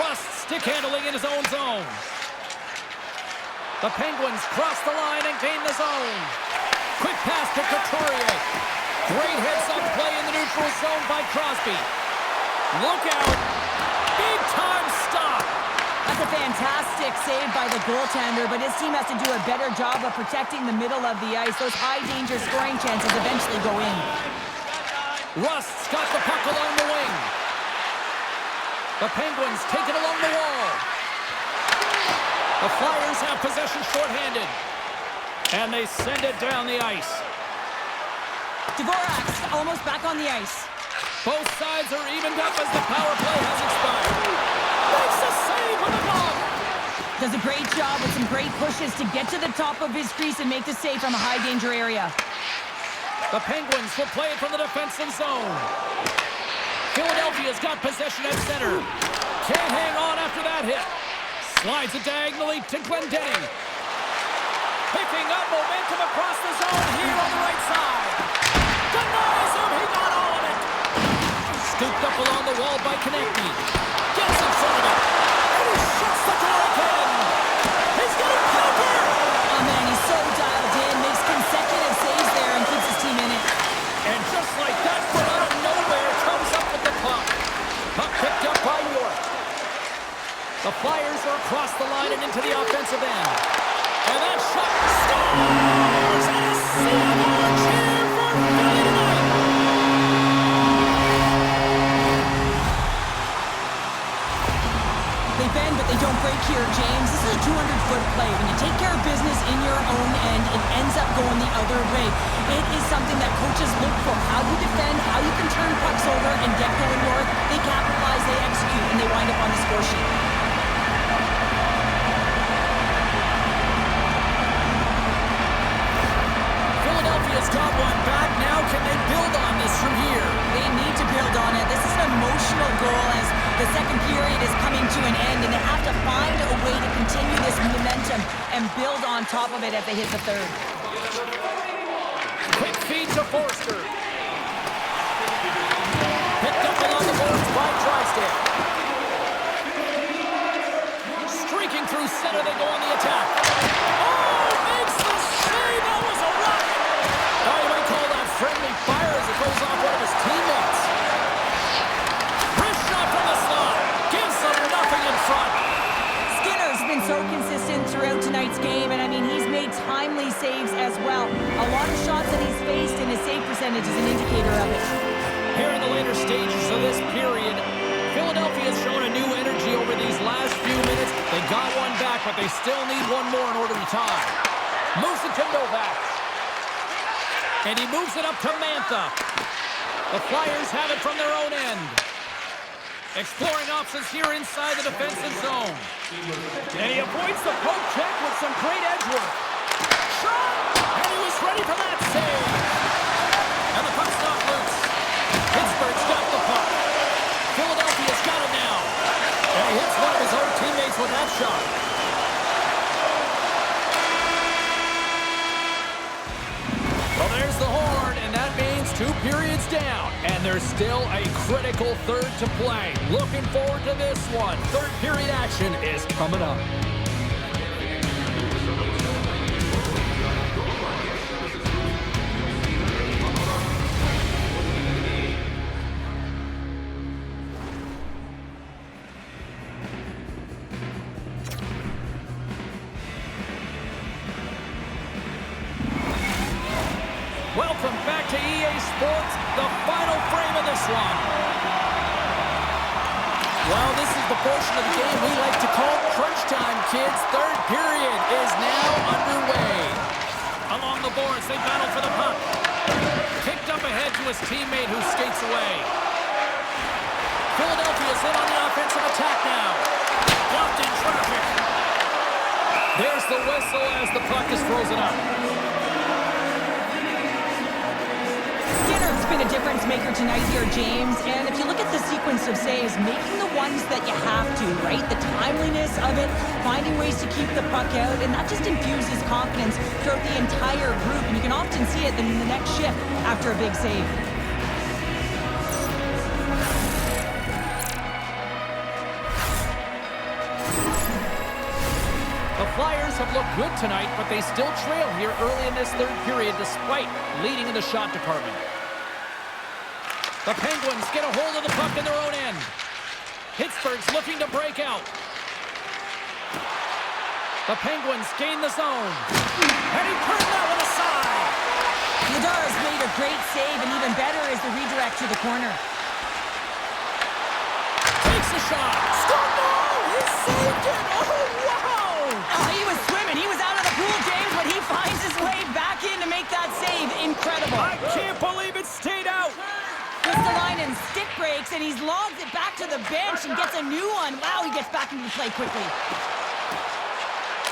Rust stick handling in his own zone. The Penguins cross the line and gain the zone. Quick pass to Couturier. Great heads-up play in the neutral zone by Crosby. Look out. Big-time stop. That's a fantastic save by the goaltender, but his team has to do a better job of protecting the middle of the ice. Those high-danger scoring chances eventually go in. Rust's got the puck along the wing. The Penguins take it along the wall. The Flyers have possession shorthanded. And they send it down the ice. Dvorak's almost back on the ice. Both sides are evened up as the power play has expired. Makes a save with the glove. Does a great job with some great pushes to get to the top of his crease and make the save from a high-danger area. The Penguins will play it from the defensive zone. Philadelphia's got possession at center. Can't hang on after that hit. Slides it diagonally to Glendening. Picking up momentum across the zone here on the right side. Denies him, he got all of it. Scooped up along the wall by Konecny. Gets in front of it. And he shuts the door again. He's getting covered. Oh man, he's so dialed in, makes consecutive saves there and keeps his team in it. And just like that, from out of nowhere, comes up with the puck. Puck picked up by York. it ends up going the other way. It is something that coaches look for. How you defend, how you can turn pucks over and get going north. They capitalize, they execute, and they wind up on the score sheet. Philadelphia's got one back. Now can they build on this from here? They need to build on it. This is an emotional goal as the second period is coming to an end, and they have to find a way to continue this momentum and build on top of it as they hit the third. Quick feed to Forster. Picked up along the boards by Drysdale. Streaking through center, they go on the attack. Oh, makes the save! That was a rocket! Now you might call that friendly fire as it goes off one of his teammates. Wrist shot from the slot. Gives them nothing in front. Skinner's been so consistent throughout tonight's game, and I mean, he's made timely saves as well. A lot of shots that he's faced, and his save percentage is an indicator of it. Here in the later stages of this period, Philadelphia has shown a new energy over these last few minutes. They got one back, but they still need one more in order to tie. Moves it to Novak. And he moves it up to Mantha. The Flyers have it from their own end. Exploring options here inside the defensive zone. And he avoids the poke check with some great edge work. Shot! And he was ready for that save. And the puck's not loose. Pittsburgh's got the puck. Philadelphia's got it now. And he hits one of his own teammates with that shot. Well, there's the horn, and that means 2 periods down. And there's still a critical third to play. Looking forward to this one. Third period action is coming up. Welcome back to EA Sports, the final frame of this one. Well, this is the portion of the game we like to call crunch time, kids. Third period is now underway. Along the boards, they battle for the puck. Kicked up ahead to his teammate who skates away. Philadelphia's in on the offensive attack now. Blocked in traffic. There's the whistle as the puck is frozen up. Skinner's been a difference maker tonight here, James. And if you look at the sequence of saves, making the ones that you have to, right? The timeliness of it, finding ways to keep the puck out, and that just infuses confidence throughout the entire group. And you can often see it in the next shift after a big save. The Flyers have looked good tonight, but they still trail here early in this third period despite leading in the shot department. The Penguins get a hold of the puck in their own end. Pittsburgh's looking to break out. The Penguins gain the zone. And he turned that one aside. Ladar's made a great save, and even better is the redirect to the corner. Takes a shot. Scored goal! He saved it! Oh, wow! Oh, he was swimming. He was out of the pool, James, but he finds his way back in to make that save. Incredible. I can't believe it stayed out. Kristalainen stick breaks, and he's logged it back to the bench and gets a new one. Wow, he gets back into play quickly.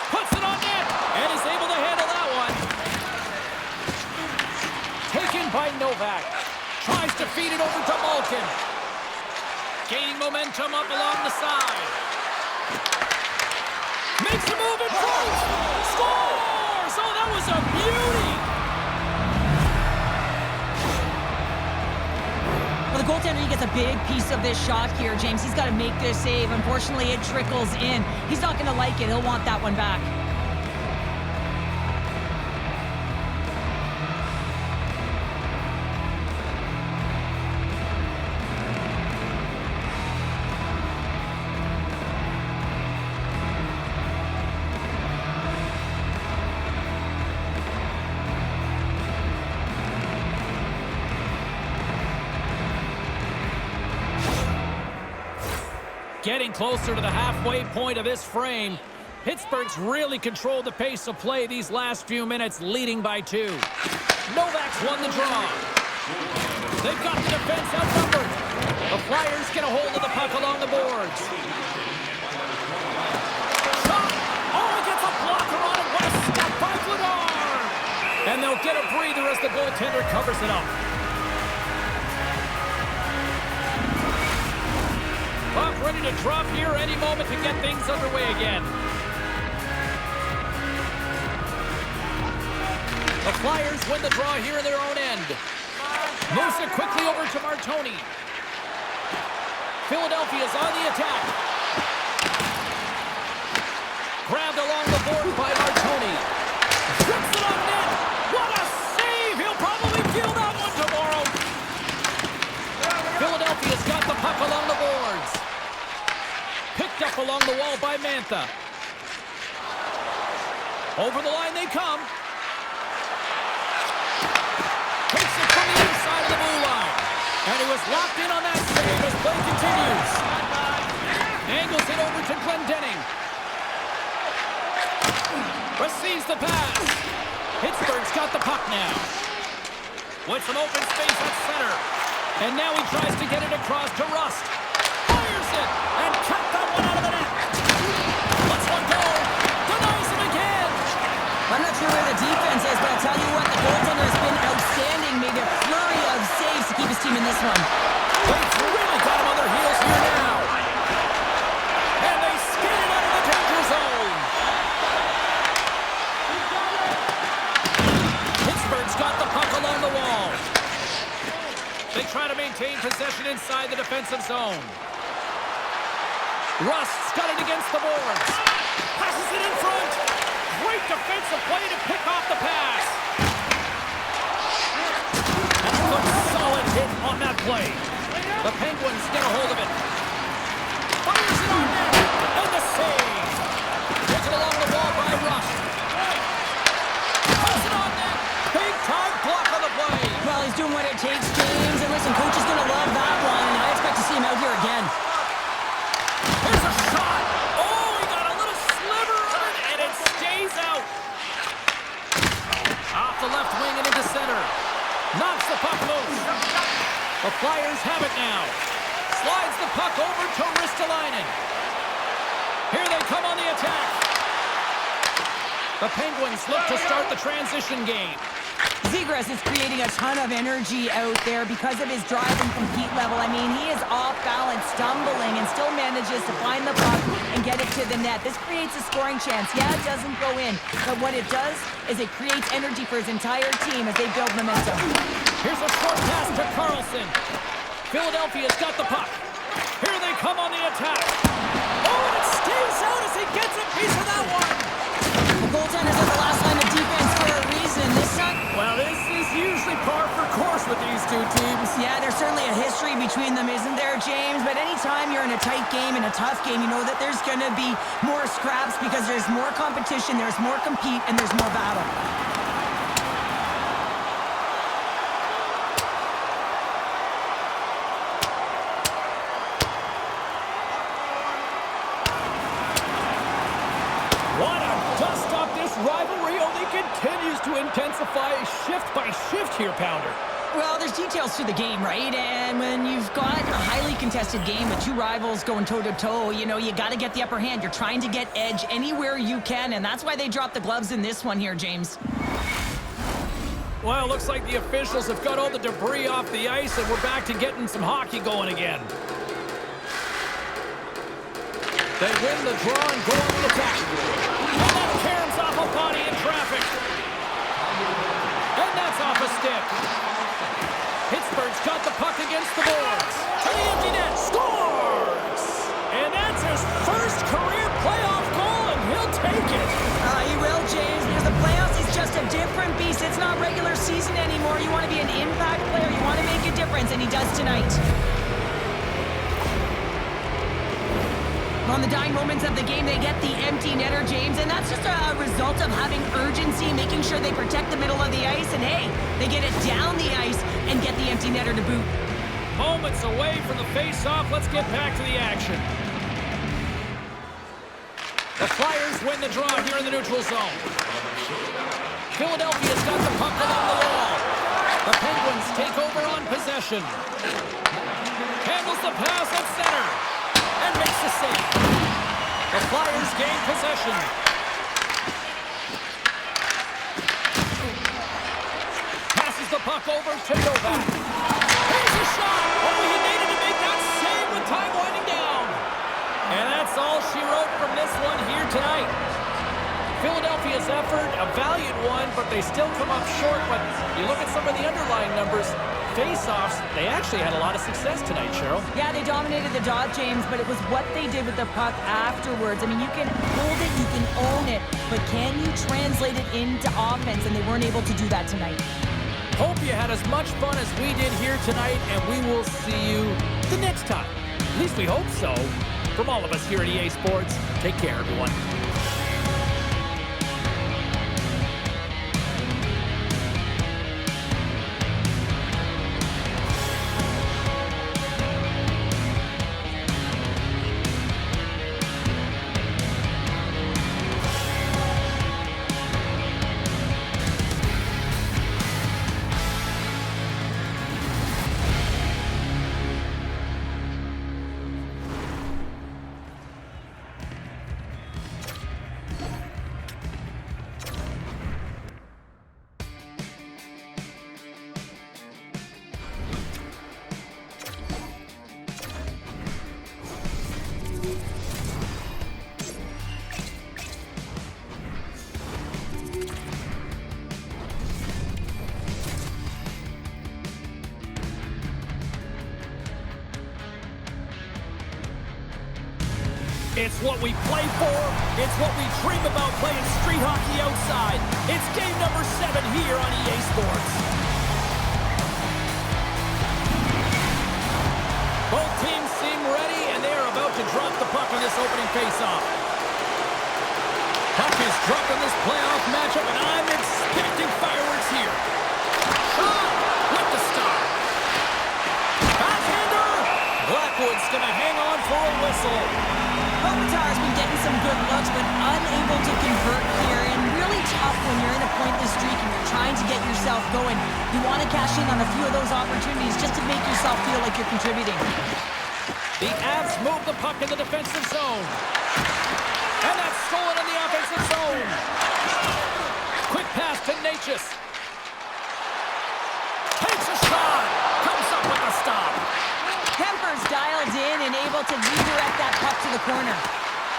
Puts it on net, and is able to handle that one. Taken by Novak. Tries to feed it over to Malkin. Gaining momentum up along the side. Makes a move in front. Scores! Oh, that was a beauty. Well, the goaltender, he gets a big piece of this shot here, James. He's got to make this save. Unfortunately, it trickles in. He's not going to like it. He'll want that one back. Getting closer to the halfway point of this frame. Pittsburgh's really controlled the pace of play these last few minutes, leading by 2. Novak's won the draw. They've got the defense outnumbered. The Flyers get a hold of the puck along the boards. Shot! Oh, he gets a blocker on it. What a step by Vladar! And they'll get a breather as the goaltender covers it up. Puck ready to drop here any moment to get things underway again. The Flyers win the draw here in their own end. Moves it quickly over to Martoni. Philadelphia's on the attack. Grabbed along the board by Martoni. Trips it on net. What a save! He'll probably feel that one tomorrow. Philadelphia's got the puck along the boards. Picked up along the wall by Mantha. Over the line they come. Takes it from the inside of the blue line. And he was locked in on that save as play continues. Angles it over to Glendening. Receives the pass. Pittsburgh's got the puck now. With some open space at center. And now he tries to get it across to Rust. Fires it and cut that one out of the net. Let's one go. Denies it again. I'm not sure where the defense is, but I'll tell you what, the goaltender has been outstanding. Made a flurry of saves to keep his team in this one. They've really got him on their heels here now. And they skid it out of the danger zone. Pittsburgh's got the puck along the wall. They try to maintain possession inside the defensive zone. Rust's got it against the boards. Passes it in front. Great defensive play to pick off the pass. And a good solid hit on that play. The Penguins get a hold of it. Fires it on net. And the save. Gets it along the wall by Rust. Pass it on net. Big time block on the play. Well, he's doing what it takes, James. And listen, coach is going to love that one. And I expect to see him out here again. Here's a shot. Oh, he got a little sliver of it, and it stays out. Off the left wing and into center. Knocks the puck loose. The Flyers have it now. Slides the puck over to Ristolainen. Here they come on the attack. The Penguins look to start the transition game. Zegras is creating a ton of energy out there because of his drive and compete level. I mean, he is off balance, stumbling, and still manages to find the puck and get it to the net. This creates a scoring chance. Yeah, it doesn't go in, but what it does is it creates energy for his entire team as they build momentum. Here's a short pass to Carlson. Philadelphia's got the puck. Here they come on the attack. Oh, and it stays out as he gets a piece of that one. The goaltender's at the last line of defense for a reason. Well, this is usually par for course with these two teams. Yeah, there's certainly a history between them, isn't there, James? But anytime you're in a tight game, in a tough game, you know that there's going to be more scraps because there's more competition, there's more compete, and there's more battle. What a dust-up this rivalry only continues to intensify shift by shift here, Pounder. Well, there's details to the game, right? And when you've got a highly contested game with two rivals going toe-to-toe, you know, you got to get the upper hand. You're trying to get edge anywhere you can, and that's why they dropped the gloves in this one here, James. Well, it looks like the officials have got all the debris off the ice, and we're back to getting some hockey going again. They win the draw and go on the attack. And that caroms off a body in traffic. And that's off a stick. Pittsburgh's got the puck against the boards. To the empty net. Scores! And that's his first career playoff goal, and he'll take it. He will, James, because the playoffs is just a different beast. It's not regular season anymore. You want to be an impact player. You want to make a difference, and he does tonight. On the dying moments of the game, they get the empty netter, James, and that's just a result of having urgency, making sure they protect the middle of the ice, and hey, they get it down the ice and get the empty netter to boot. Moments away from the face-off. Let's get back to the action. The Flyers win the draw here in the neutral zone. Philadelphia's got the puck along the wall. The Penguins take over on possession. Handles the pass at center and makes the save. The Flyers gain possession. Passes the puck over to Novak. Here's a shot. Oh, he needed to make that save with time winding down. And that's all she wrote from this one here tonight. Philadelphia's effort, a valiant one, but they still come up short. But you look at some of the underlying numbers, face-offs, they actually had a lot of success tonight, Cheryl. Yeah, they dominated the dot, James, but it was what they did with the puck afterwards. I mean, you can hold it, you can own it, but can you translate it into offense? And they weren't able to do that tonight. Hope you had as much fun as we did here tonight, and we will see you the next time. At least we hope so. From all of us here at EA Sports, take care, everyone. It's what we play for. It's what we dream about playing street hockey outside. It's game number 7 here on EA Sports. Both teams seem ready, and they are about to drop the puck on this opening faceoff. Puck is dropped in this playoff matchup, and I'm expecting fireworks here. Shot with the stop. Backhander. Blackwood's going to hang on for a whistle. Kopitar's been getting some good looks, but unable to convert here, and really tough when you're in a pointless streak and you're trying to get yourself going. You want to cash in on a few of those opportunities just to make yourself feel like you're contributing. The Avs move the puck in the defensive zone. And that's stolen in the offensive zone. Quick pass to Natchez. Takes a shot. Comes up with a stop. Kemper's dialed in and able to redirect that puck to the corner.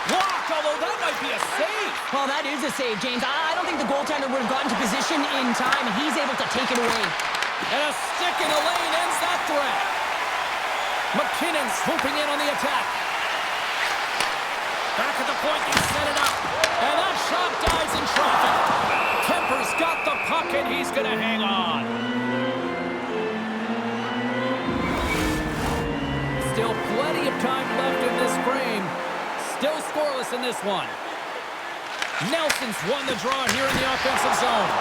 Blocked, although that might be a save. Well, that is a save, James. I don't think the goaltender would have gotten to position in time, and he's able to take it away. And a stick in the lane ends that threat. McKinnon swooping in on the attack. Back at the point, he set it up. And that shot dies in traffic. Kemper's got the puck, and he's going to hang on. Still plenty of time left in this frame. Still scoreless in this one. Nelson's won the draw here in the offensive zone.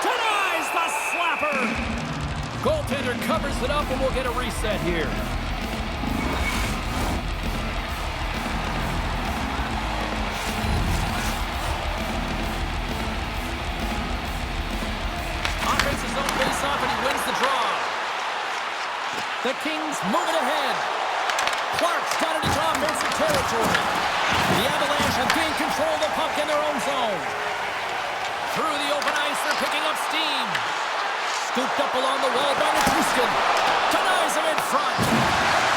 Denies the slapper. Goaltender covers it up, and we'll get a reset here. Offensive zone face-off, and he wins the draw. The Kings move it ahead. Clark's got it into offensive territory. The Avalanche have gained control of the puck in their own zone. Through the open ice, they're picking up steam. Scooped up along the wall by Nichushkin. Denies him in front.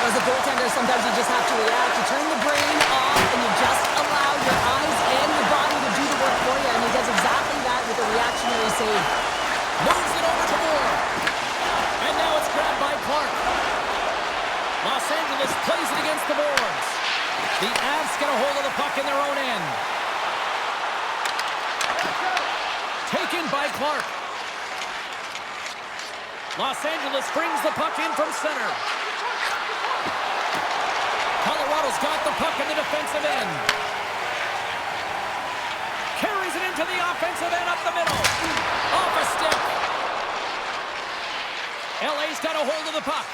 As a goaltender, sometimes you just have to react. You turn the brain off, and you just allow your eyes and your body to do the work for you, and he does exactly that with a reactionary save. Moves it over to Moore. And now it's grabbed by Clark. Los Angeles plays it against the boards. The Avs get a hold of the puck in their own end. Taken by Clark. Los Angeles brings the puck in from center. Colorado's got the puck in the defensive end. Carries it into the offensive end up the middle. Off a stick. LA's got a hold of the puck.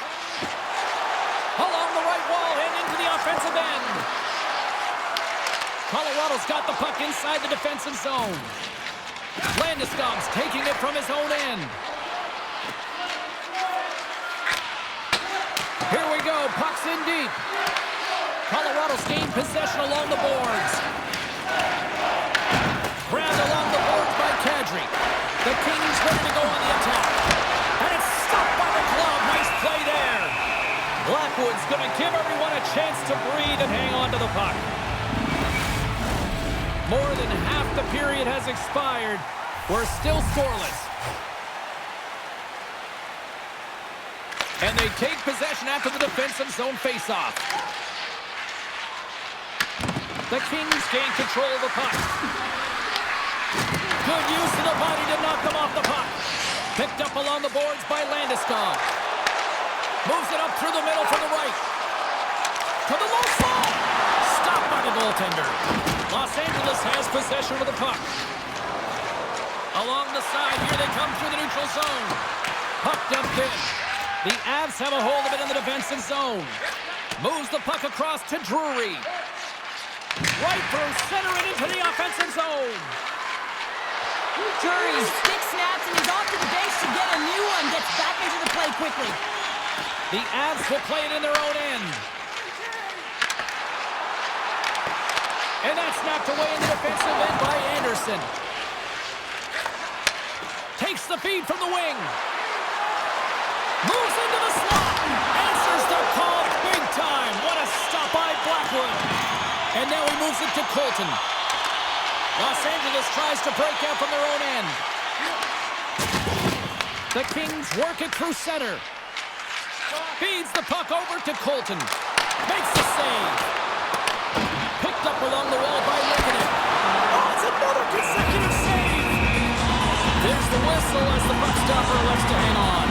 Along the right wall and into the offensive end. Colorado's got the puck inside the defensive zone. Landeskog's taking it from his own end. Here we go, puck's in deep. Colorado's gained possession along the boards. Grabbed along the boards by Kadri. The Kings ready to go on the attack. And it's stopped by the glove. Nice play there. Blackwood's going to give everyone a chance to breathe and hang on to the puck. More than half the period has expired. We're still scoreless. And they take possession after the defensive zone faceoff. The Kings gain control of the puck. Good use of the body to knock them off the puck. Picked up along the boards by Landeskog. Moves it up through the middle for the right. To the low slot. Stopped by the goaltender. Los Angeles has possession of the puck. Along the side, here they come through the neutral zone. Puck dumped in. The Avs have a hold of it in the defensive zone. Moves the puck across to Drury. Right through center and into the offensive zone. Drury's stick snaps and he's off to the base to get a new one. Gets back into the play quickly. The Avs will play it in their own end. And that's snapped away in the defensive end by Anderson. Takes the feed from the wing. Moves into the slot. Answers the call big time. What a stop by Blackwood. And now he moves it to Colton. Los Angeles tries to break out from their own end. The Kings work it through center. Feeds the puck over to Colton. Makes the save. Picked up along the wall by Lipinen. Oh, it's another consecutive save. There's the whistle as the puck stopper lets to hang on.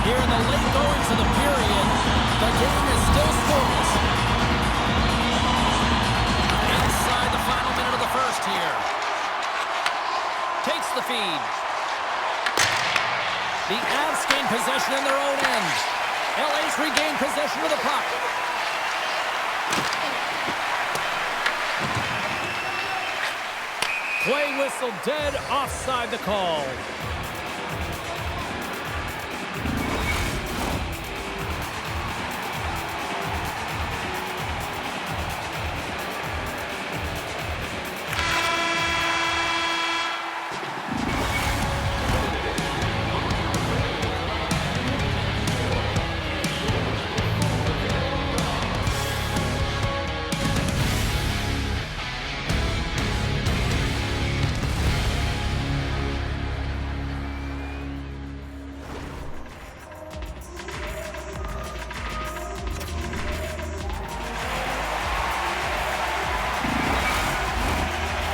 Here in the late goings of the period, the game is still scoreless. Inside the final minute of the first here. Takes the feed. The Avs gain possession in their own end. LA's regained possession of the puck. Play whistle dead, offside the call.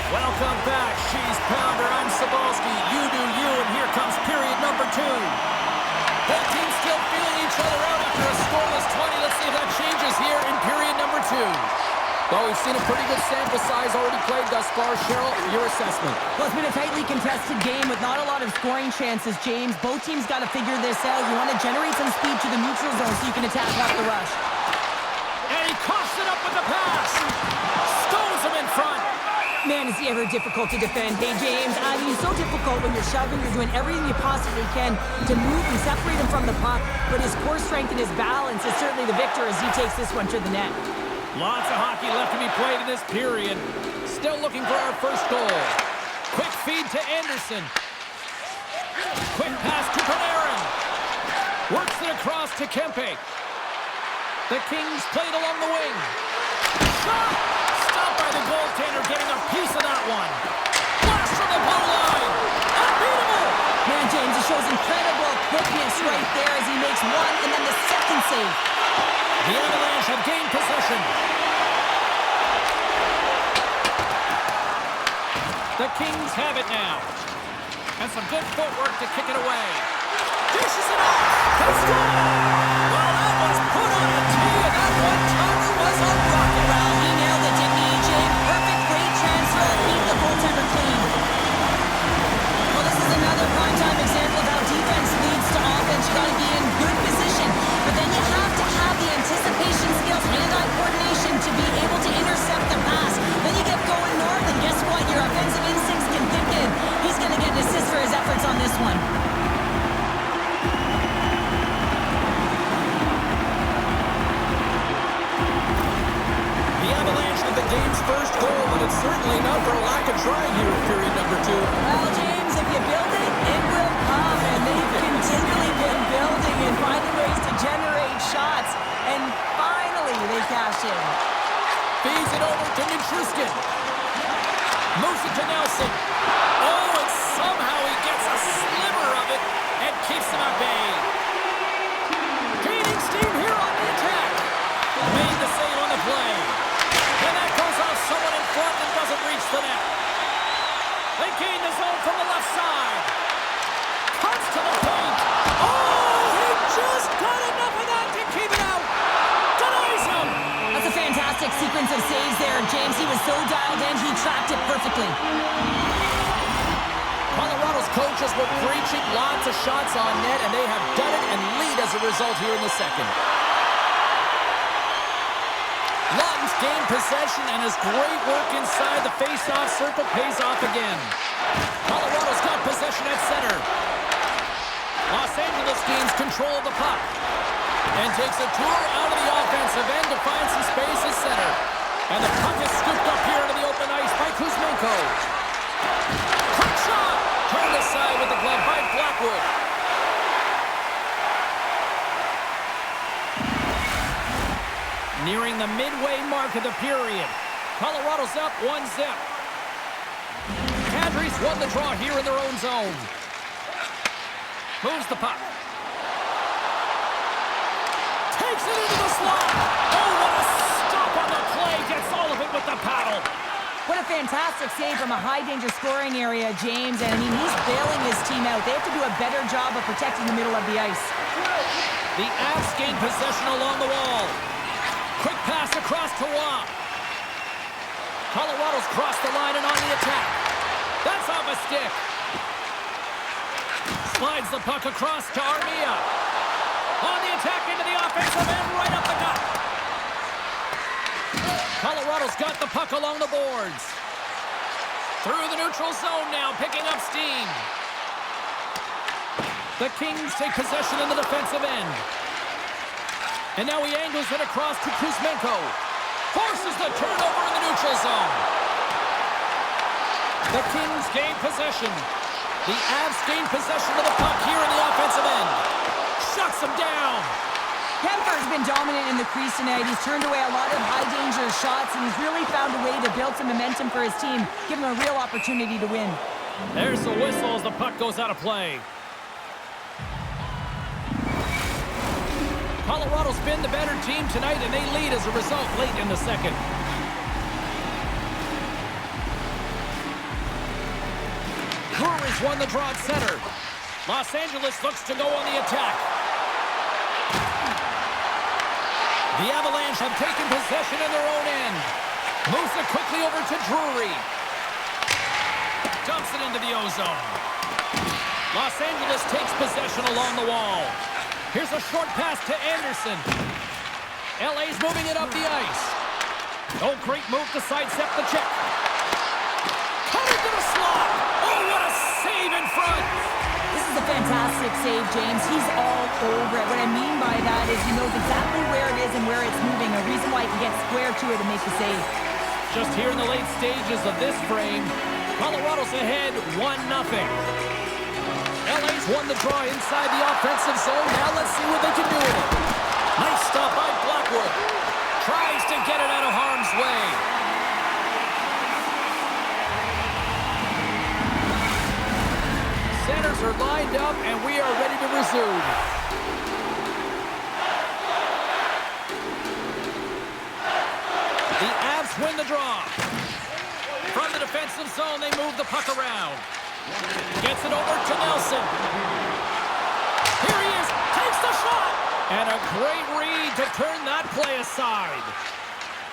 Welcome back, Cheese Pounder. I'm Sabalski. You do you, and here comes period number 2. Both teams still feeling each other out after a scoreless 20. Let's see if that changes here in period number 2. Well, we've seen a pretty good sample size already played thus far. Cheryl, your assessment? Well, it's been a tightly contested game with not a lot of scoring chances, James. Both teams got to figure this out. You want to generate some speed to the neutral zone so you can attack off the rush. And he coughs it up with the pass. Stones him in front. Man, is he ever difficult to defend. Hey, James, I mean, so difficult when you're shoving, you're doing everything you possibly can to move and separate him from the puck, but his core strength and his balance is certainly the victor as he takes this one to the net. Lots of hockey left to be played in this period. Still looking for our first goal. Quick feed to Anderson. Quick pass to Panarin. Works it across to Kempe. The Kings played along the wing. Shot! Stopped by the goaltender, getting a piece of that one. Blast from the blue line. Unbeatable! Man, James, he shows incredible quickness right there as he makes one and then the second save. The Avalanche have gained possession. The Kings have it now. And some good footwork to kick it away. Dishes it off. They score! Well, that was put on a tee, and that one-timer was a rocket. Well, he nailed it, didn't he, James? Perfect, great transfer, and keep the goaltender clean. Well, this is another prime-time example of how defense leads to offense. You got to be in good position, but then you have to have the anticipation skills, hand-eye coordination to be able to trying here in period number 2. Well, James, if you build it, it will come. And they've continually been building and finding ways to generate shots. And finally, they cash in. Feeds it over to Nichushkin. Moves it to Nelson. Oh, and somehow he gets a sliver of it and keeps them at bay. Gaining steam here on the attack. Made the save on the play. And that goes off someone in front and doesn't reach the net. They gain the zone from the left side. Cuts to the paint. Oh, he just got enough of that to keep it out. Denies him. That's a fantastic sequence of saves there, James. He was so dialed in, he tracked it perfectly. Colorado's coaches were preaching lots of shots on net, and they have done it and lead as a result here in the second. Lawton's gained possession, and his great work inside the face-off circle pays off again. Colorado's got possession at center. Los Angeles gains control of the puck and takes a tour out of the offensive end to find some space at center. And the puck is scooped up here into the open ice by Kuzmenko. Quick shot! Turned aside with the glove by Blackwood. Nearing the midway mark of the period. Colorado's up 1-0. Cadres won the draw here in their own zone. Moves the puck. Takes it into the slot. Oh, what a stop on the play. Gets all of it with the paddle. What a fantastic save from a high-danger scoring area, James. And, I mean, he's bailing his team out. They have to do a better job of protecting the middle of the ice. The Avs gain possession along the wall. Quick pass across to Waugh. Colorado's crossed the line and on the attack. That's off a stick. Slides the puck across to Armia. On the attack into the offensive end, right up the gut. Colorado's got the puck along the boards. Through the neutral zone now, picking up steam. The Kings take possession in the defensive end. And now he angles it across to Kuzmenko. Forces the turnover in the neutral zone. The Kings gain possession. The Avs gain possession of the puck here in the offensive end. Shuts them down. Kemper's been dominant in the crease tonight. He's turned away a lot of high-danger shots, and he's really found a way to build some momentum for his team, giving him a real opportunity to win. There's the whistle as the puck goes out of play. Colorado's been the better team tonight, and they lead as a result late in the second. Breweries won the draw at center. Los Angeles looks to go on the attack. The Avalanche have taken possession in their own end. Moves it quickly over to Drury. Dumps it into the ozone. Los Angeles takes possession along the wall. Here's a short pass to Anderson. LA's moving it up the ice. Oh, great move to sidestep the check. Cut into the slot. Oh, what a save in front. This is a fantastic save, James. He's all over it. What I mean by that is he knows exactly where it is and where it's moving. A reason why he can get square to it and make the save. Just here in the late stages of this frame, Colorado's ahead 1-0. LA's won the draw inside the offensive zone. Now let's see what they can do with it. Nice stop by Blackwood. Tries to get it out of harm's way. Centers are lined up, and we are ready to resume. The Avs win the draw. From the defensive zone, they move the puck around. Gets it over to Nelson. Here he is. Takes the shot. And a great read to turn that play aside.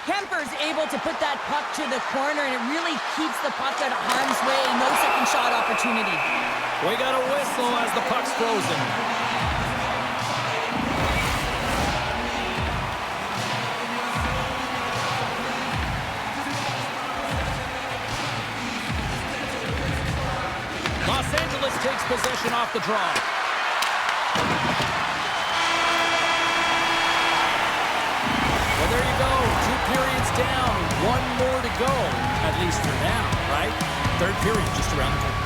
Kemper's able to put that puck to the corner, and it really keeps the puck out of harm's way. No second shot opportunity. We got a whistle as the puck's frozen. Los Angeles takes possession off the draw. Well, there you go. 2 periods down. 1 more to go, at least for now. right? Third period just around the corner.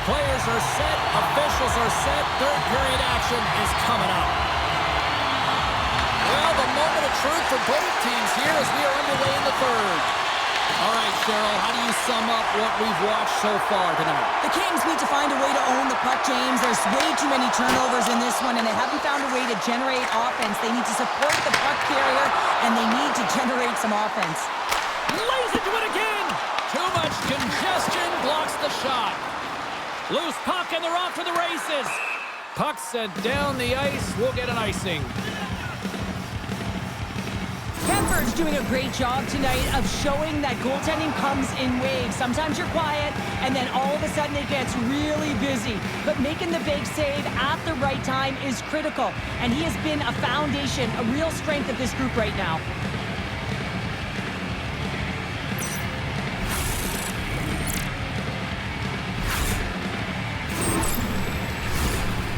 Players are set, officials are set, third period action is coming up. Well, the moment of truth for both teams here as we are underway in the third. All right, Cheryl, how do you sum up what we've watched so far tonight? The Kings need to find a way to own the puck, James. There's way too many turnovers in this one, and they haven't found a way to generate offense. They need to support the puck carrier, and they need to generate some offense. Lays into it again! Too much congestion blocks the shot. Loose puck, and they're off to the races. Puck sent down the ice. We'll get an icing. Kemper's doing a great job tonight of showing that goaltending comes in waves. Sometimes you're quiet, and then all of a sudden it gets really busy. But making the big save at the right time is critical. And he has been a foundation, a real strength of this group right now.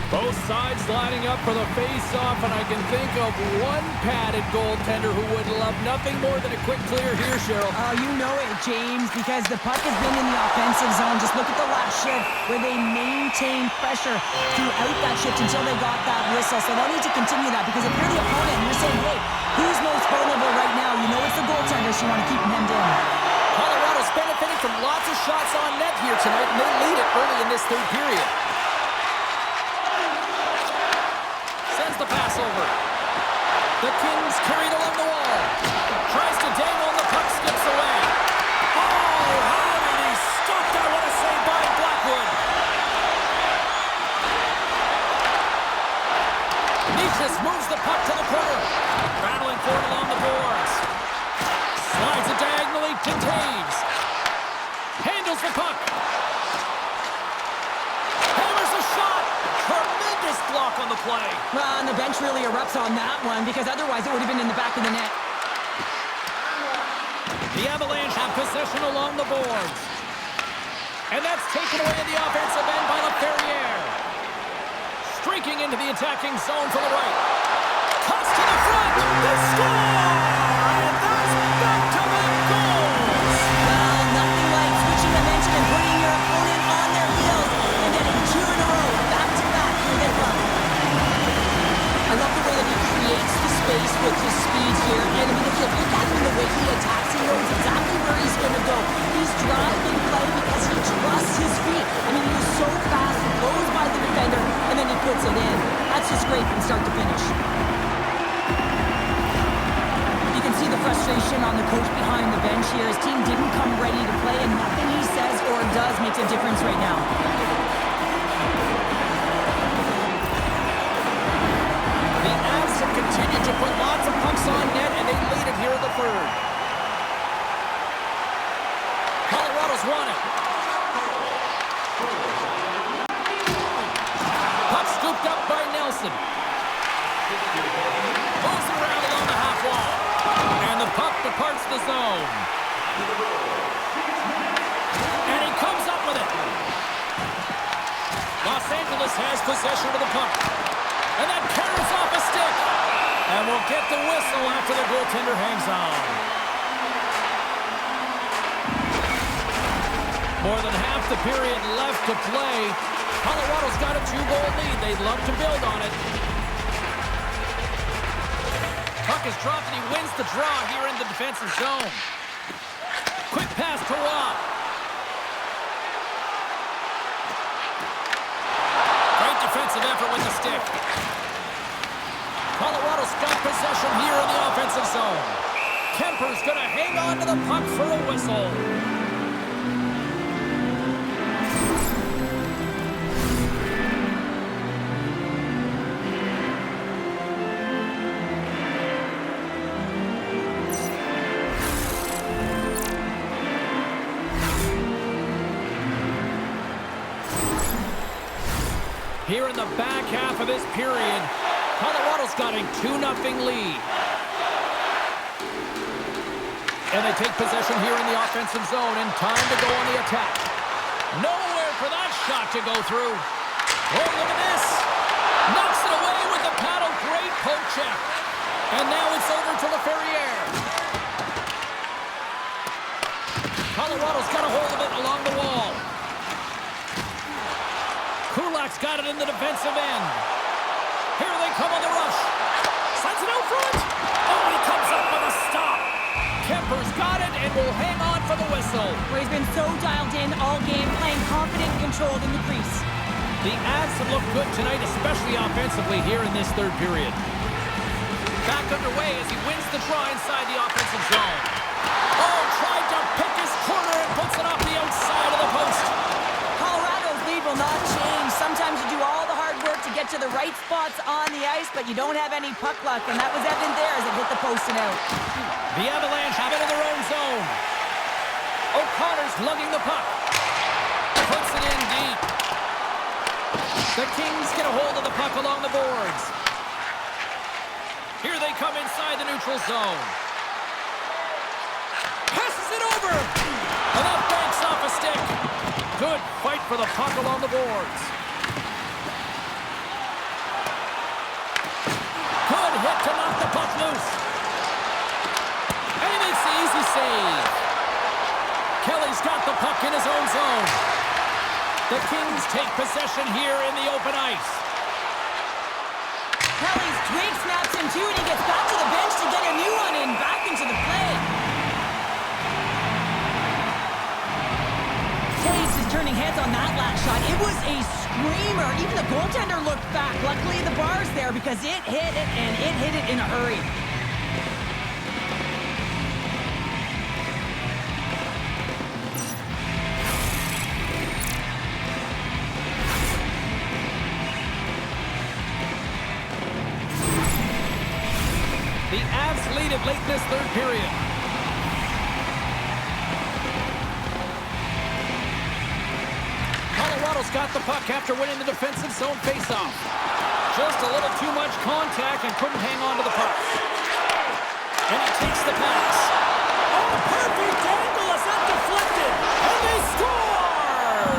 Both sides lining up for the face-off, and I can think of one padded goaltender who would love nothing more than a quick clear here, Cheryl. Oh, you know it, James, because the puck has been in the offensive zone. Just look at the last shift where they maintained pressure throughout that shift until they got that whistle. So they'll need to continue that, because if you're the opponent and you're saying, hey, who's most vulnerable right now? You know it's the goaltender, so you want to keep him hemmed in. Colorado's benefiting from lots of shots on net here tonight, and they lead it early in this third period. Sends the pass over. The Kings carried along the wall. Tries to dangle, and the puck skips away. Oh, how did he stop that? What a save by Blackwood. Nichas moves the puck to the corner. Rattling forward along the boards. Slides it diagonally to Taves. Handles the puck. Hammers a shot. Tremendous block on the play. Well, and the bench really erupts on that one, because otherwise it would have been in the back of the net. The Avalanche have possession along the boards. And that's taken away in the offensive end by LaFerriere. Streaking into the attacking zone from the right. Cuts to the front. They score! And that's back-to-back goals. Well, nothing like switching momentum and putting your opponent on their heels and getting two in a row, back-to-back. Here they come. I love the way that he creates the space with his speed here. And I mean, if you look at him, the way he attacks, he knows exactly where he's going to go. He's driving play because he trusts his feet. I mean, he's so fast, he goes by the defender, and then he puts it in. That's just great from start to finish. You can see the frustration on the coach behind the bench here. His team didn't come ready to play, and nothing he says or does makes a difference right now. The Avs have continued to put lots of pucks on net, and they lead it here in the third. Colorado's won it. Puck scooped up by Nelson. Moves around along the half wall. And the puck departs the zone. And he comes up with it. Los Angeles has possession of the puck. And that carries off a stick. And we'll get the whistle after the goaltender hangs on. More than half the period left to play. Colorado's got a 2-goal lead. They'd love to build on it. Puck is dropped and he wins the draw here in the defensive zone. Quick pass to Rob. Great defensive effort with the stick. Colorado's got possession here in the offensive zone. Kemper's going to hang on to the puck for a whistle. Here in the back half of this period, Colorado's got a 2-0 lead. And they take possession here in the offensive zone, and time to go on the attack. Nowhere for that shot to go through. Oh, look at this. Knocks it away with the paddle. Great poke check. And now it's over to the Ferrier. Colorado's got a hold of it along the wall. Kulak's got it in the defensive end. Here they come on the rush. Sends it out front. Oh, he comes up with a stop. Kemper's got it and will hang on for the whistle. Well, he's been so dialed in all game, playing confident and controlled in the crease. The Avs have looked good tonight, especially offensively here in this third period. Back underway as he wins the draw inside the offensive zone. Oh, tried to pick his corner and puts it off the outside of the post. Colorado's lead will not change. Sometimes you do all the hard work to get to the right spots on the ice, but you don't have any puck luck, and that was evident there as it hit the post and out. The Avalanche have it in their own zone. O'Connor's lugging the puck. Puts it in deep. The Kings get a hold of the puck along the boards. Here they come inside the neutral zone. Passes it over. And that banks off a stick. Good fight for the puck along the boards. Good hit to knock the puck loose. And he makes the easy save. Kelly's got the puck in his own zone. The Kings take possession here in the open ice. Kelly's twig snaps him too, and he gets back to the bench to get a new one in, back into the play. Taves is turning heads on that last shot. It was a screamer. Even the goaltender looked back. Luckily, the bar's there because it hit it, and it hit it in a hurry. The Avs lead it late in this third period. Colorado's got the puck after winning the defensive zone faceoff. Just a little too much contact and couldn't hang on to the puck. And he takes the pass. Oh, perfect angle as that deflected. And they score!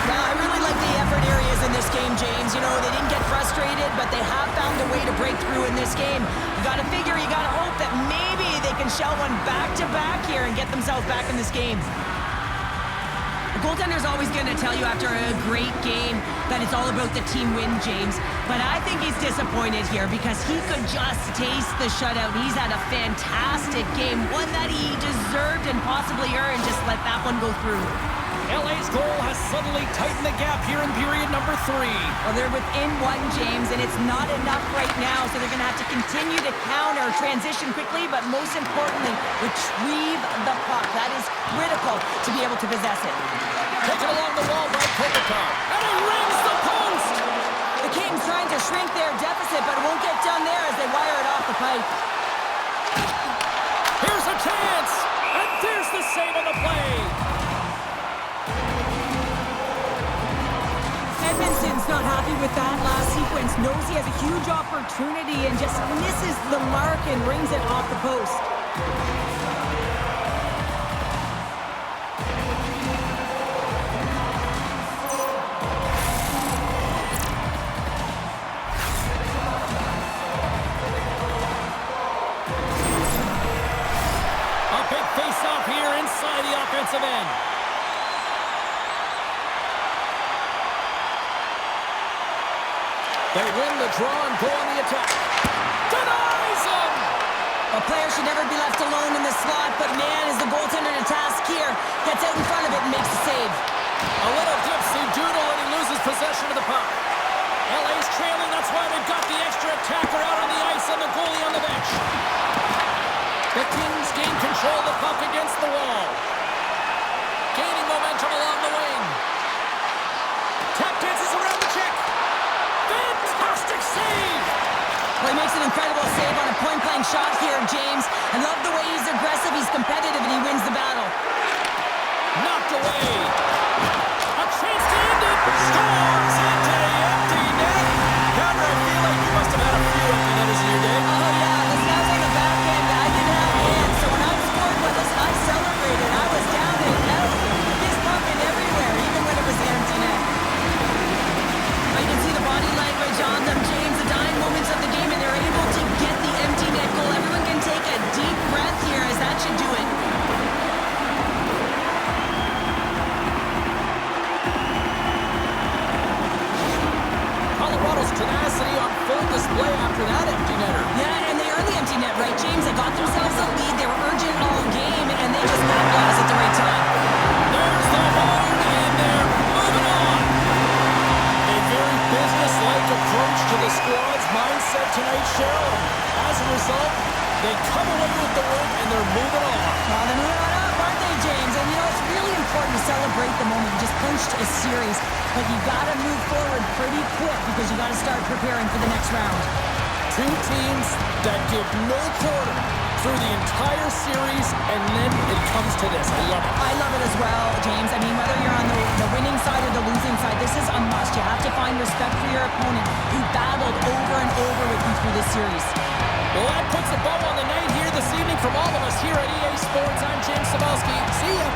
Yeah, I really like the effort areas in this game, James. You know, they didn't get frustrated, but they have found a way to break through in this game. You gotta figure, you gotta hope that maybe they can shell one back-to-back here and get themselves back in this game. The goaltender's always going to tell you after a great game that it's all about the team win, James. But I think he's disappointed here because he could just taste the shutout. He's had a fantastic game, one that he deserved and possibly earned. Just let that one go through. LA's goal has suddenly tightened the gap here in period number 3. Well, they're within one, James, and it's not enough right now, so they're going to have to continue to counter, transition quickly, but most importantly, retrieve the puck. That is critical to be able to possess it. Taken along the wall by Kopitar, and he rings the post! The Kings trying to shrink their deficit, but it won't get done there as they wire it off the pipe. Here's a chance, and there's the save on the play. Edmonton's not happy with that last sequence. Knows he has a huge opportunity and just misses the mark and rings it off the post. A big face-off here inside the offensive end. They win the draw and go on the attack. Denies him! A player should never be left alone in the slot, but man, is the goaltender to task here. Gets out in front of it and makes the save. A little dipsy doodle and he loses possession of the puck. LA's trailing, that's why they've got the extra attacker out on the ice and the goalie on the bench. The Kings gain control of the puck against the wall. Gaining momentum along the wing. Tap dances around the check. Fantastic save! Well, he makes an incredible save on a point-blank shot here, James. I love the way he's aggressive, he's competitive, and he wins the battle. Knocked away. A chance to end it. Scores into the empty net. Cameron, I feel like you must have had a few empty netters in your day. Oh, yeah, listen, I was on the back end. I didn't have hands, so when I scored with us, I celebrated. I was down and out. Fist pumping everywhere, even when it was an empty net. display after that empty netter. Yeah, and they earned the empty net, right, James? They got themselves a lead. They were urgent all game, and they just capitalized at the right time. There's the horn, and they're moving on. A very business-like approach to the squad's mindset tonight, Cheryl. As a result, they come away with the win, and they're moving on. Well, they're moving on up, aren't they, James? And, it's really important to celebrate the moment. You just clinched a series, but you got to move forward pretty quick because you got to start preparing for the next round. Two teams that give no quarter through the entire series, and then it comes to this. I love it. I love it as well, James. I mean, whether you're on the winning side or the losing side, this is a must. You have to find respect for your opponent who battled over and over with you through this series. Well, that puts a bow on the night here this evening from all of us here at EA Sports. I'm James Cybulski. See ya.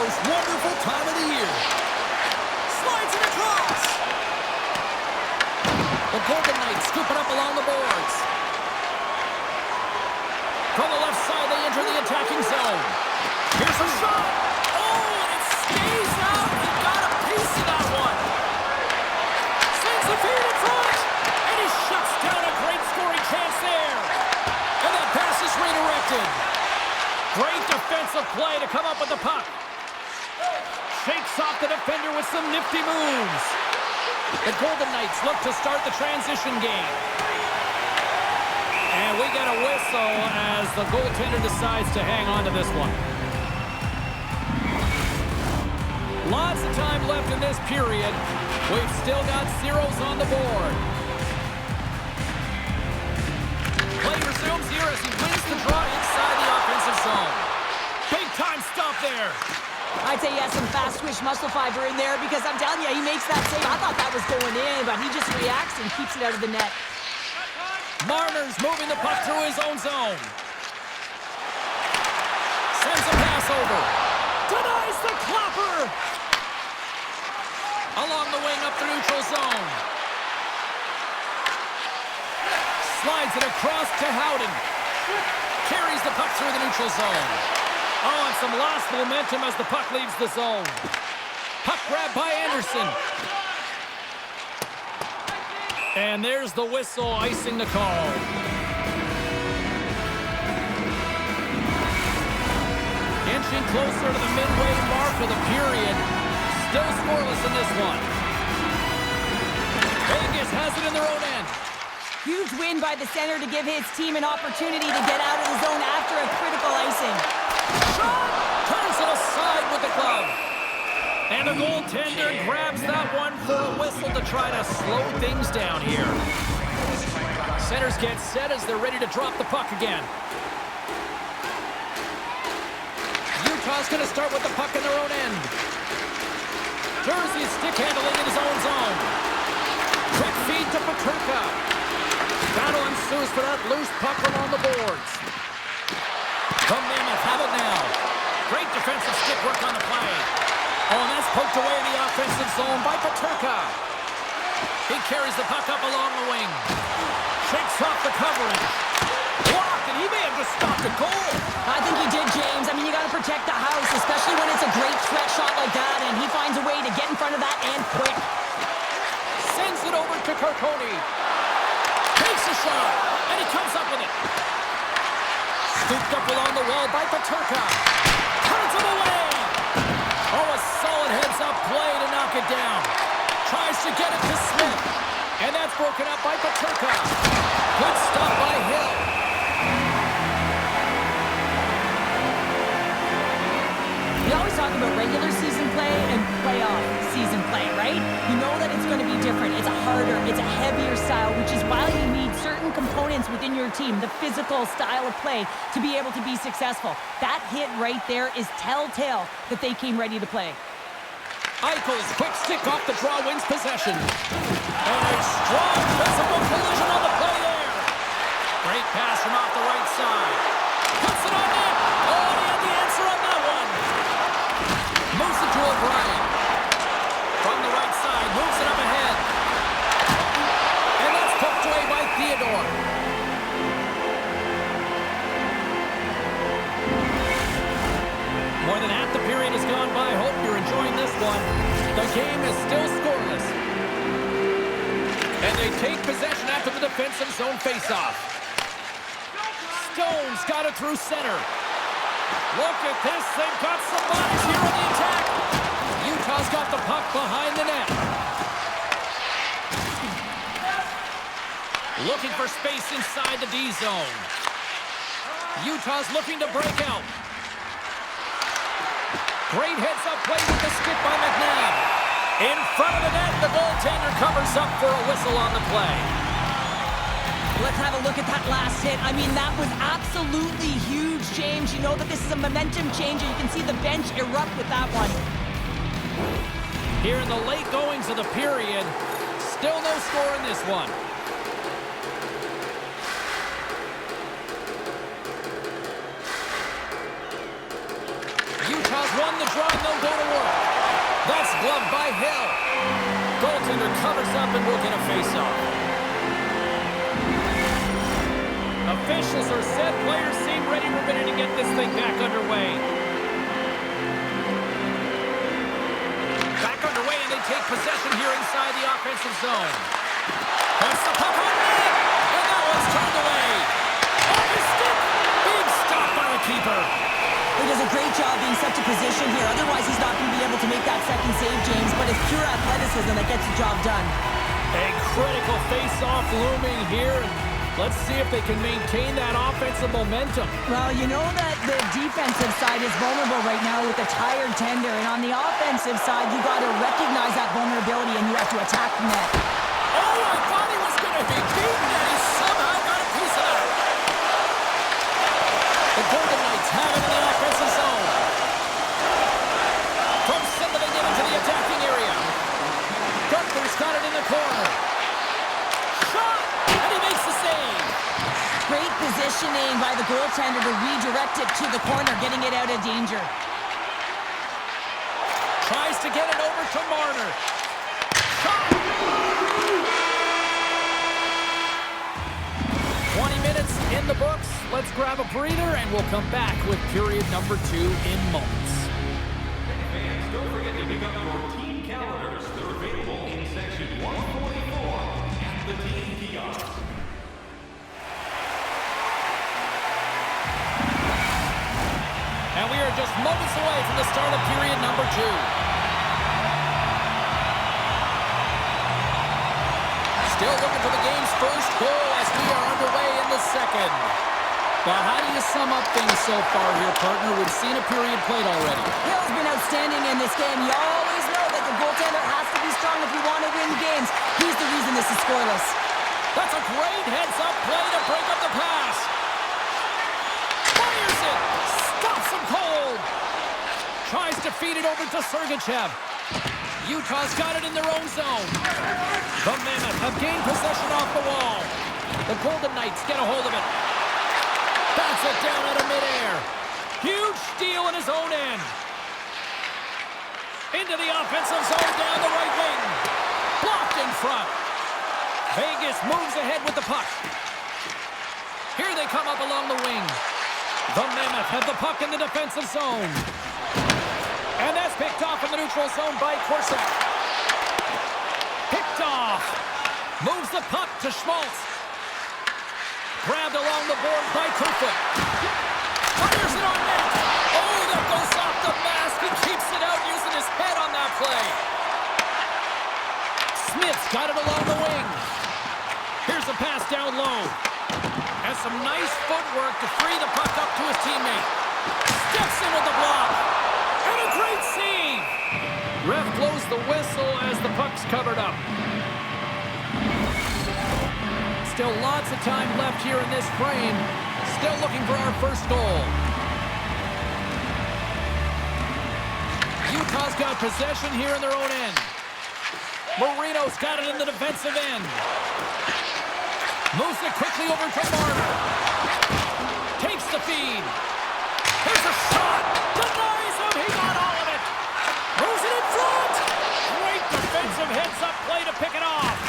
Wonderful time of the year. Slides it across. The Golden Knights scoop it up along the boards. From the left side, they enter the attacking zone. Here's a shot. Oh, and it stays out. He got a piece of that one. Sends the feed in front. And he shuts down a great scoring chance there. And that pass is redirected. Great defensive play to come up with the puck. Shakes off the defender with some nifty moves. The Golden Knights look to start the transition game. And we get a whistle as the goaltender decides to hang on to this one. Lots of time left in this period. We've still got zeros on the board. Play resumes here as he wins the draw inside the offensive zone. Big time stop there. I'd say he has some fast-twitch muscle fiber in there because I'm telling you, he makes that save. I thought that was going in, but he just reacts and keeps it out of the net. Marner's moving the puck through his own zone. Sends a pass over. Denies the clapper. Along the wing up the neutral zone. Slides it across to Howden. Carries the puck through the neutral zone. Oh, and some lost momentum as the puck leaves the zone. Puck grab by Anderson. And there's the whistle icing the call. Inching closer to the midway mark of the period. Still scoreless in this one. Vegas has it in their own end. Huge win by the center to give his team an opportunity to get out of the zone after a critical icing. Shot! Turns it aside with the glove. And the goaltender grabs that one for a whistle to try to slow things down here. Centers get set as they're ready to drop the puck again. Utah's going to start with the puck in their own end. Jersey is stick handling in his own zone. Quick feed to Peterka. Battle ensues for that loose puck along the boards. The Mammoth have it now. Great defensive stick work on the play. Oh, and that's poked away in the offensive zone by Peterka. He carries the puck up along the wing. Shakes off the coverage. Blocked, and he may have just stopped a goal. I think he did, James. I mean, you got to protect the house, especially when it's a great threat shot like that, and he finds a way to get in front of that and quick. to Carconi. Takes a shot, and he comes up with it. Scooped up along the wall by Paterka. Turns him away. Oh, a solid heads-up play to knock it down. Tries to get it to Smith. And that's broken up by Paterka. Good stop by Hill. We always talk about regular season play and playoff season play, right? You know that it's going to be different. It's a harder, it's a heavier style, which is why you need certain components within your team, the physical style of play, to be able to be successful. That hit right there is telltale that they came ready to play. Eichel's quick stick off the draw wins possession. And a strong physical collision on the play there. Great pass from off the right side. Puts it on net. Oh, he had the answer on that one. Moves it to O'Brien. From the right side, moves it up ahead. And that's poked away by Theodore. More than half the period has gone by. Hope you're enjoying this one. The game is still scoreless. And they take possession after the defensive zone faceoff. Stone's got it through center. Look at this. They've got some bodies here on the attack. Utah's got the puck behind the net. Looking for space inside the D zone. Utah's looking to break out. Great heads-up play with the stick by McNabb. In front of the net, the goaltender covers up for a whistle on the play. Let's have a look at that last hit. I mean, that was absolutely huge, James. You know that this is a momentum changer. You can see the bench erupt with that one. Here in the late goings of the period, still no score in this one. Utah's won the draw and they'll go to work. That's gloved by Hill. Goaltender covers up and will get a face-off. Officials are set. Players seem ready for a minute to get this thing back underway. Back underway, and they take possession here inside the offensive zone. Puts the puck on net, and that one's turned away. Off his stick. Big stop by the keeper. He does a great job being set to position here. Otherwise, he's not going to be able to make that second save, James. But it's pure athleticism that gets the job done. A critical face-off looming here. Let's see if they can maintain that offensive momentum. Well, you know that the defensive side is vulnerable right now with a tired tender. And on the offensive side, you got to recognize that vulnerability and you have to attack the net. Oh, I thought he was going to be beaten, and he somehow got a piece of that. The Golden Knights have it in the offensive zone. From center, they get into the attacking area. Gunther's got it in the corner. Shot! And he makes the save. Great positioning by the goaltender to redirect it to the corner, getting it out of danger. Tries to get it over to Marner. Shot! 20 minutes in the books. Let's grab a breather, and we'll come back with period number 2 in moments. Fans, don't forget to pick up your team calendars. They're available in section 144 at the team kiosk. And we are just moments away from the start of period number 2. Still looking for the game's first goal as we are underway in the second. But how do you sum up things so far here, partner? We've seen a period played already. Hill's been outstanding in this game. You always know that the goaltender has to be strong if you want to win games. He's the reason this is scoreless. That's a great heads-up play to break up the pass. Fires it. Stops him cold. Tries to feed it over to Sergachev. Utah's got it in their own zone. The Mammoth have gained possession off the wall. The Golden Knights get a hold of it. Bats it down out of midair. Huge steal in his own end. Into the offensive zone down the right wing. Blocked in front. Vegas moves ahead with the puck. Here they come up along the wing. The Mammoth have the puck in the defensive zone. And that's picked off in the neutral zone by Corsac. Picked off. Moves the puck to Schmaltz. Grabbed along the board by Kerfoot. Fires it on net. Oh, that goes off the mask. He keeps it out using his head on that play. Smith's got it along the wing. Here's a pass down low. Has some nice footwork to free the puck up to his teammate. Steps in with the block. And a great save. Ref blows the whistle as the puck's covered up. Still lots of time left here in this frame. Still looking for our first goal. Utah's got possession here in their own end. Marino's got it in the defensive end. Moves it quickly over to Marner. Takes the feed. Here's a shot. Denies him. He got all of it. Moves it in front. Great defensive heads-up play to pick it off.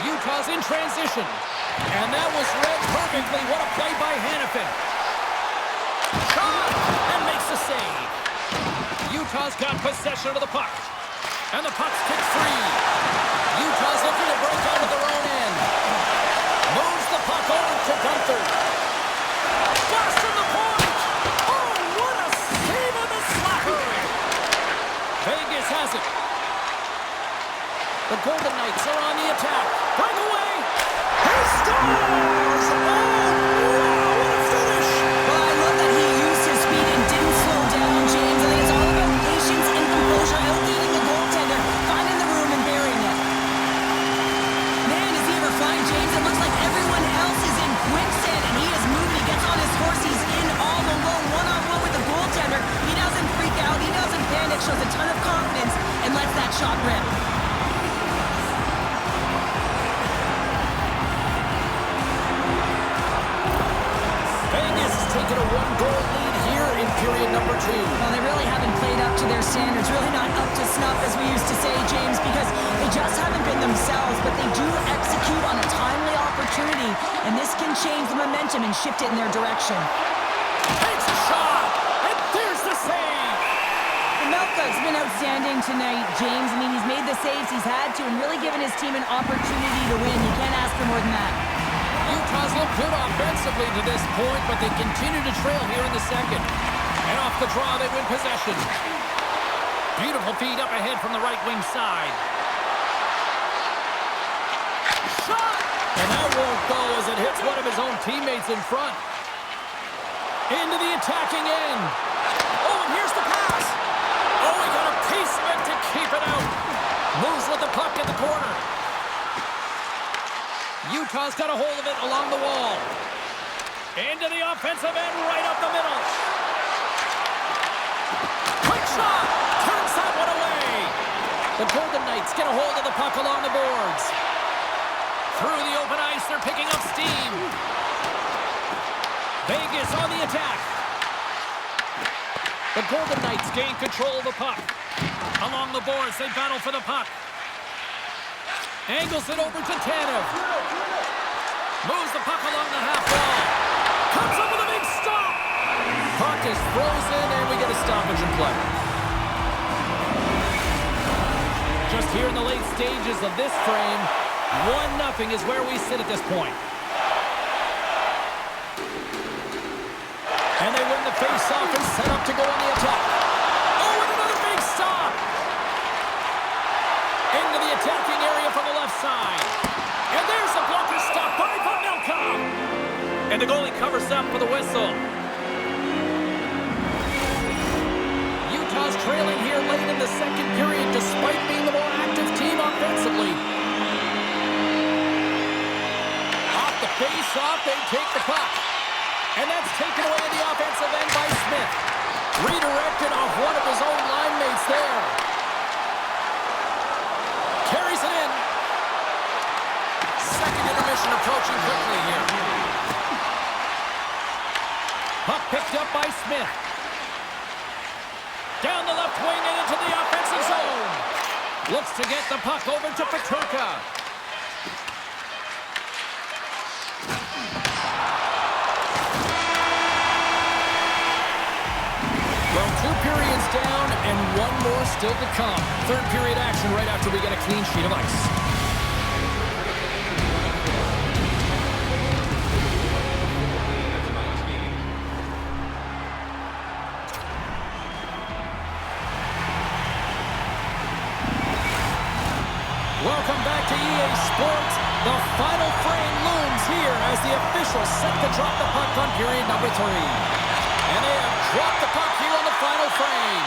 Utah's in transition. And that was read perfectly. What a play by Hannafin. Shot! And makes the save. Utah's got possession of the puck. And the puck's kicked free. Utah's looking to break out of their own end. Moves the puck over to Gunther. Blast from the point! Oh, what a save on the slapper! Vegas has it. The Golden Knights are on the attack. Breakaway! He scores! Oh, wow, what a finish! Well, I love that he used his speed and didn't slow down, James. I think it's all about patience and composure, outleading the goaltender, finding the room and burying it. Man, is he ever flying, James? It looks like everyone else is in quicksand, and he is moving. He gets on his horse. He's in all alone, one-on-one with the goaltender. He doesn't freak out. He doesn't panic. Shows a ton of confidence and lets that shot rip. Taking a one-goal lead here in period number 2. Well, they really haven't played up to their standards, really not up to snuff, as we used to say, James, because they just haven't been themselves, but they do execute on a timely opportunity, and this can change the momentum and shift it in their direction. Takes a shot, and there's the save! Melka's been outstanding tonight, James. I mean, he's made the saves he's had to and really given his team an opportunity to win. You can't ask for more than that. Utah's look good offensively to this point, but they continue to trail here in the second. And off the draw, they win possession. Beautiful feed up ahead from the right wing side. Shot! And that won't go as it hits one of his own teammates in front. Into the attacking end. Oh, and here's the pass. Oh, he got a piece of it to keep it out. Moves with the puck in the corner. Utah's got a hold of it along the wall. Into the offensive end, right up the middle. Quick shot! Turns that one away. The Golden Knights get a hold of the puck along the boards. Through the open ice, they're picking up steam. Vegas on the attack. The Golden Knights gain control of the puck. Along the boards, they battle for the puck. Angles it over to Tanev. Moves the puck along the half wall. Comes up with a big stop. Puck is frozen, and we get a stoppage in play. Just here in the late stages of this frame, 1-0 is where we sit at this point. And they win the face-off and set up to go on the attack. Oh, and another big stop. Into the attacking area from the left side. And there's a blocker stop by Vanelka. And the goalie covers up for the whistle. Utah's trailing here late in the second period despite being the more active team offensively. Off the face-off, they take the puck. And that's taken away in the offensive end by Smith. Redirected off one of his own line mates there. Carries it in. Second intermission approaching quickly here. Puck picked up by Smith. Down the left wing and into the offensive zone. Looks to get the puck over to Petrarca. Well, 2 periods down and 1 more still to come. Third period action right after we get a clean sheet of ice. Welcome back to EA Sports. The final frame looms here as the officials set to drop the puck on period number 3. And they have dropped the puck here on the final frame.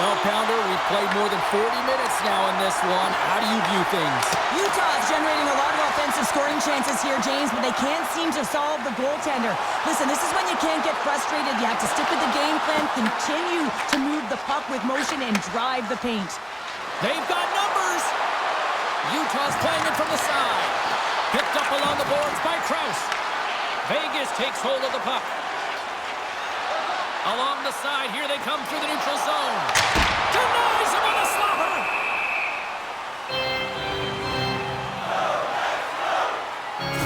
Well, Pounder, we've played more than 40 minutes now in this one. How do you view things? Utah's generating a lot of offensive scoring chances here, James, but they can't seem to solve the goaltender. Listen, this is when you can't get frustrated. You have to stick with the game plan, continue to move the puck with motion, and drive the paint. They've got numbers. Utah's playing it from the side. Picked up along the boards by Krause. Vegas takes hold of the puck. Along the side, here they come through the neutral zone. Denies him on a slobber.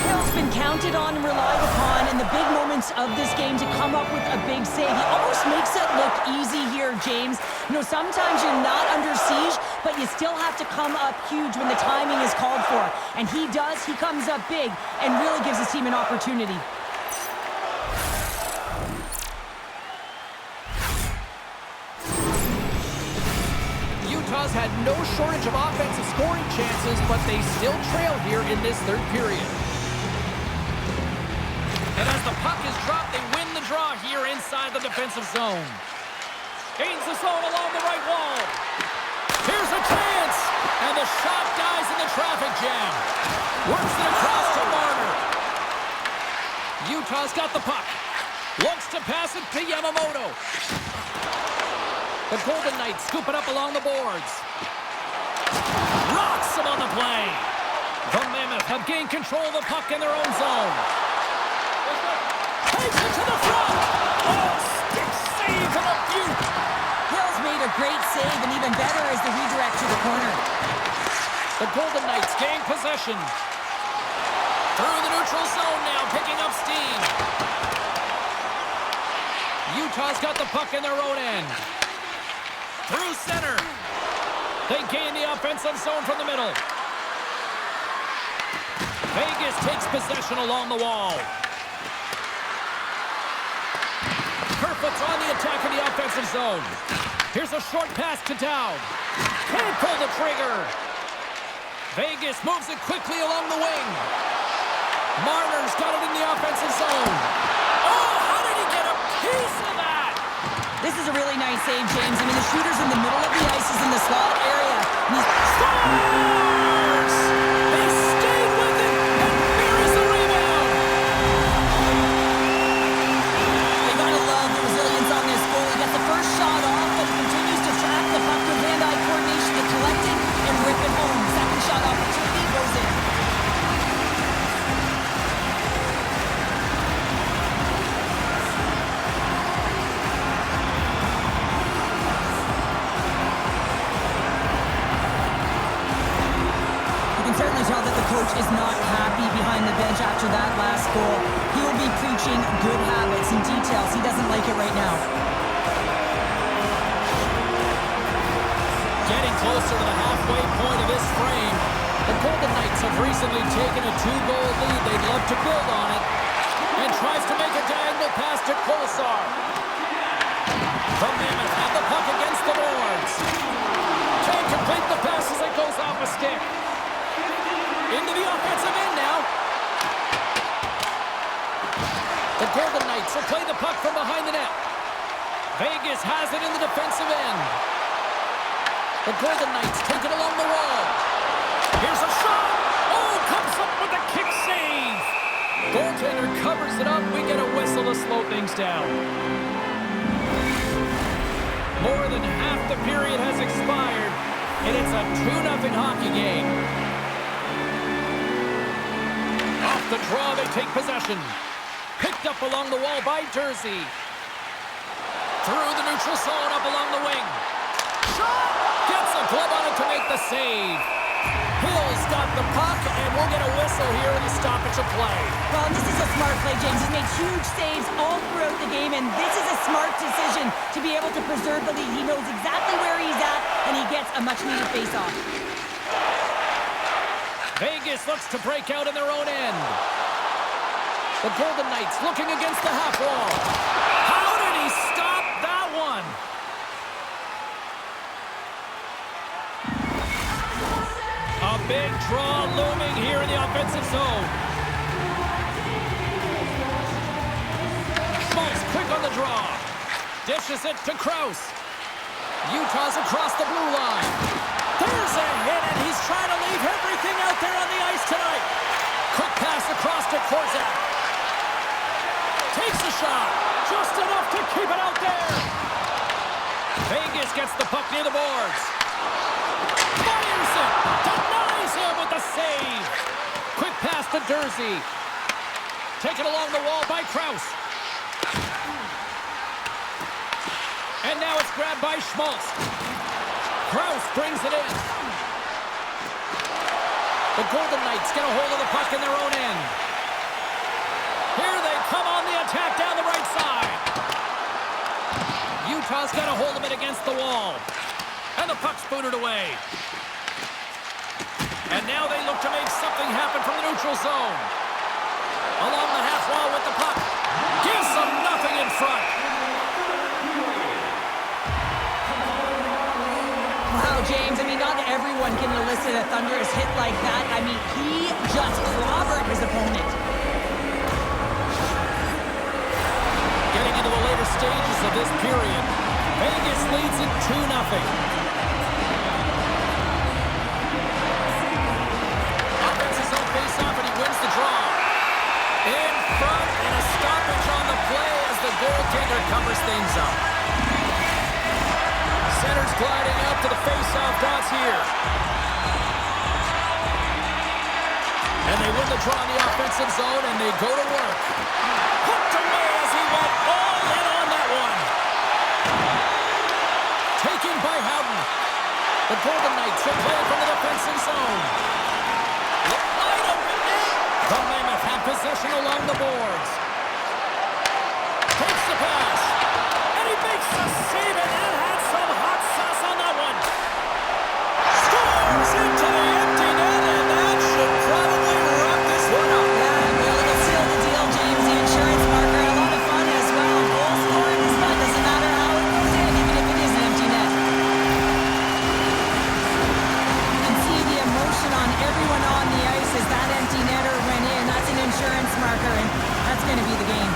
Hill's been counted on and relied upon in the big moments of this game to come up with a big save. He almost makes it look easy here, James. You know, sometimes you're not under siege, but you still have to come up huge when the timing is called for. And he does. He comes up big and really gives his team an opportunity. Utah's had no shortage of offensive scoring chances, but they still trail here in this third period. And as the puck is dropped, they win the draw here inside the defensive zone. Gains the zone along the right wall. Here's a chance, and the shot dies in the traffic jam. Works it across to Marner. Utah's got the puck. Looks to pass it to Yamamoto. The Golden Knights scoop it up along the boards. Rocks him on the play. The Mammoth have gained control of the puck in their own zone. Takes it to the front. Oh, stick save to the Butte. Hill's made a great save, and even better is the redirect to the corner. The Golden Knights gain possession. Through the neutral zone now, picking up steam. Utah's got the puck in their own end. Through center. They gain the offensive zone from the middle. Vegas takes possession along the wall. Kerfoot's on the attack in the offensive zone. Here's a short pass to Dowd. Can't pull the trigger. Vegas moves it quickly along the wing. Marner's got it in the offensive zone. Oh, how did he get a piece of that? This is a really nice save, James. I mean, the shooter's in the middle of the ice. He's in the slot area. And he's... Scores! He stayed with it and buries the rebound. They gotta love the resilience on this goal. He got the first shot off, but he continues to track the puck with hand-eye coordination to collect it and rip it home. Second shot opportunity goes in. Certainly tell that the coach is not happy behind the bench after that last goal. He will be preaching good habits and details. He doesn't like it right now. Getting closer to the halfway point of this frame. The Golden Knights have recently taken a 2-goal lead. They'd love to build on it. And tries to make a diagonal pass to Kolesar. The Mammoth have the puck against the boards. Can't complete the pass as it goes off a stick. Into the offensive end now. The Golden Knights will play the puck from behind the net. Vegas has it in the defensive end. The Golden Knights take it along the wall. Here's a shot. Oh, comes up with a kick save. Goaltender covers it up. We get a whistle to slow things down. More than half the period has expired, and it's a 2-0 hockey game. Off the draw, they take possession. Picked up along the wall by Jersey. Through the neutral zone, up along the wing. Shot! Gets a glove on it to make the save. Hill's got the puck, and we'll get a whistle here in the stoppage of play. Well, this is a smart play, James. He's made huge saves all throughout the game, and this is a smart decision to be able to preserve the lead. He knows exactly where he's at, and he gets a much-needed face-off. Vegas looks to break out in their own end. The Golden Knights looking against the half wall. How did he stop that one? A big draw looming here in the offensive zone. Schmaltz quick on the draw. Dishes it to Krause. Utah's across the blue line. There's a hit, and he's trying to leave everything out there on the ice tonight. Quick pass across to Korzak. Takes a shot. Just enough to keep it out there. Vegas gets the puck near the boards. Fires it. Denies him with the save. Quick pass to Durzi. Taken along the wall by Krause. And now it's grabbed by Schmaltz. Krause brings it in. The Golden Knights get a hold of the puck in their own end. Here they come on the attack down the right side. Utah's got a hold of it against the wall. And the puck's booted away. And now they look to make something happen from the neutral zone. Along the half wall with the puck. Gives them nothing in front. Wow, James, I mean, not everyone can elicit a thunderous hit like that. I mean, he just clobbered his opponent. Getting into the later stages of this period, Vegas leads it 2-0. Offensive zone face-off, and he wins the draw. In front, and a stoppage on the play as the goaltender covers things up. Center's gliding out to the face-off dots here. And they win the draw in the offensive zone, and they go to work. Hooked away as he went all in on that one. Taken by Howden. The Golden Knights are playing from the defensive zone. Wide open net. The Mammoth have possession along the boards. Takes the pass. And he makes the save, and that had some hot sauce on that one. Scores into the empty net, and that should probably wrap this one up. Yeah, really will seal the deal, James. The insurance marker, a lot of fun as well. Goal scoring is fun. Doesn't matter how it goes in, even if it is an empty net. You can see the emotion on everyone on the ice as that empty netter went in. That's an insurance marker, and that's going to be the game.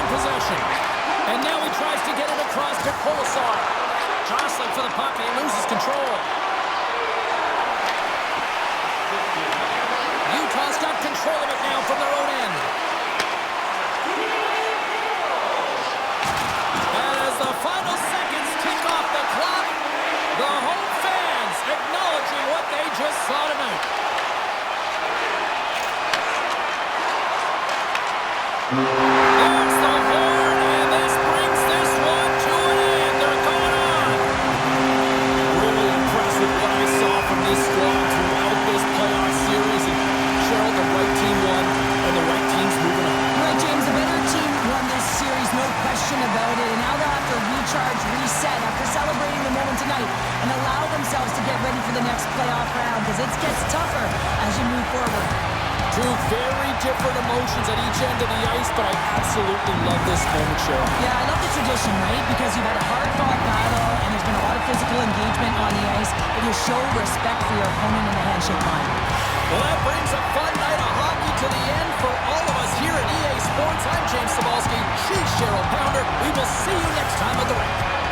Possession. And now he tries to get it across to Kolosar. Jostling for the puck, and he loses control. Utah's got control of it now from their own end. And as the final seconds tick off the clock, the home fans acknowledging what they just saw tonight. There's the horn, and this brings this one to an end. They're going on. Really impressed with what I saw from this squad throughout this playoff series. And Cheryl, the right team won, and the right team's moving on. Right, James, the better team won this series, no question about it. And now they'll have to recharge, reset after celebrating the moment tonight and allow themselves to get ready for the next playoff round, because it gets tougher as you move forward. Two very different emotions at each end of the ice, but I absolutely love this moment, Cheryl. Yeah, I love the tradition, right? Because you've had a hard-fought battle, and there's been a lot of physical engagement on the ice, but you show respect for your opponent in the handshake line. Well, that brings a fun night of hockey to the end for all of us here at EA Sports. I'm James Cybulski. She's Cheryl Pounder. We will see you next time at the rink.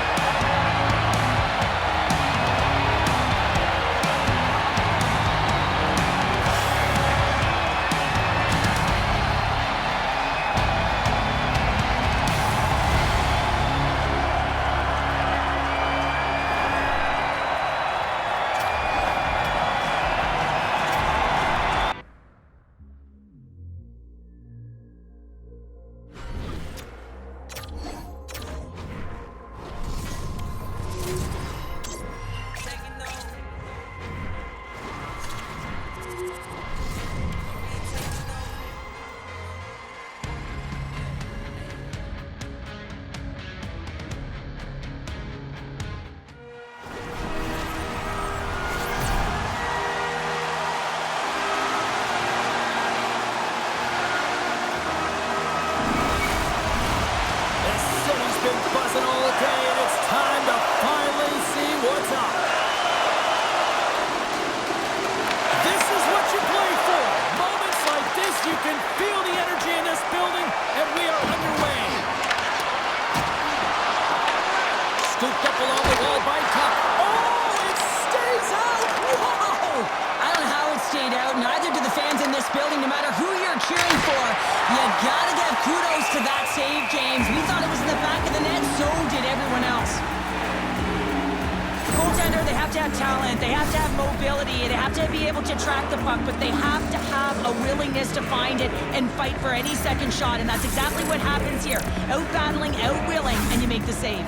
have talent, they have to have mobility, they have to be able to track the puck, but they have to have a willingness to find it and fight for any second shot, and that's exactly what happens here. Out-battling, out-willing, and you make the save.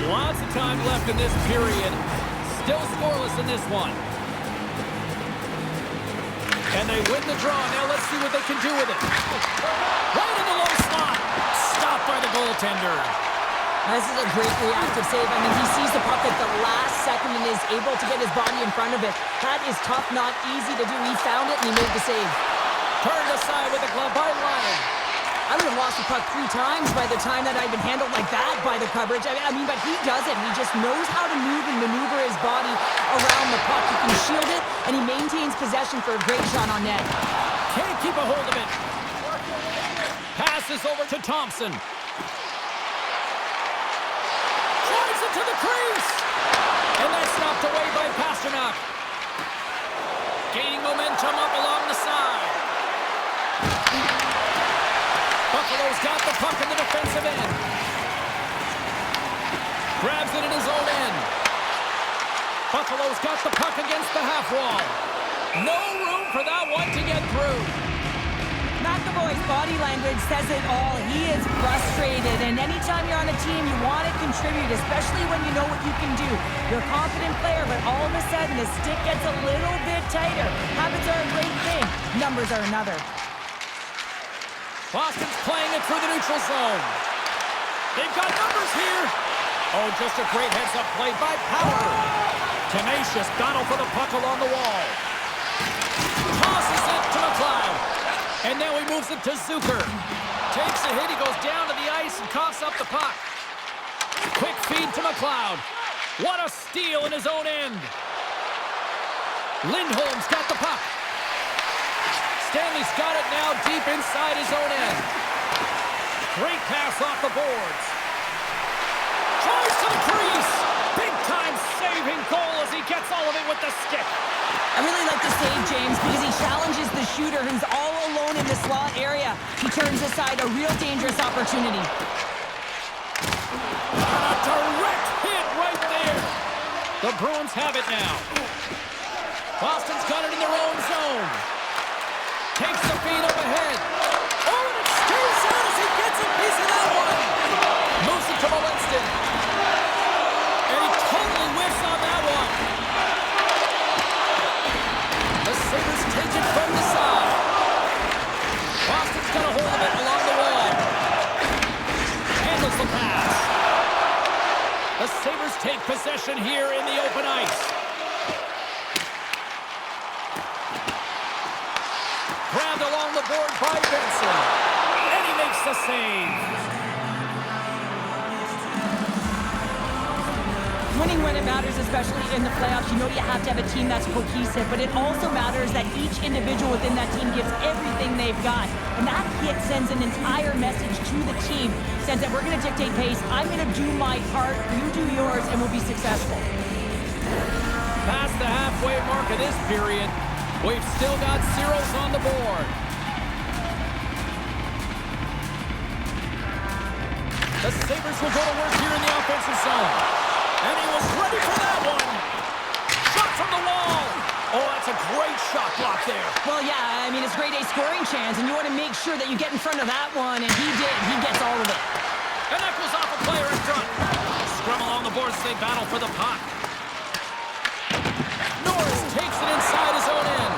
Lots of time left in this period. Still scoreless in this one. And they win the draw. Now let's see what they can do with it. Right in the low slot. Stopped by the goaltender. This is a great reactive save. I mean, he sees the puck at the last second and is able to get his body in front of it. That is tough, not easy to do. He found it and he made the save. Turned aside with the glove by Ryan. I would have lost the puck 3 times by the time that I'd been handled like that by the coverage. I mean, but he doesn't. He just knows how to move and maneuver his body around the puck. He can shield it, and he maintains possession for a great shot on net. Can't keep a hold of it. Passes over to Thompson. Drives it to the crease. And that's knocked away by Pasternak. Gaining momentum up along the side. Buffalo's got the puck in the defensive end. Grabs it in his own end. Buffalo's got the puck against the half wall. No room for that one to get through. McAvoy's body language says it all. He is frustrated, and anytime you're on a team, you want to contribute, especially when you know what you can do. You're a confident player, but all of a sudden, the stick gets a little bit tighter. Habits are a great thing. Numbers are another. Boston's playing it through the neutral zone. They've got numbers here. Oh, just a great heads-up play by Power. Tenacious battle for the puck along the wall. Tosses it to McLeod. And now he moves it to Zucker. Takes a hit, he goes down to the ice and coughs up the puck. Quick feed to McLeod. What a steal in his own end. Lindholm's got the puck. Stanley's got it now deep inside his own end. Great pass off the boards. Tries to the crease. Big-time saving goal as he gets all of it with the stick. I really like the save, James, because he challenges the shooter who's all alone in the slot area. He turns aside a real dangerous opportunity. A direct hit right there. The Bruins have it now. Boston's got it in their own zone. Takes the feed up ahead. Oh, and it stays out as he gets a piece of that one. Moves it to Molinston. And he totally whiffs on that one. The Sabres take it from the side. Boston's got a hold of it along the wall. Handles the pass. The Sabres take possession here in the open ice. Grabbed along the board by Benson. And he makes the save. Winning when it matters, especially in the playoffs, you know you have to have a team that's cohesive, but it also matters that each individual within that team gives everything they've got. And that hit sends an entire message to the team, says that we're going to dictate pace, I'm going to do my part, you do yours, and we'll be successful. Past the halfway mark of this period, we've still got zeros on the board. The Sabres will go to work here in the offensive zone. And he was ready for that one. Shot from the wall. Oh, that's a great shot block there. Well, yeah, I mean, it's grade A scoring chance, and you want to make sure that you get in front of that one, and he did. He gets all of it. And that goes off a player in front. Scrum along the boards as they battle for the puck. Norris takes it inside his own end.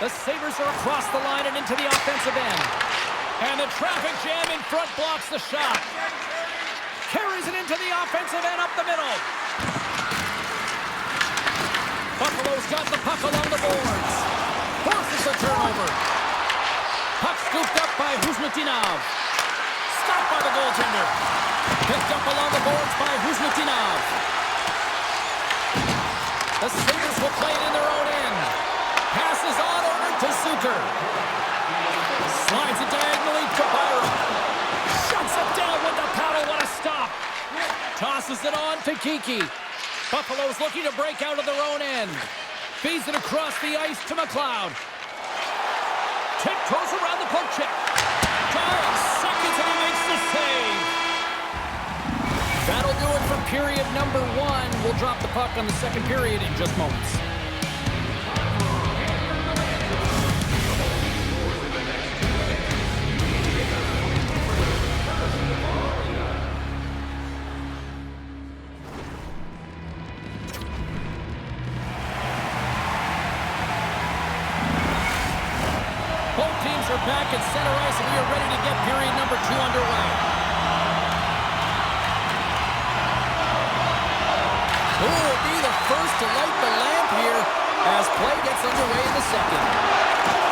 The Sabres are across the line and into the offensive end. And the traffic jam in front blocks the shot. Carries it into the offensive end up the middle. Buffalo's got the puck along the boards. Forces a turnover. Puck scooped up by Huzmutinov. Stopped by the goaltender. Picked up along the boards by Huzmutinov. The Sabres will play it in their own end. Passes on over to Zucker. Slides it diagonally to Byron. Shuts it down with the paddle. What a stop. Tosses it on to Kiki. Buffalo's looking to break out of their own end. Feeds it across the ice to McLeod. Tiptoes around the poke check. 12 seconds and he makes the save. That'll do it for period number 1. We'll drop the puck on the second period in just moments. Both teams are back at center ice, and we are ready to get period number 2 underway. Who will be the first to light the lamp here as play gets underway in the second?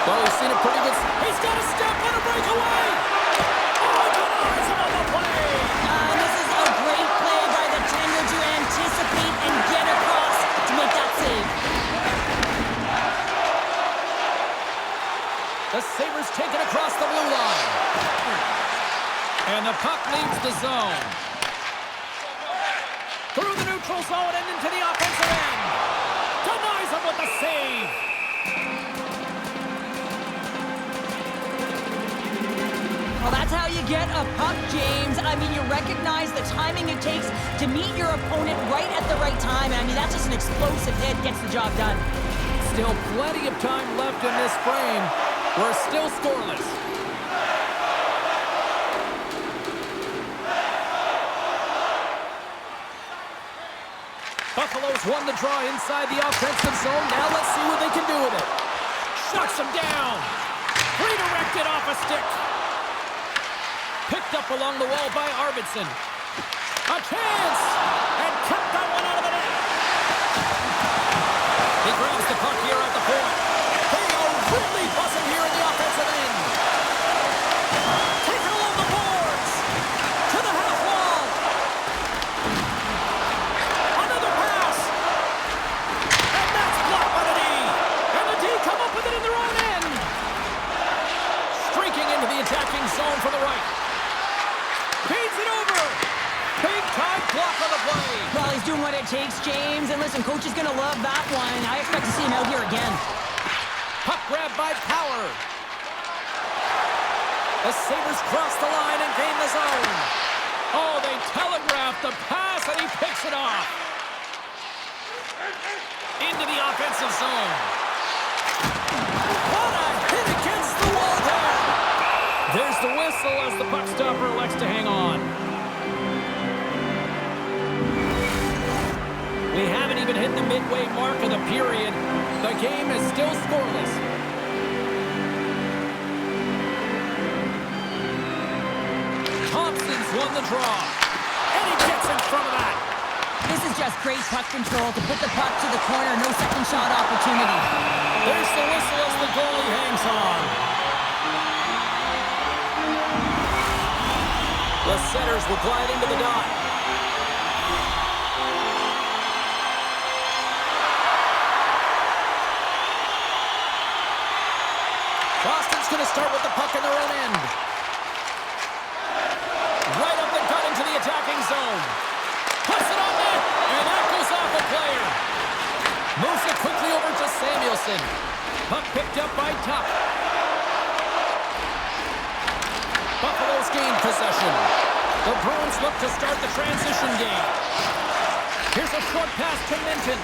Well, we've seen a pretty good... He's got a step on a breakaway! Oh, he denies him on the play! This is a great play by the tender to anticipate and get across to make that save. The Sabres take it across the blue line. And the puck leaves the zone. Through the neutral zone and into the offensive end. Denies him with the save. Well, that's how you get a puck, James. I mean, you recognize the timing it takes to meet your opponent right at the right time. And I mean, that's just an explosive hit, gets the job done. Still plenty of time left in this frame. We're still scoreless. Buffalo's won the draw inside the offensive zone. Now let's see what they can do with it. Shuts him down. Redirected off a stick. Picked up along the wall by Arvidsson. A chance! And kept that one out of the net. He grabs the puck here at the point. They are really buzzing here in the offensive end. Taken along the boards. To the half wall. Another pass. And that's blocked by the D. And the D come up with it in their own end. Streaking into the attacking zone for the right. Feeds it over. Big time block on the play. Well, he's doing what it takes, James. And listen, coach is going to love that one. I expect to see him out here again. Puck grab by Power. The Sabres cross the line and gain the zone. Oh, they telegraphed the pass and he picks it off. Into the offensive zone. What a hit against the wall there. There's the whistle as the puck stopper elects to hang on. We haven't even hit the midway mark of the period. The game is still scoreless. Thompson's won the draw. And he gets in front of that. This is just great puck control to put the puck to the corner. No second shot opportunity. There's the whistle as the goalie hangs on. The setters will glide into the dot. Boston's going to start with the puck in their own end. Right up the gut into the attacking zone. Puts it on net, and that goes off a player. Moves it quickly over to Samuelson. Puck picked up by Tuck. Buffalo's gained possession. The Bruins look to start the transition game. Here's a short pass to Minton.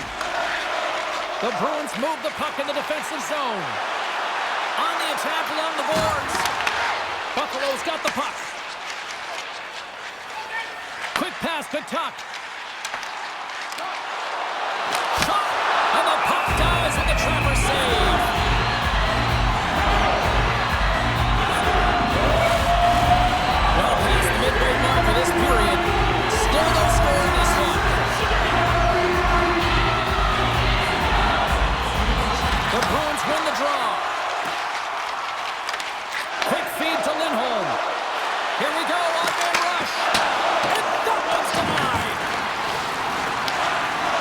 The Bruins move the puck in the defensive zone. On the attack along the boards. Buffalo's got the puck. Quick pass to Tuck. Shot! And the puck dies with the trapper save. Well past the midway mark of this period. Still no score in this one. The Bruins win the draw. Quick feed to Lindholm. Here we go, on-man rush. And that one's denied.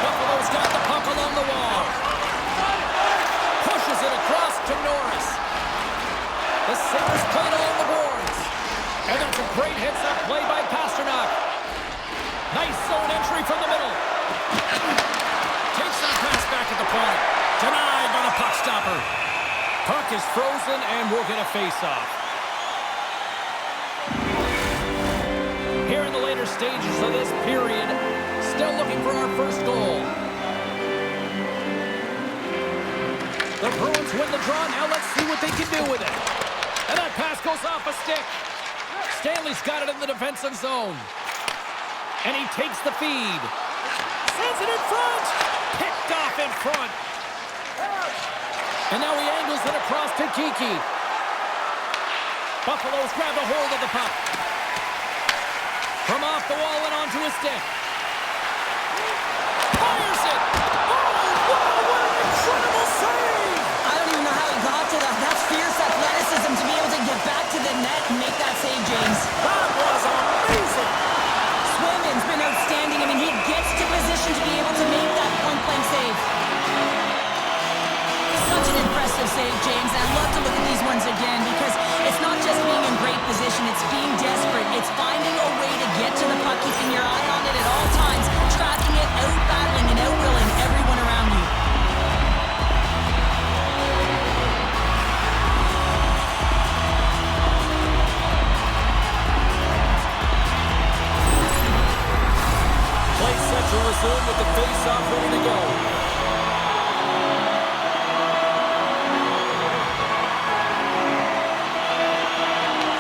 Buffalo's got the puck along the wall. Pushes it across to Norris. The Sabres play it along the boards. And that's a great hits-up play by Pasternak. Nice zone entry from the middle. Takes that pass back at the point. Denied Puck is frozen, and we'll get a face-off. Here in the later stages of this period, still looking for our first goal. The Bruins win the draw. Now let's see what they can do with it. And that pass goes off a stick. Stanley's got it in the defensive zone. And he takes the feed. Sends it in front. Picked off in front. And now he angles it across to Kiki. Buffalo's grab a hold of the puck. From off the wall and onto his stick. Fires it! Oh, wow, what an incredible save! I don't even know how he got to that. That's fierce athleticism to be able to get back to the net and make that save, James. That was amazing! Swayman's been outstanding. I mean, he gets to position to be able to make that point-blank save. Such an impressive save, James. And I'd love to look at these ones again because it's not just being in great position. It's being desperate. It's finding a way to get to the puck, keeping your eye on it at all times, tracking it, out-battling and out-willing everyone around you. Play set to resume with the face-off ready to go.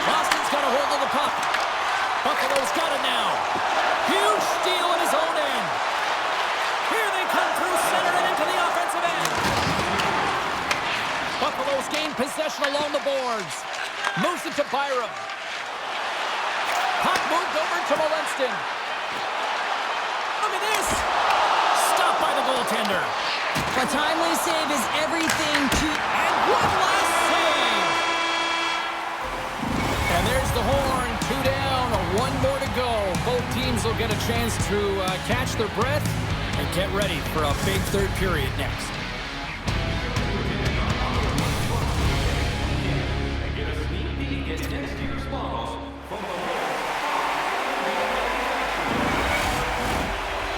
Boston's got a hold of the puck. Buffalo's got it now. Huge steal at his own end. Here they come through center and into the offensive end. Buffalo's gained possession along the boards. Moves it to Byram. Puck moved over to Molenston. Look at this! Stopped by the goaltender. A timely save is everything to... And one last save! And there's the horn. 2 down, 1 more to go. Both teams will get a chance to catch their breath and get ready for a big third period next. Get a sneak peek at next year's models from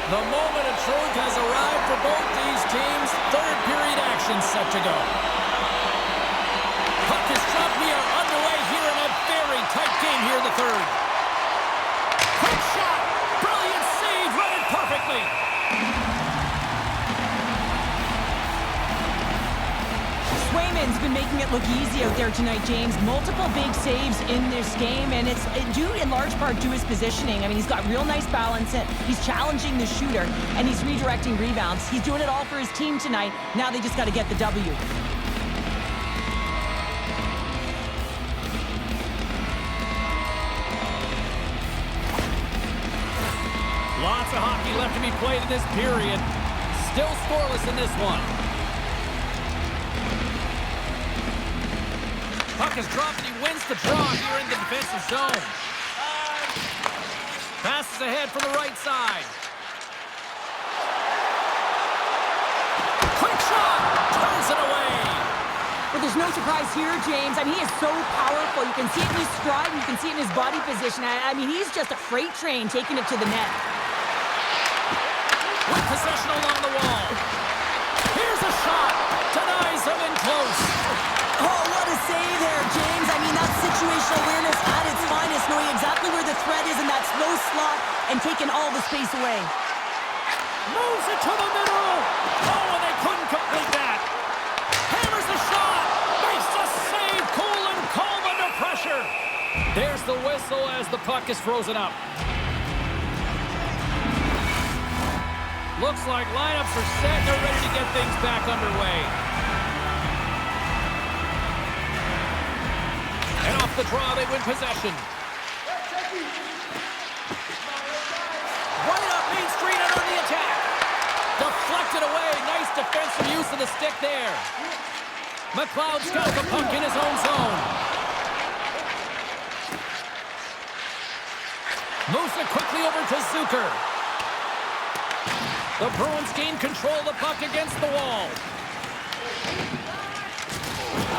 The moment of truth has arrived for both these teams. Third period action set to go. Puck is dropped. We are underway here in a very tight game here in the third. Quick shot. Brilliant save. Read it perfectly. Swayman's been making it look easy out there tonight, James. Multiple big saves in this game, and it's due in large part to his positioning. I mean, he's got real nice balance. He's challenging the shooter, and he's redirecting rebounds. He's doing it all for his team tonight. Now they just got to get the W. Lots of hockey left to be played in this period. Still scoreless in this one. Puck is dropped and he wins the draw here in the defensive zone. Passes ahead from the right side. Quick shot! Turns it away. But there's no surprise here, James. I mean, he is so powerful. You can see it in his stride, and you can see it in his body position. I mean, he's just a freight train taking it to the net. With possession along the wall. Here's a shot. Denies him in close. Oh, what a save there, James. I mean, that's situational awareness at its finest, knowing exactly where the threat is in that slow slot and taking all the space away. Moves it to the middle. Oh, and they couldn't complete that. Hammers the shot. Makes the save. Cool and calm under pressure. There's the whistle as the puck is frozen up. Looks like lineups are set. They're ready to get things back underway. And off the draw, they win possession. Right up Main Street and on the attack. Deflected away. Nice defensive use of the stick there. McLeod's got the puck in his own zone. Moves it quickly over to Zucker. The Bruins gain control of the puck against the wall.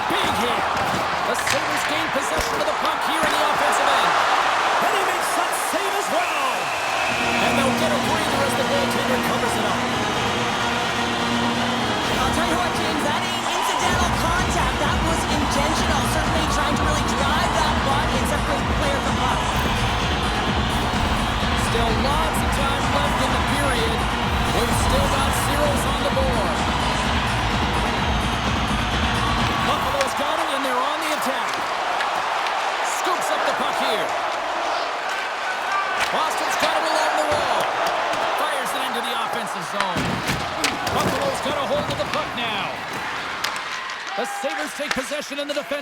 Big hit. The Sabres gain possession of the puck here in the offensive end. And he makes that save as well. And they'll get a breather as the goaltender covers it up. I'll tell you what, James, that ain't incidental contact. That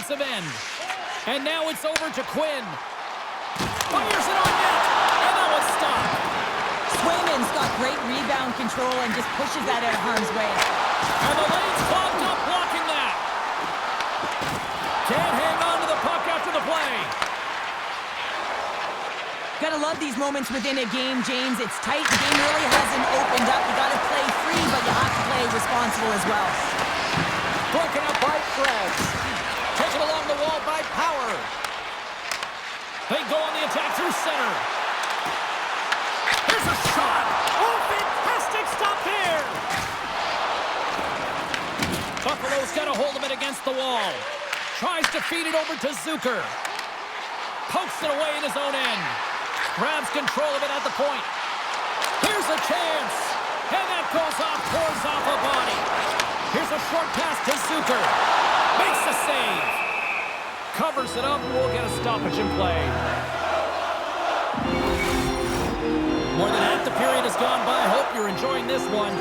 defensive end. And now it's over to Quinn. Fires it on net, and that was stopped. Swayman's got great rebound control and just pushes that out of harm's way. And the lane's clogged up blocking that. Can't hang on to the puck after the play. Gotta love these moments within a game, James. It's tight. The game really hasn't opened up. You gotta play free, but you have to play responsible as well. Broken up by Fred. Taken along the wall by Power. They go on the attack through center. Here's a shot. Oh, fantastic stop there. Buffalo's got a hold of it against the wall. Tries to feed it over to Zucker. Pokes it away in his own end. Grabs control of it at the point. Here's a chance. And that goes off, pours off a body. Here's a short pass to Zucker. Makes the save. Covers it up. We'll get a stoppage in play. More than half the period has gone by. Hope you're enjoying this one.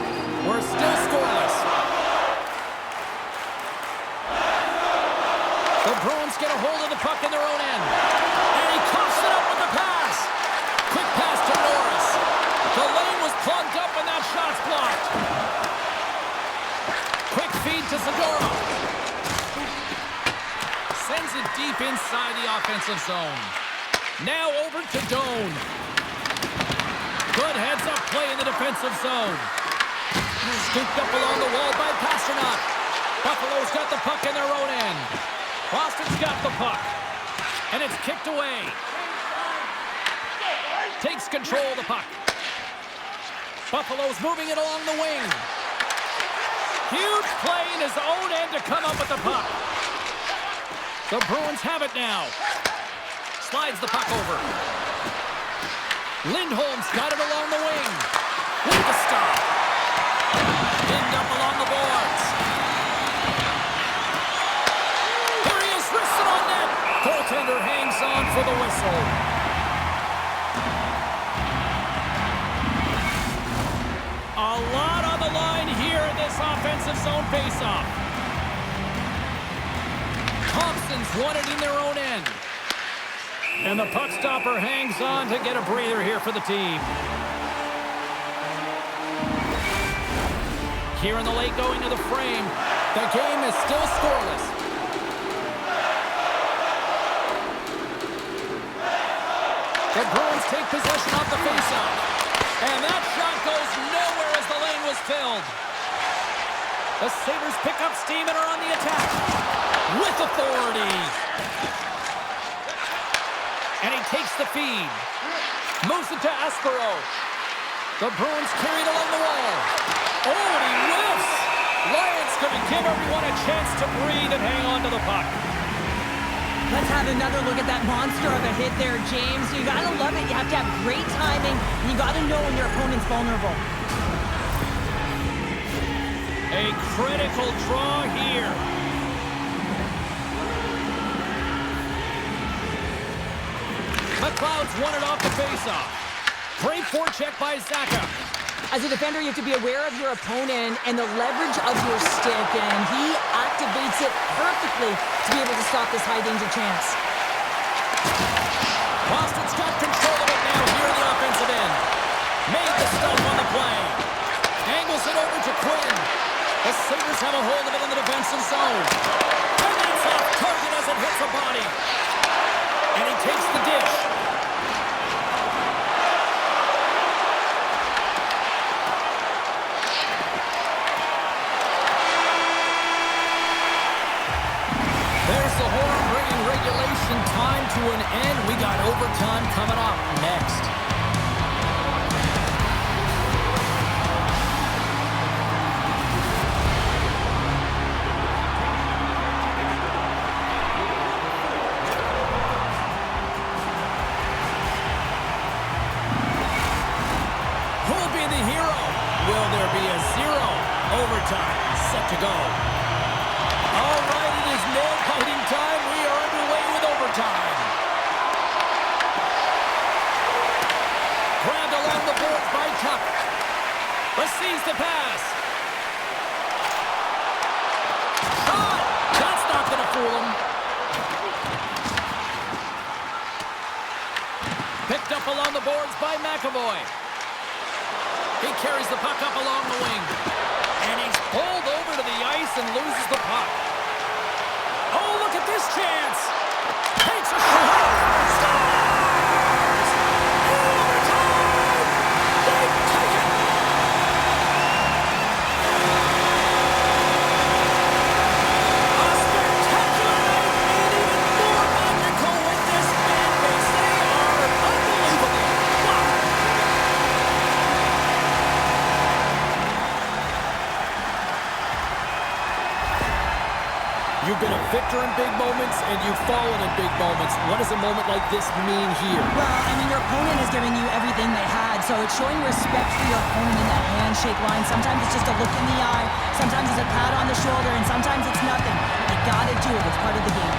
We're still scoreless. The Bruins get a hold of the puck in their own end. And he coughs it up with the pass. Quick pass to Norris. The lane was plugged up and that shot's blocked. Quick feed to Zadorov. Sends it deep inside the offensive zone. Now over to Doan. Good heads-up play in the defensive zone. Scooped up along the wall by Pasternak. Buffalo's got the puck in their own end. Boston's got the puck. And it's kicked away. Takes control of the puck. Buffalo's moving it along the wing. Huge play in his own end to come up with the puck. The Bruins have it now. Slides the puck over. Lindholm's got it along the wing. With the stop. Pinned up along the boards. Here he is, wrists it on net. Goaltender hangs on for the whistle. A lot on the line here in this offensive zone faceoff. Thompson's won it in their own end. And the puck stopper hangs on to get a breather here for the team. Here in the late going to the frame. The game is still scoreless. The Bruins take possession off the faceoff. And that shot goes nowhere as the lane was filled. The Sabres pick up steam and are on the attack. With authority. And he takes the feed. Moves it to Aspero. The Bruins carry it along the wall. Oh, and he whiffs. Lions going to give everyone a chance to breathe and hang on to the puck. Let's have another look at that monster of a hit there, James. You gotta love it. You have to have great timing, and you gotta know when your opponent's vulnerable. A critical draw here. McLeod's won it off the faceoff. Great forecheck by Zacha. As a defender, you have to be aware of your opponent and the leverage of your stick, and he activates it perfectly to be able to stop this high-danger chance. Boston's got control of it now here in the offensive end. Made the stop on the play. Angles it over to Quinn. The Sabres have a hold of it in the defensive zone. And it's off target as it hits a body. And he takes the dish. There's the horn bringing regulation time to an end. We got overtime coming up next. Who'll be the hero? Will there be a zero? Overtime set to go. All right, it is nail-biting time. We are underway with overtime. boards by McAvoy. He carries the puck up along the wing. And he's pulled over to the ice and loses the puck. Oh, look at this chance. Takes a shot. Scores! Overtime! They take it! A spectacular night made even more magical with this fan base. They are unbelievable. Wow! You've been a victor in big moments, and you've fallen in big moments. What does a moment like this mean here? Well, I mean, your opponent has given you everything they had, so it's showing respect for your opponent in that handshake line. Sometimes it's just a look in the eye, sometimes it's a pat on the shoulder, and sometimes it's nothing. You gotta do it. It's part of the game.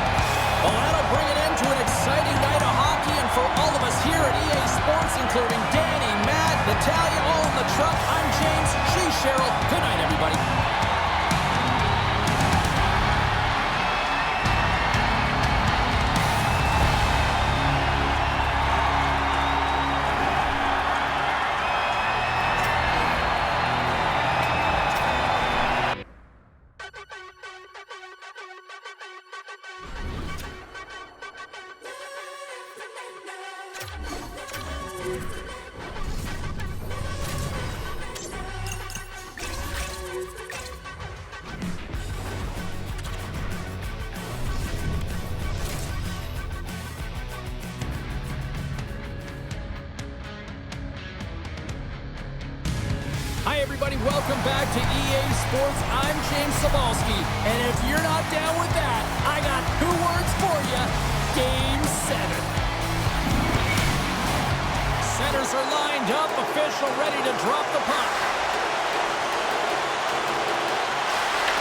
Well, that'll bring it into an exciting night of hockey, and for all of us here at EA Sports, including Danny, Matt, Natalia, all in the truck, I'm James, she's Cheryl. Good night, everybody. Hi, everybody. Welcome back to EA Sports. I'm James Sabalski, and if you're not down with that, I got 2 words for you. Game 7. Centers are lined up, official ready to drop the puck.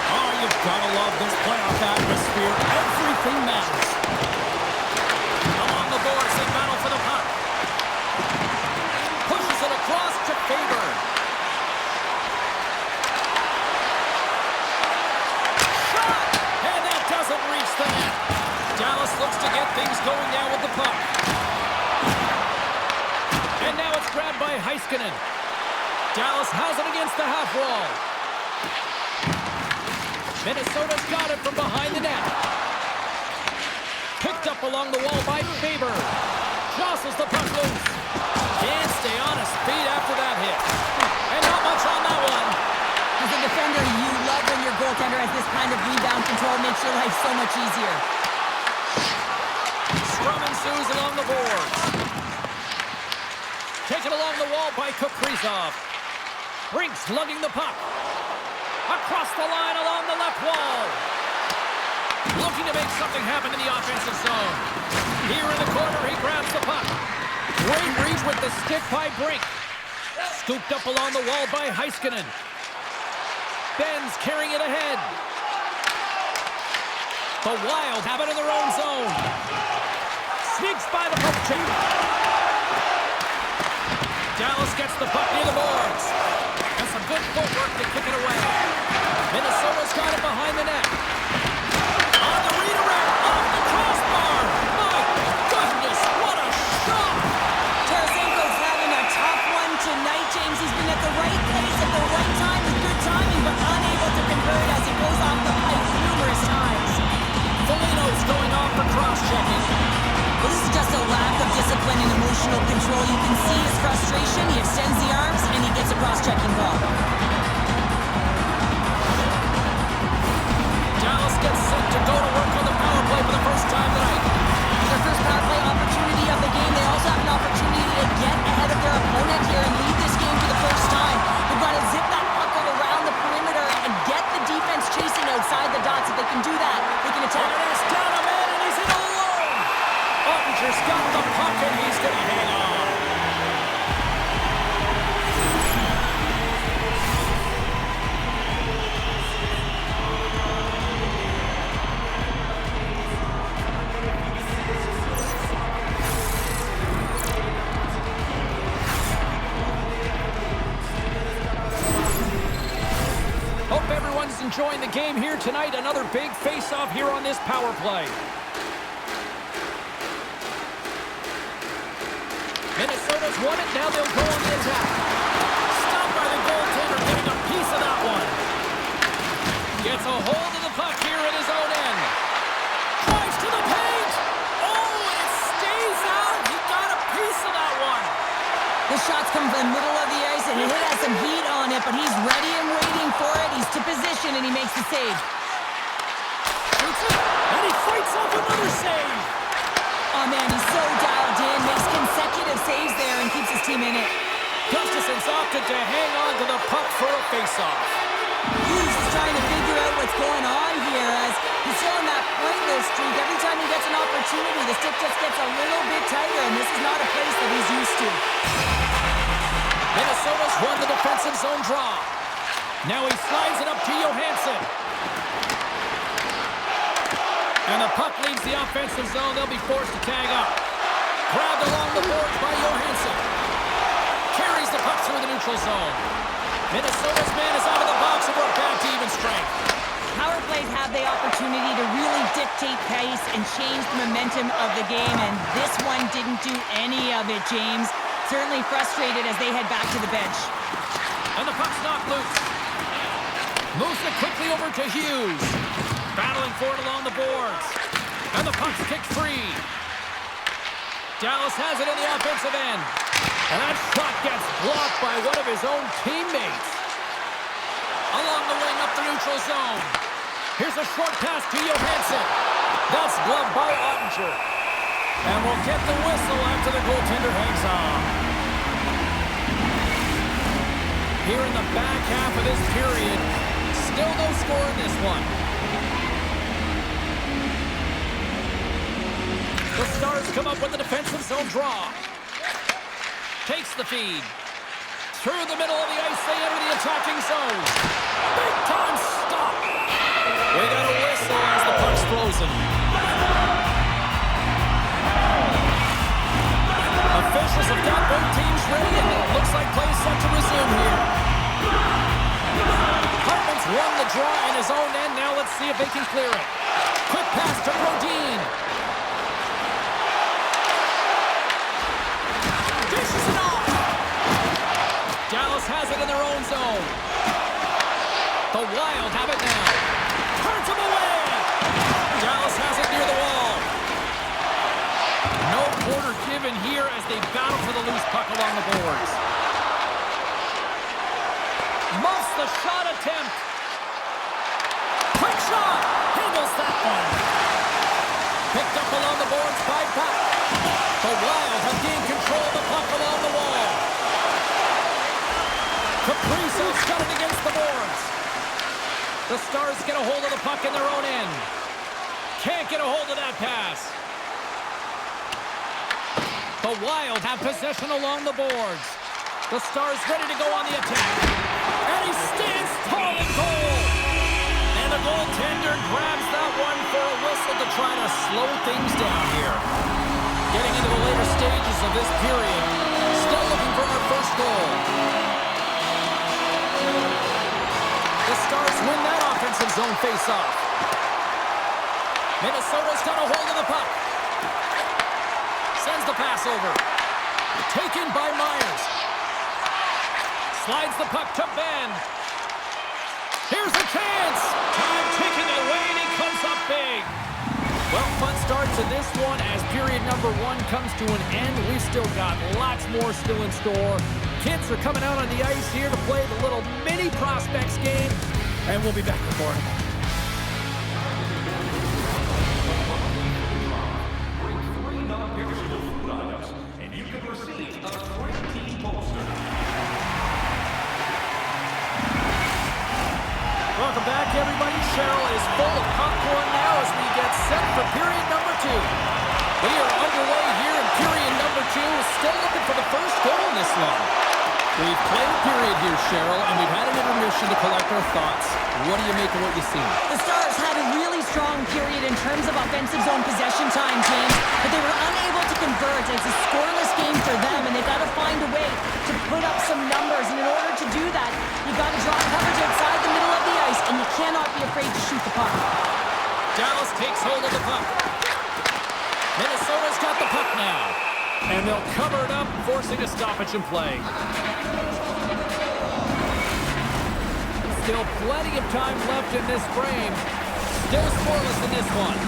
Oh, you've got to love this playoff atmosphere. Everything matters. Along the boards, they battle for the puck. Pushes it across to Faber. Doesn't reach the net. Dallas looks to get things going now with the puck. And now it's grabbed by Heiskanen. Dallas has it against the half wall. Minnesota's got it from behind the net. Picked up along the wall by Faber. Jostles the puck loose. Can't stay on his feet after that hit. And not much on that one. As a defender, you love when your goaltender has this kind of rebound control. Makes your life so much easier. Scrum ensues along the boards. Taken along the wall by Kaprizov. Brinks lugging the puck. Across the line along the left wall. Looking to make something happen in the offensive zone. Here in the corner, he grabs the puck. Great reach with the stick by Brink. Scooped up along the wall by Heiskanen. Ben's carrying it ahead. The Wild have it in their own zone. Sneaks by the poke check. Dallas gets the puck near the boards. And some good footwork to kick it away. Minnesota's got it behind the net. On the redirect, off the crossbar. My goodness, what a shot! Tarasenko's having a tough one tonight, James. He's been at the right place at the right time with good timing, but unable to convert as he goes off the pipe numerous times. Foligno's going off for cross-checking. Well, this is just a lack of discipline and emotional control. You can see his frustration. He extends the arms, and he gets a cross-checking call. Dallas gets set to go to work on the power play for the first time tonight. Their first power play opportunity of the game. They also have an opportunity to get ahead of their opponent here and lead this game for the first time. They've got to zip that puck around the perimeter and get the defense chasing outside the dots. If they can do that, they can attack. And it's down a man, and he's in alone. Ottinger's got the puck, and he's going to hang on. Hope everyone's enjoying the game here tonight. Another big face-off here on this power play. Minnesota's won it. Now they'll go on the attack. Stopped by the goaltender, getting a piece of that one. Gets a hold of the puck here at his own end. Drives to the paint. Oh, and it stays out. He got a piece of that one. The shots come from the middle of the ice, and it has some heat on it, but he's ready and waiting for it. He's to position, and he makes the save. Shoots it, and he fights off another save. Oh, man, he's so dialed in, makes consecutive saves there, and keeps his team in it. Gustafson's opted to hang on to the puck for a faceoff. Hughes is trying to figure out what's going on here as he's still on that pointless streak. Every time he gets an opportunity, the stick just gets a little bit tighter, and this is not a place that he's used to. Minnesota's won the defensive zone draw. Now he slides it up to Johansson. And the puck leaves the offensive zone. They'll be forced to tag up. Grabbed along the boards by Johansson. Carries the puck through the neutral zone. Minnesota's man is out of the box and we're back to even strength. Power plays have the opportunity to really dictate pace and change the momentum of the game, and this one didn't do any of it, James. Certainly frustrated as they head back to the bench. And the puck's knocked loose. Moves it quickly over to Hughes. Battling for it along the boards. And the puck's kicked free. Dallas has it in the offensive end. And that shot gets blocked by one of his own teammates. Along the wing up the neutral zone. Here's a short pass to Johansson. That's gloved by Ottinger. And we'll get the whistle after the goaltender hangs on. Here in the back half of this period, still no score in this one. The Stars come up with the defensive zone draw. Takes the feed. Through the middle of the ice, they enter the attacking zone. Big time stop. We got a whistle as the puck's frozen. Officials have got both teams ready, and it looks like play set to resume here. Hartman's won the draw in his own end. Now let's see if they can clear it. Quick pass to Brodin. Dishes it off. Dallas has it in their own zone. The Wild have it now. Turns him away. Dallas has it near the wall. No quarter given here as they battle for the loose puck along the boards. Muffs the shot attempt. Quick shot. Handles that one. Picked up along the boards by Buck. The Wild have gained control of the puck along the wall. Kaprizov's got it against the boards. The Stars get a hold of the puck in their own end. Can't get a hold of that pass. The Wild have possession along the boards. The Stars ready to go on the attack. And he stands tall in goal. And the goaltender grabs that one for a whistle to try to slow things down here. Getting into the later stages of this period. Still looking for our first goal. The Stars win that offensive zone face-off. Minnesota's got a hold of the puck. Sends the pass over. Taken by Myers. Slides the puck to Ben. Here's a chance. Time ticking away, and he comes up big. Well, fun starts in this one as period number one comes to an end. We've still got lots more still in store. Kids are coming out on the ice here to play the little mini prospects game, and we'll be back with more. Welcome back, everybody. Cheryl is full of popcorn now as we get set for period number two. We are underway here in period number two. Still looking for the first goal in this one. We've played a period here, Cheryl, and we've had an intermission to collect our thoughts. What do you make of what you've seen? The Stars had a really strong period in terms of offensive zone possession time, James, but they were unable to convert. It's a scoreless game for them, and they've got to find a way to put up some numbers. And in order to do that, you've got to draw coverage outside the middle of the ice, and you cannot be afraid to shoot the puck. Dallas takes hold of the puck. Minnesota's got the puck now. And And they'll cover it up, forcing a stoppage in play. Still plenty of time left in this frame. Still scoreless in this one.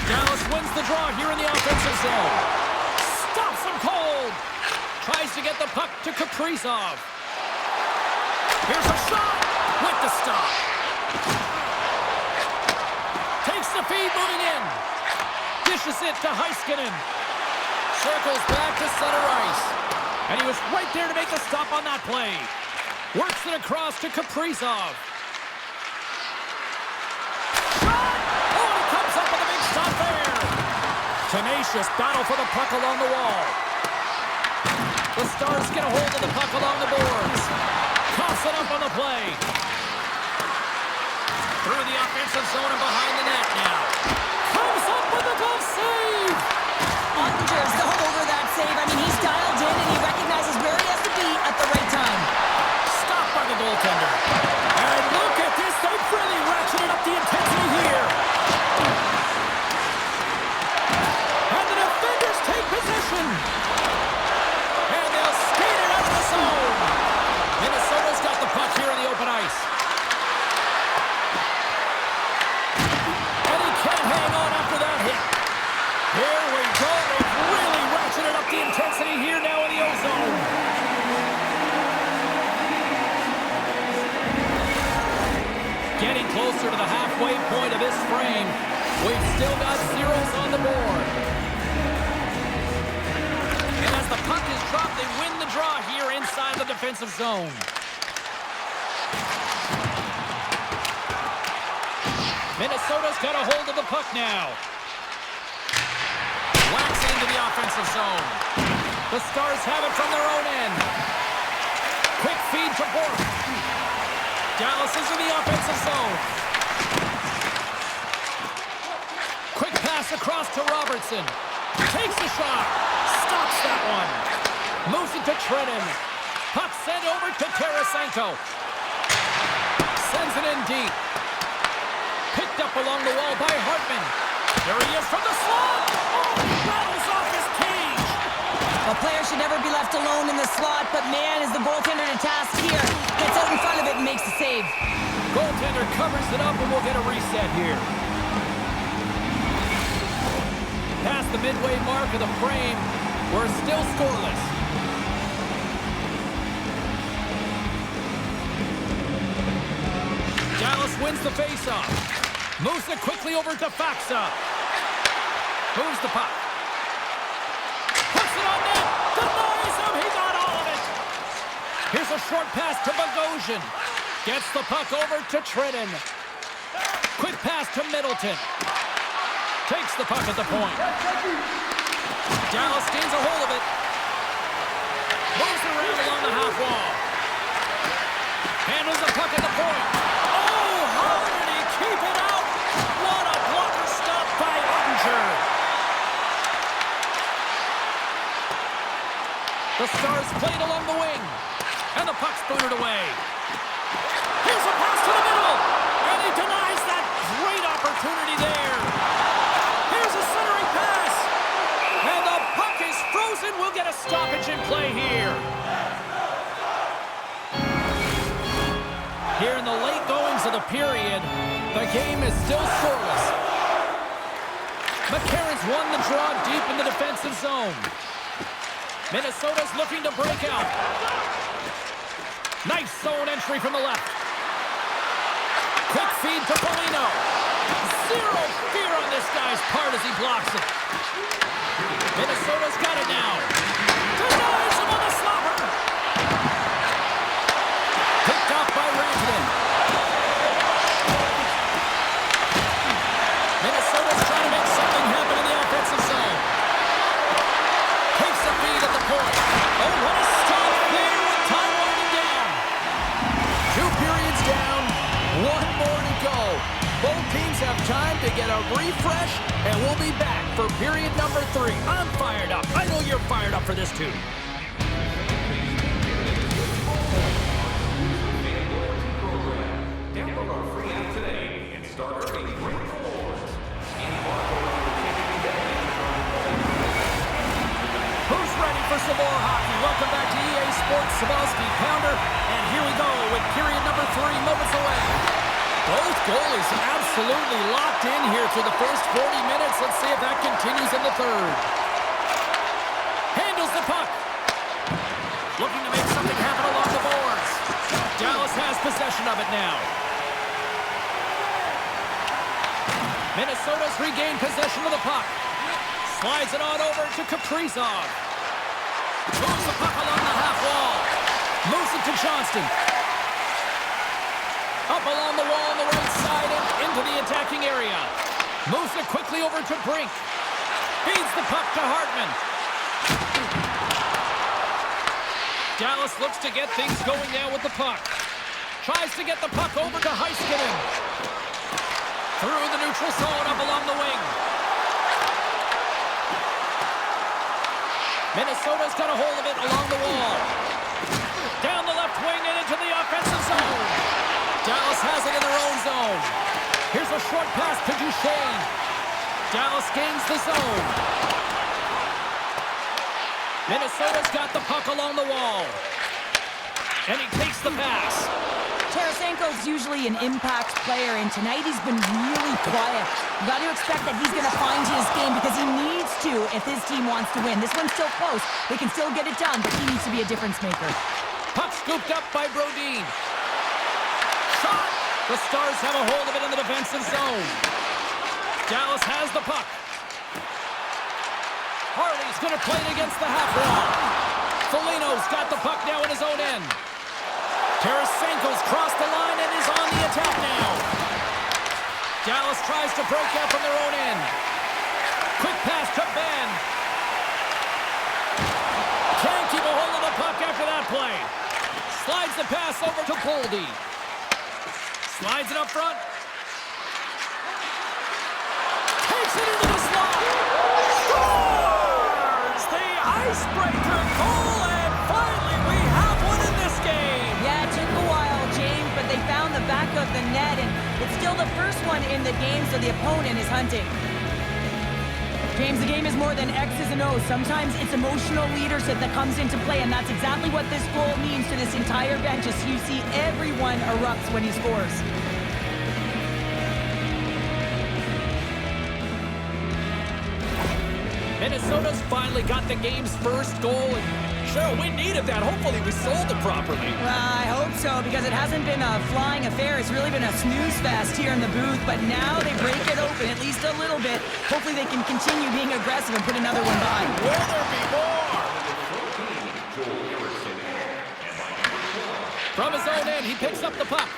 Dallas wins the draw here in the offensive zone. Stops him cold. Tries to get the puck to Kaprizov. Here's a shot with the stop. Takes the feed moving in. Dishes it to Heiskanen. Circles back to center ice. And he was right there to make the stop on that play. Works it across to Kaprizov. Shot! Oh, and he comes up with a big stop there. Tenacious battle for the puck along the wall. The Stars get a hold of the puck along the boards. Toss it up on the play. Through the offensive zone and behind the net now. Comes up with a glove save. Ottinger's all over that save. I mean, he's dialed in and he recognizes where he has to be at the right time. Stopped by the goaltender. And look at this. They've really ratcheted up the intensity here. And the defenders take possession. And they'll skate it out of the zone. Minnesota's got the puck here on the open ice. And he can't hang on after that hit. Here we go. They've really ratcheted up the intensity here now in the O-zone. Getting closer to the halfway point of this frame. We've still got zeros on the board. And as the puck is dropped, they win the draw here inside the defensive zone. Minnesota's got a hold of the puck now. Whacks it into the offensive zone. The Stars have it from their own end. Quick feed to Bork. Dallas is in the offensive zone. Quick pass across to Robertson. Takes the shot. Stops that one. Moves it to Trenton. Puck sent over to Tarasenko. Sends it in deep. Picked up along the wall by Hartman. There he is from the slot. Oh, he rattles off his cage. A player should never be left alone in the slot, but man, is the goaltender to task here. Gets out in front of it and makes the save. Goaltender covers it up and we'll get a reset here. Past the midway mark of the frame, we're still scoreless. Dallas wins the faceoff. Moves it quickly over to Faksa. Moves the puck. Puts it on net. Denies him. He got all of it. Here's a short pass to Bogosian. Gets the puck over to Trenton. Quick pass to Middleton. Takes the puck at the point. Dallas gains a hold of it. Moves around along the half wall. Handles the puck at the point. Oh, how did he keep it out? What a blocker stop by Ottinger. The Stars played along the wing. And the puck's booted away. Here's a pass to the middle. And he denies that great opportunity there. Here's a centering pass. And the puck is frozen. We'll get a stoppage in play here. Here in the late goings of the period, the game is still scoreless. McCarron's won the draw deep in the defensive zone. Minnesota's looking to break out. Nice zone entry from the left. Quick feed to Foligno. Zero fear on this guy's part as he blocks it. Minnesota's got it now. Denies him on the slapper. Picked off by Rantanen. Minnesota's trying to make something happen in the offensive zone. Takes the feed at the point. Oh, what a stop there with time winding down. 2 periods down, 1 more to go. Both teams have time to get a refresh, and we'll be back for period number 3. I'm fired up. I know you're fired up for this too. Download our free app today and start earning great rewards. Any barcode on your ticket more hockey. Welcome back to EA Sports Sabalski Pounder. And here we go with period number 3 moments away. Both goalies absolutely locked in here through the first 40 minutes. Let's see if that continues in the third. Handles the puck. Looking to make something happen along the boards. Dallas has possession of it now. Minnesota's regained possession of the puck. Slides it on over to Kaprizov. Moves the puck along the half wall. Moves it to Johnston. Up along the wall on the right side and into the attacking area. Moves it quickly over to Brink. Feeds the puck to Hartman. Dallas looks to get things going now with the puck. Tries to get the puck over to Heiskanen. Through the neutral zone up along the wing. Minnesota's got a hold of it along the wall. Down the left wing and into the offensive zone. Dallas has it in their own zone. Here's a short pass to Duchesne. Dallas gains the zone. Minnesota's got the puck along the wall. And he takes the pass. Tarasenko's usually an impact player, and tonight he's been really quiet. You got to expect that he's going to find his game because he needs to if his team wants to win. This one's still close. They can still get it done, but he needs to be a difference maker. Puck scooped up by Brodin. Shot! The Stars have a hold of it in the defensive zone. Dallas has the puck. Harley's going to play it against the half wall. Foligno's got the puck now in his own end. Tarasenko's crossed the line and is on the attack now. Dallas tries to break out from their own end. Quick pass to Ben. Can't keep a hold of the puck after that play. Slides the pass over to Boldy. Slides it up front. Takes it into the slot. Scores! The icebreaker goal, and finally we have one in this game. Yeah, it took a while, James, but they found the back of the net, and it's still the first one in the game, so the opponent is hunting. James, the game is more than X's and O's. Sometimes it's emotional leadership that comes into play, and that's exactly what this goal means to this entire bench, as you see everyone erupts when he scores. Minnesota's finally got the game's first goal, and sure, we needed that. Hopefully we sold it properly. Well, I hope so, because it hasn't been a flying affair. It's really been a snooze fest here in the booth, but now they break it open, at least a little bit. Hopefully they can continue being aggressive and put another one by. Will there be more? From his own end, he picks up the puck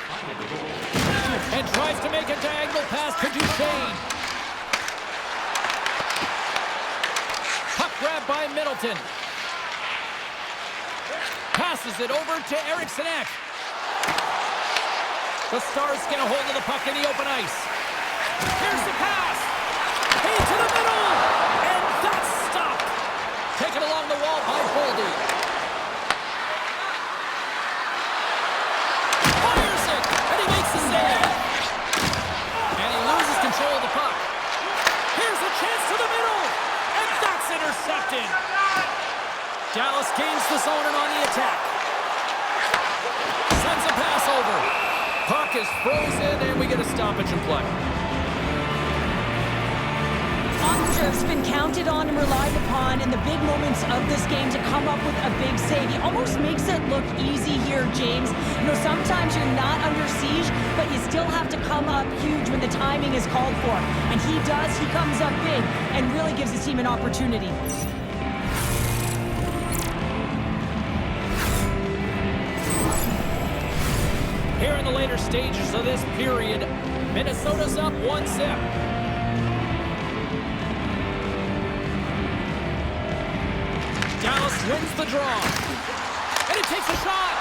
and tries to make a diagonal pass to Duchesne. Puck grab by Middleton. Passes it over to Eriksson Ek. The Stars get a hold of the puck in the open ice. Here's the pass. Feed to the middle. And that's stopped. Taken along the wall by Boldy. Fires it. And he makes the save. And he loses control of the puck. Here's a chance to the middle. And that's intercepted. Dallas gains the zone and on the attack. Sends a pass over. Puck is frozen, and we get a stoppage in play. Ondrev's been counted on and relied upon in the big moments of this game to come up with a big save. He almost makes it look easy here, James. You know, sometimes you're not under siege, but you still have to come up huge when the timing is called for. And he does. He comes up big and really gives his team an opportunity. Here in the later stages of this period, Minnesota's up 1-0. Dallas wins the draw. And he takes a shot.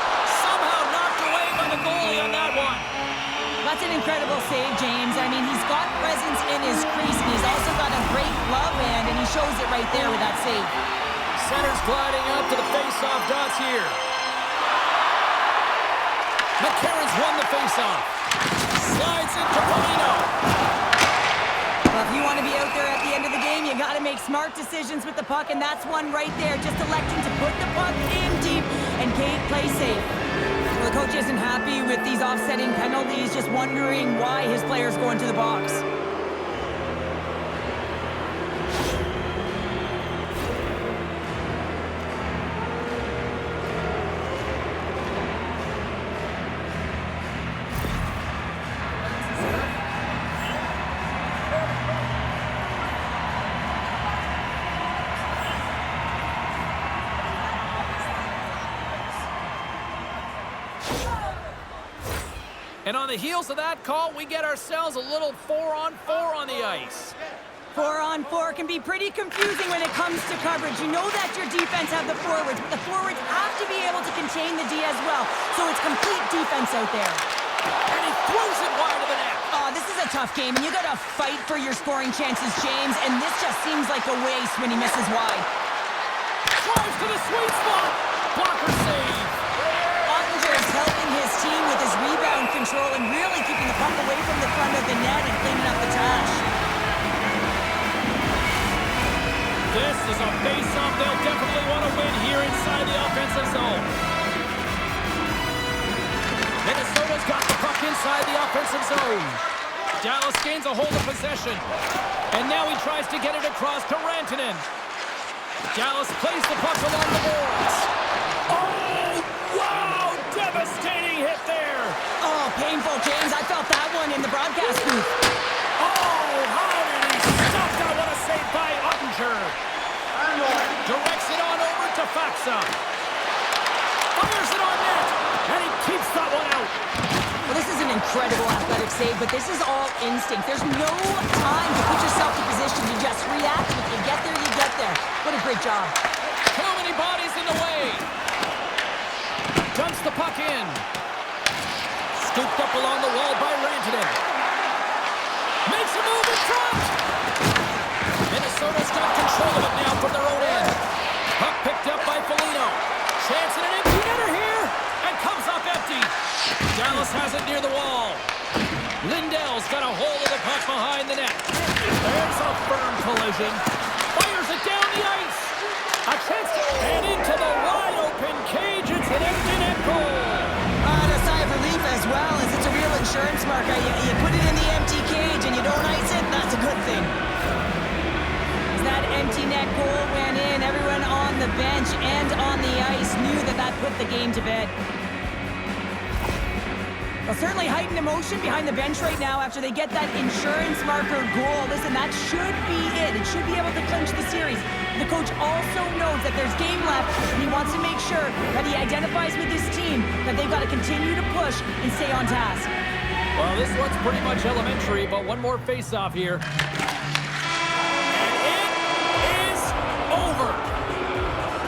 Somehow knocked away by the goalie on that one. That's an incredible save, James. I mean, he's got presence in his crease, and he's also got a great glove hand, and he shows it right there with that save. Center's gliding up to the face-off dots here. McCarron's won the face-off. Slides into Foligno. Well, if you want to be out there at the end of the game, you got to make smart decisions with the puck, and that's one right there. Just electing to put the puck in deep and play safe. Well, the coach isn't happy with these offsetting penalties, just wondering why his players go into the box. And on the heels of that call, we get ourselves a little 4-on-4 on the ice. 4-on-4 can be pretty confusing when it comes to coverage. You know that your defense have the forwards, but the forwards have to be able to contain the D as well. So it's complete defense out there. And he throws it wide of the net. Oh, this is a tough game, and you got to fight for your scoring chances, James. And this just seems like a waste when he misses wide. Drives to the sweet spot. Blocker save. Ottinger's helping his team with his rebound control and really keeping the puck away from the front of the net and cleaning up the trash. This is a face-off they'll definitely want to win here inside the offensive zone. Minnesota's got the puck inside the offensive zone. Dallas gains a hold of possession. And now he tries to get it across to Rantanen. Dallas plays the puck along the boards. Oh, wow! Devastating hit there. Oh, painful, James. I felt that one in the broadcast booth. Oh, how did he stop that? What a save by Ottinger. Directs it on over to Faksa. Fires it on net. And he keeps that one out. Well, this is an incredible athletic save, but this is all instinct. There's no time to put yourself in position to just react. If you get there, you get there. What a great job. Too many bodies in the way. Dumps the puck in. Scooped up along the wall by Rantanen. Makes a move in front. Minnesota's got control of it now from their own end. Puck picked up by Foligno. Chance at an empty netter here. And comes up empty. Dallas has it near the wall. Lindell's got a hold of the puck behind the net. There's a firm collision. Fires it down the ice. A chance to and into the wide-open cage. It's an empty net goal. And a sigh of relief as well, as it's a real insurance marker. You put it in the empty cage and you don't ice it, that's a good thing. As that empty net goal went in, everyone on the bench and on the ice knew that put the game to bed. Well, certainly heightened emotion behind the bench right now after they get that insurance marker goal. Listen, that should be it. It should be able to clinch the series. The coach also knows that there's game left, and he wants to make sure that he identifies with his team that they've got to continue to push and stay on task. Well, this one's pretty much elementary, but one more face-off here. And it is over.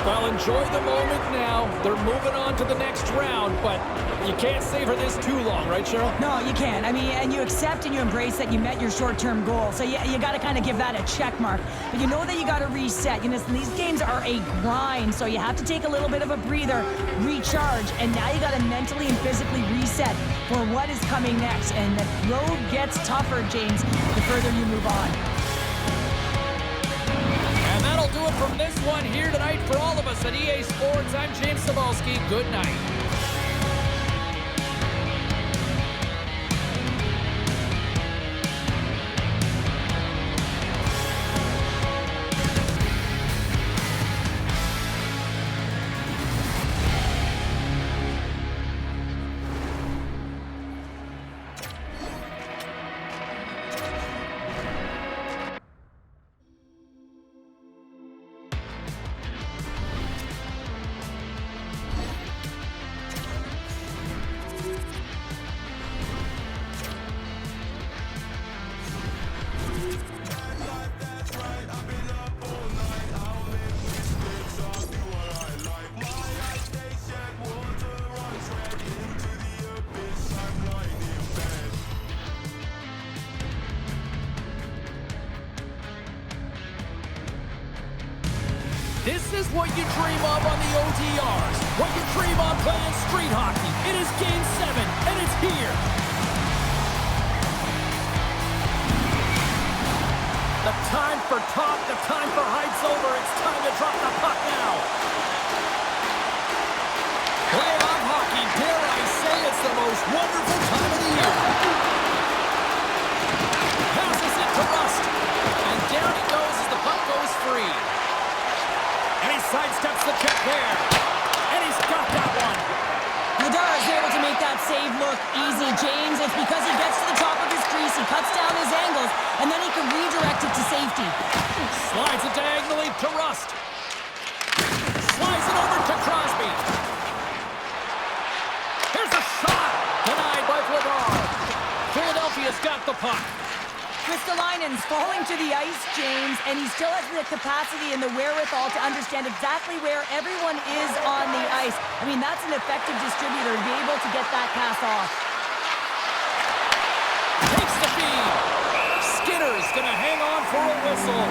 Well, enjoy the moment now. They're moving on to the next round, but you can't savor this too long, right, Cheryl? No, you can't. I mean, and you accept and you embrace that you met your short-term goal. So you got to kind of give that a check mark. But you know that you got to reset. You know, these games are a grind, so you have to take a little bit of a breather, recharge, and now you got to mentally and physically reset for what is coming next. And the road gets tougher, James, the further you move on. And that'll do it from this one here tonight for all of us at EA Sports. I'm James Cebulski. Good night. This is what you dream of on the OTRs. What you dream of playing street hockey. It is Game 7, and it's here. The time for talk, the time for hype's over. It's time to drop the puck now. Playoff hockey, dare I say it's the most wonderful time of the year. Passes it to Rust. And down he goes as the puck goes free. And he sidesteps the check there. And he's got that one. Ladar is able to make that save look easy, James. It's because he gets to the top of his crease, he cuts down his angles, and then he can redirect it to safety. Slides it diagonally to Rust. Slides it over to Crosby. Here's a shot. Denied by Ladar. Philadelphia's got the puck. Kristalainen's falling to the ice, James, and he still has the capacity and the wherewithal to understand exactly where everyone is on the ice. I mean, that's an effective distributor to be able to get that pass off. Takes the feed. Skinner's gonna hang on for a whistle.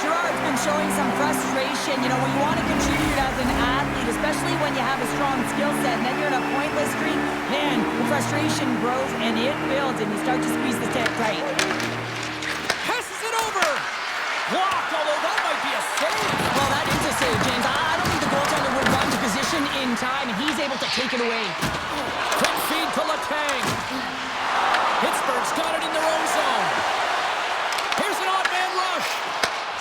Gerard's been showing some frustration. You know, when you want to contribute as an athlete, especially when you have a strong skill set, and then you're in a pointless streak, man, the frustration grows and it builds, and you start to squeeze the stick tight. Passes it over. Blocked, although that might be a save. Well, that is a save, James. I don't think the goaltender would run to position in time, and he's able to take it away. Quick feed to Letang. Pittsburgh's got it in their own zone. Here's an odd man rush.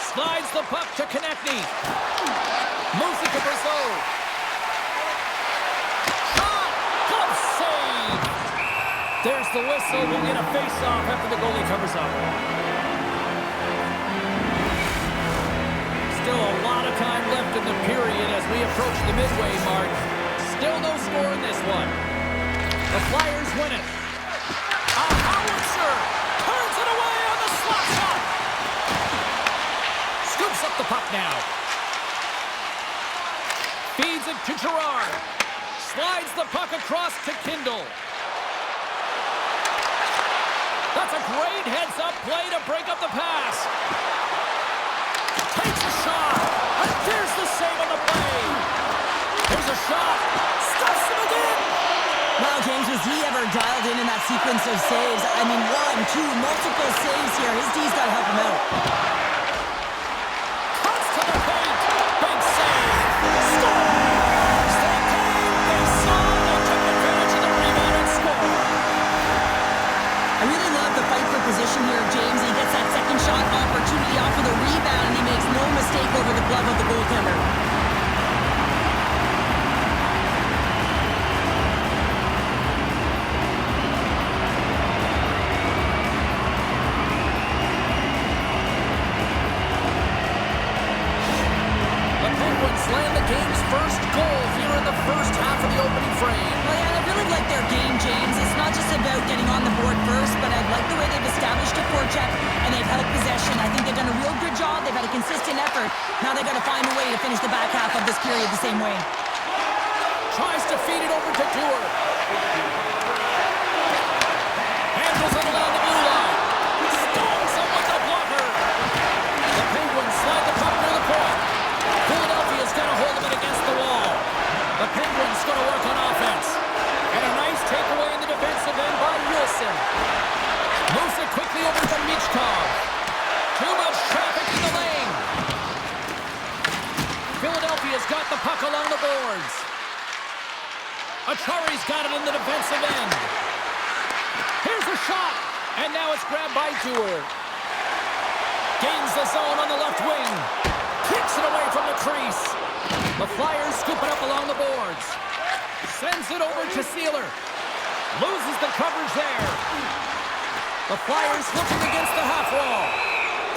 Slides the puck to Konechny. Moves it to Brazeau. Shot! Glove save! There's the whistle. We'll get a face-off after the goalie covers up. Still a lot of time left in the period as we approach the midway mark. Still no score in this one. The Flyers win it. A howitzer turns it away on the slot shot. Scoops up the puck now. Feeds it to Gerard. Slides the puck across to Kindle. That's a great heads-up play to break up the pass. Takes a shot. And there's the save on the play. Here's a shot. Stuffs him again. Wow, James, was he ever dialed in that sequence of saves? I mean, 1, 2, multiple saves here. His D's got to help him out. Cuts to the paint. Big save. Scores. They came, they saw, they took advantage of the rebound and scored. I really love the fight for position here, James. He gets that second shot opportunity off of the rebound, and he makes no mistake over the glove of the goaltender. The Penguins land the game's first goal here in the first half of the opening frame. Well, yeah, I really like their game, James. It's not just about getting on the board first, but I like the way they've established a forecheck and they've held possession. I think they've done a real good job. They've had a consistent effort. Now they've got to find a way to finish the back half of this period the same way. Tries to feed it over to Dewar. Handles it along the blue line. Stones him with the blocker. The Penguins slide the puck near the point. Philadelphia's got a hold of it against the wall. The Penguins going to work on offense. And a nice takeaway in the defensive end by Wilson. Moves it quickly over to Michkov. Too much traffic in the lane. Philadelphia's got the puck along the boards. Achari's got it in the defensive end. Here's a shot. And now it's grabbed by Dewar. Gains the zone on the left wing. Kicks it away from the crease. The Flyers scoop it up along the boards. Sends it over to Sealer. Loses the coverage there. The Flyers looking against the half wall.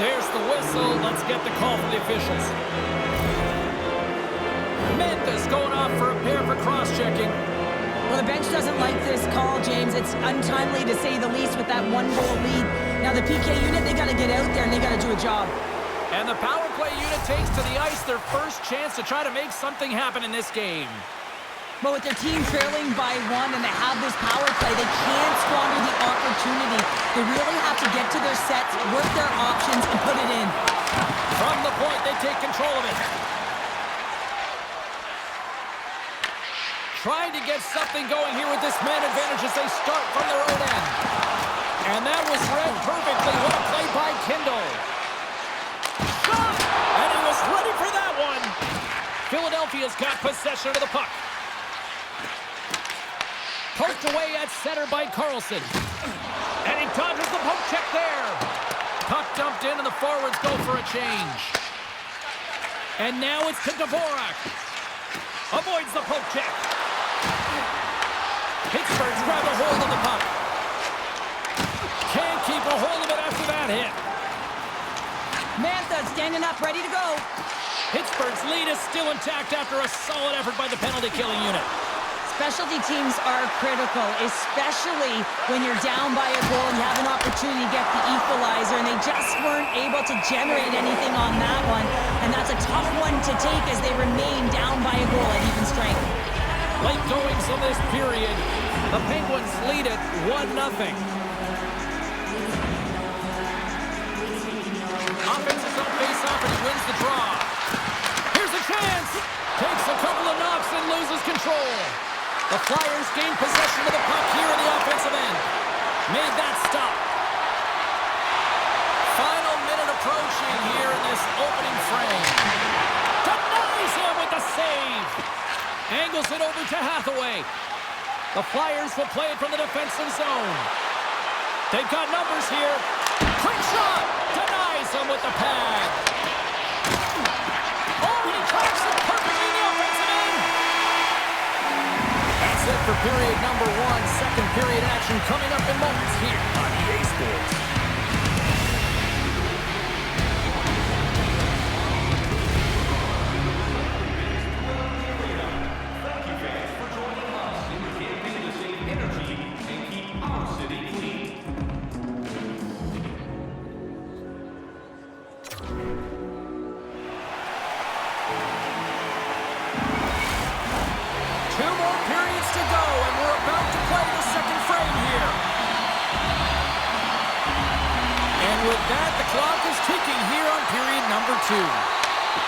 There's the whistle. Let's get the call from the officials. Mendes going off for a pair for cross-checking. Well, the bench doesn't like this call, James. It's untimely to say the least with that one-goal lead. Now the PK unit, they got to get out there and they got to do a job. And the power play unit takes to the ice their first chance to try to make something happen in this game. But with their team trailing by 1 and they have this power play, they can't squander the opportunity. They really have to get to their sets, work their options, and put it in. From the point, they take control of it. Trying to get something going here with this man advantage as they start from their own end. And that was read perfectly. What a play by Kindle. possession of the puck. Poked away at center by Carlson. And he dodges the poke check there. Puck dumped in, and the forwards go for a change. And now it's to Dvorak. Avoids the poke check. Pittsburgh's grabbed a hold of the puck. Can't keep a hold of it after that hit. Mantha standing up, ready to go. Pittsburgh's lead is still intact after a solid effort by the penalty-killing unit. Specialty teams are critical, especially when you're down by a goal and you have an opportunity to get the equalizer, and they just weren't able to generate anything on that one. And that's a tough one to take as they remain down by a goal at even strength. Late goings of this period. The Penguins lead it 1-0. Offense is on face-off, and he wins the draw. Here's a chance. Takes a couple of knocks and loses control. The Flyers gain possession of the puck here in the offensive end. Made that stop. Final minute approaching here in this opening frame. Denies him with the save. Angles it over to Hathaway. The Flyers will play it from the defensive zone. They've got numbers here. Quick shot. Denies him with the pad. Oh, he tracks it perfectly in the offensive end. That's it for period number 1. Second period action coming up in moments here on EA Sports. Thank you, fans, for joining us in the campaign to save energy and keep our city clean. Two more periods to go, and we're about to play the second frame here. And with that, the clock is ticking here on period number 2.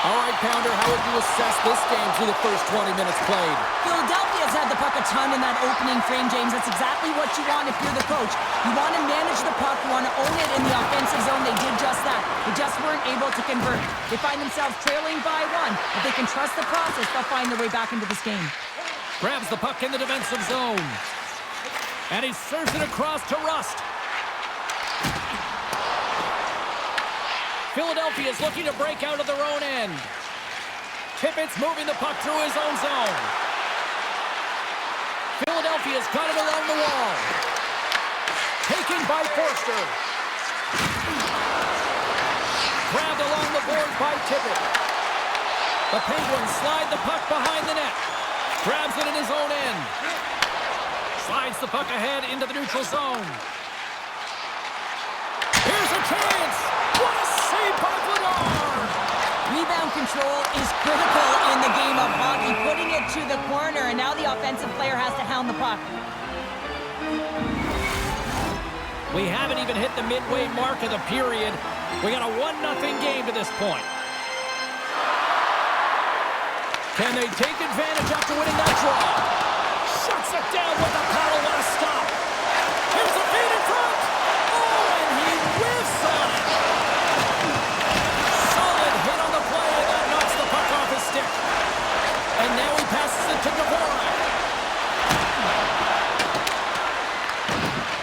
All right, Pounder, how would you assess this game through the first 20 minutes played? Philadelphia's had the puck a ton in that opening frame, James. That's exactly what you want if you're the coach. You want to manage the puck. You want to own it in the offensive zone. They did just that. They just weren't able to convert. They find themselves trailing by 1. If they can trust the process, they'll find their way back into this game. Grabs the puck in the defensive zone. And he serves it across to Rust. Philadelphia is looking to break out of their own end. Tippett's moving the puck through his own zone. Philadelphia's got it along the wall. Taken by Forster. Grabbed along the boards by Tippett. The Penguins slide the puck behind the net. Grabs it in his own end. Slides the puck ahead into the neutral zone. Here's a chance. What a save by Vladar! Rebound control is critical in the game of hockey. Putting it to the corner, and now the offensive player has to hound the puck. We haven't even hit the midway mark of the period. We got a 1-0 game to this point. Can they take advantage after winning that draw? Shuts it down with a paddle. What a stop. Here's the feed in front. Oh, and he whiffs on it. Solid hit on the play. That knocks the puck off his stick. And now he passes it to Dvorak.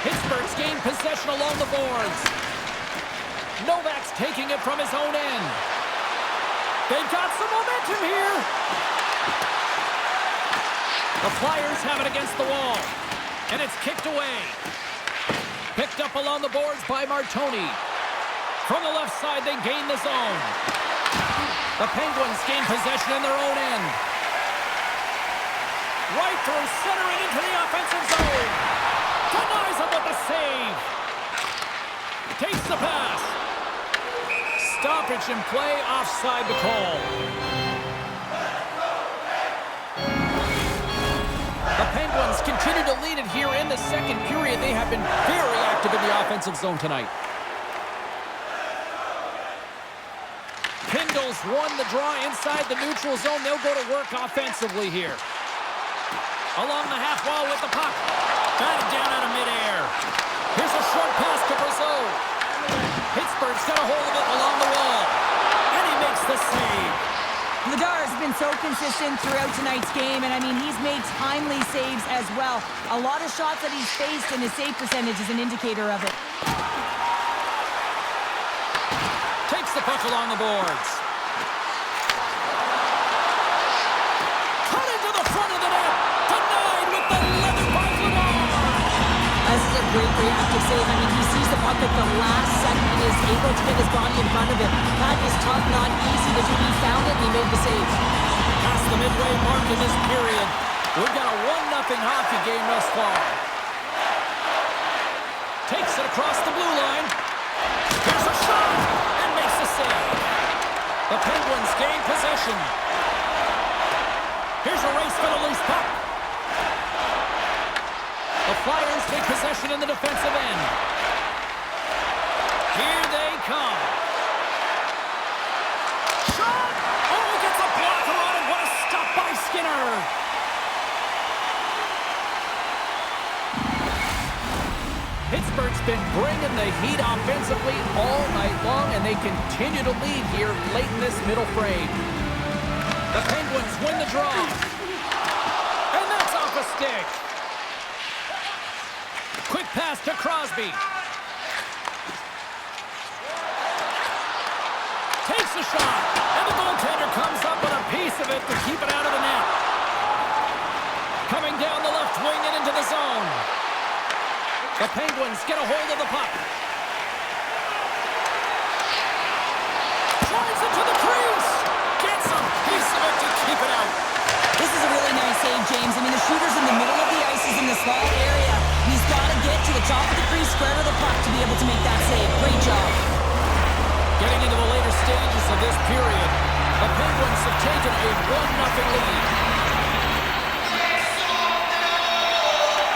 Pittsburgh's gained possession along the boards. Novak's taking it from his own end. They've got some momentum here. The Flyers have it against the wall. And it's kicked away. Picked up along the boards by Martoni. From the left side, they gain the zone. The Penguins gain possession in their own end. Right through center and into the offensive zone. Denies him with the save. Takes the pass. Stoppage in play, offside the call. The Penguins continue to lead it here in the second period. They have been very active in the offensive zone tonight. Kendall's won the draw inside the neutral zone. They'll go to work offensively here. Along the half wall with the puck. Batted down out of midair. Here's a short pass to Brazeau. Pittsburgh's got a hold of it along the wall. And he makes the save. Vladar has been been so consistent throughout tonight's game, and I mean, he's made timely saves as well. A lot of shots that he's faced, and his save percentage is an indicator of it. Takes the puck along the boards. Cut into the front of the net. Denied with the leather bucket on. This is a great reactive save. I mean, he sees the puck at the last second and is able to get his body in front of it. That is tough, not easy to do. He found it and he made the save. Past the midway mark in this period. We've got a 1-0 hockey game thus far. Takes it across the blue line. Here's a shot and makes a save. The Penguins gain possession. Here's a race for the loose puck. The Flyers take possession in the defensive end. Here they come. Shot! Oh, gets a blocker on it. What a stop by Skinner. Pittsburgh's been bringing the heat offensively all night long, and they continue to lead here late in this middle frame. The Penguins win the draw. And that's off a stick. Quick pass to Crosby. Takes a shot. And the goaltender comes up with a piece of it to keep it out of the net. Coming down the left wing and into the zone. The Penguins get a hold of the puck. Drives it to the crease. Gets a piece of it to keep it out. This is a really nice save, James. I mean, the shooter's in the middle of the ice. He's in the small area. He's got to get to the top of the crease, square to the puck to be able to make that save. Great job. Getting into the later stages of this period, the Penguins have taken a 1-0 lead.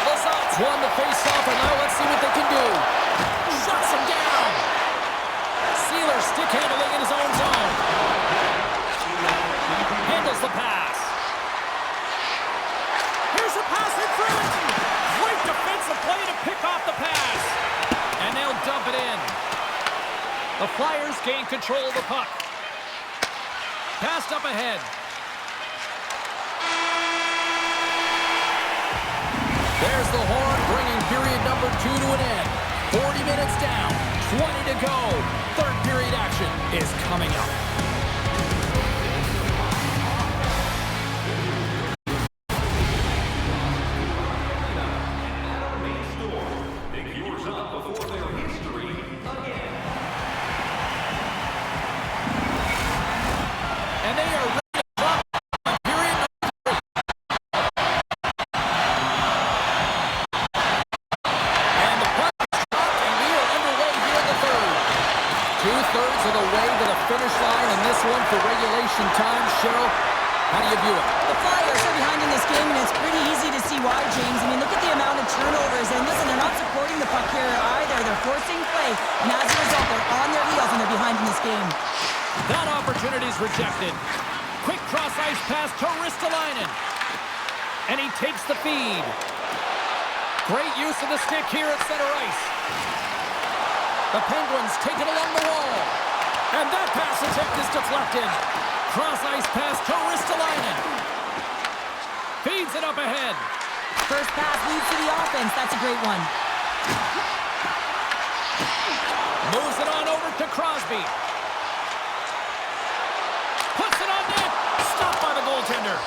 The Sox won the face-off, and now let's see what they can do. Shuts him down. Sealer stick handling in his own zone. Handles the pass. Here's a pass in front. Great defensive play to pick off the pass. And they'll dump it in. The Flyers gain control of the puck. Passed up ahead. There's the horn, bringing period number 2 to an end. 40 minutes down, 20 to go. Third period action is coming up. And they are ready to drop on period number 3. And the puck is dropped, and we are underway here in the third. 2/3 of the way to the finish line in this one for regulation time. Cheryl, how do you view it? The Flyers are behind in this game, and it's pretty easy to see why, James. I mean, look at the amount of turnovers. And listen, they're not supporting the puck here either. They're forcing play, and as a result, they're on their heels, and they're behind in this game. That opportunity is rejected. Quick cross-ice pass to Ristolainen. And he takes the feed. Great use of the stick here at center ice. The Penguins take it along the wall. And that pass attempt is deflected. Cross-ice pass to Ristolainen. Feeds it up ahead. First pass leads to the offense. That's a great one. Moves it on over to Crosby. Puts it on net. Stopped by the goaltender.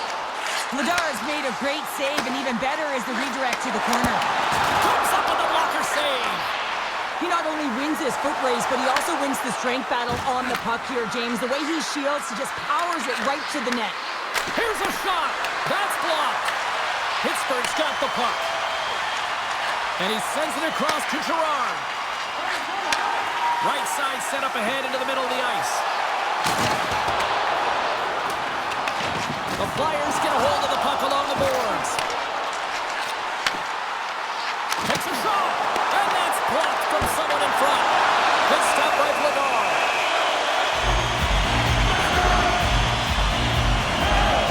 Vladar's made a great save, and even better is the redirect to the corner. Comes up with a blocker save. He not only wins his foot race, but he also wins the strength battle on the puck here, James. The way he shields, he just powers it right to the net. Here's a shot. That's blocked. Pittsburgh's got the puck. And he sends it across to Gerard. Right side set up ahead into the middle of the ice. The Flyers get a hold of the puck along the boards. Takes a shot. And that's blocked from someone in front. Good stop by Vladar.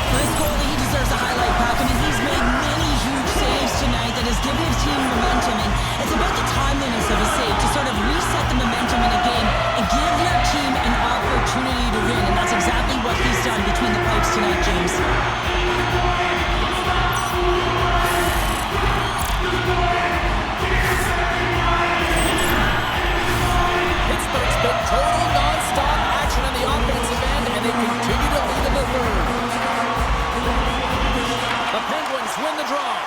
For this goalie, he deserves a highlight puck. I mean, he's made many huge saves tonight that has given his team momentum, and it's about the timeliness of a save to sort of reset the momentum in a game and give your team an opportunity to win, and that's exactly what he's done between the pipes tonight, James. Bucks win the draw.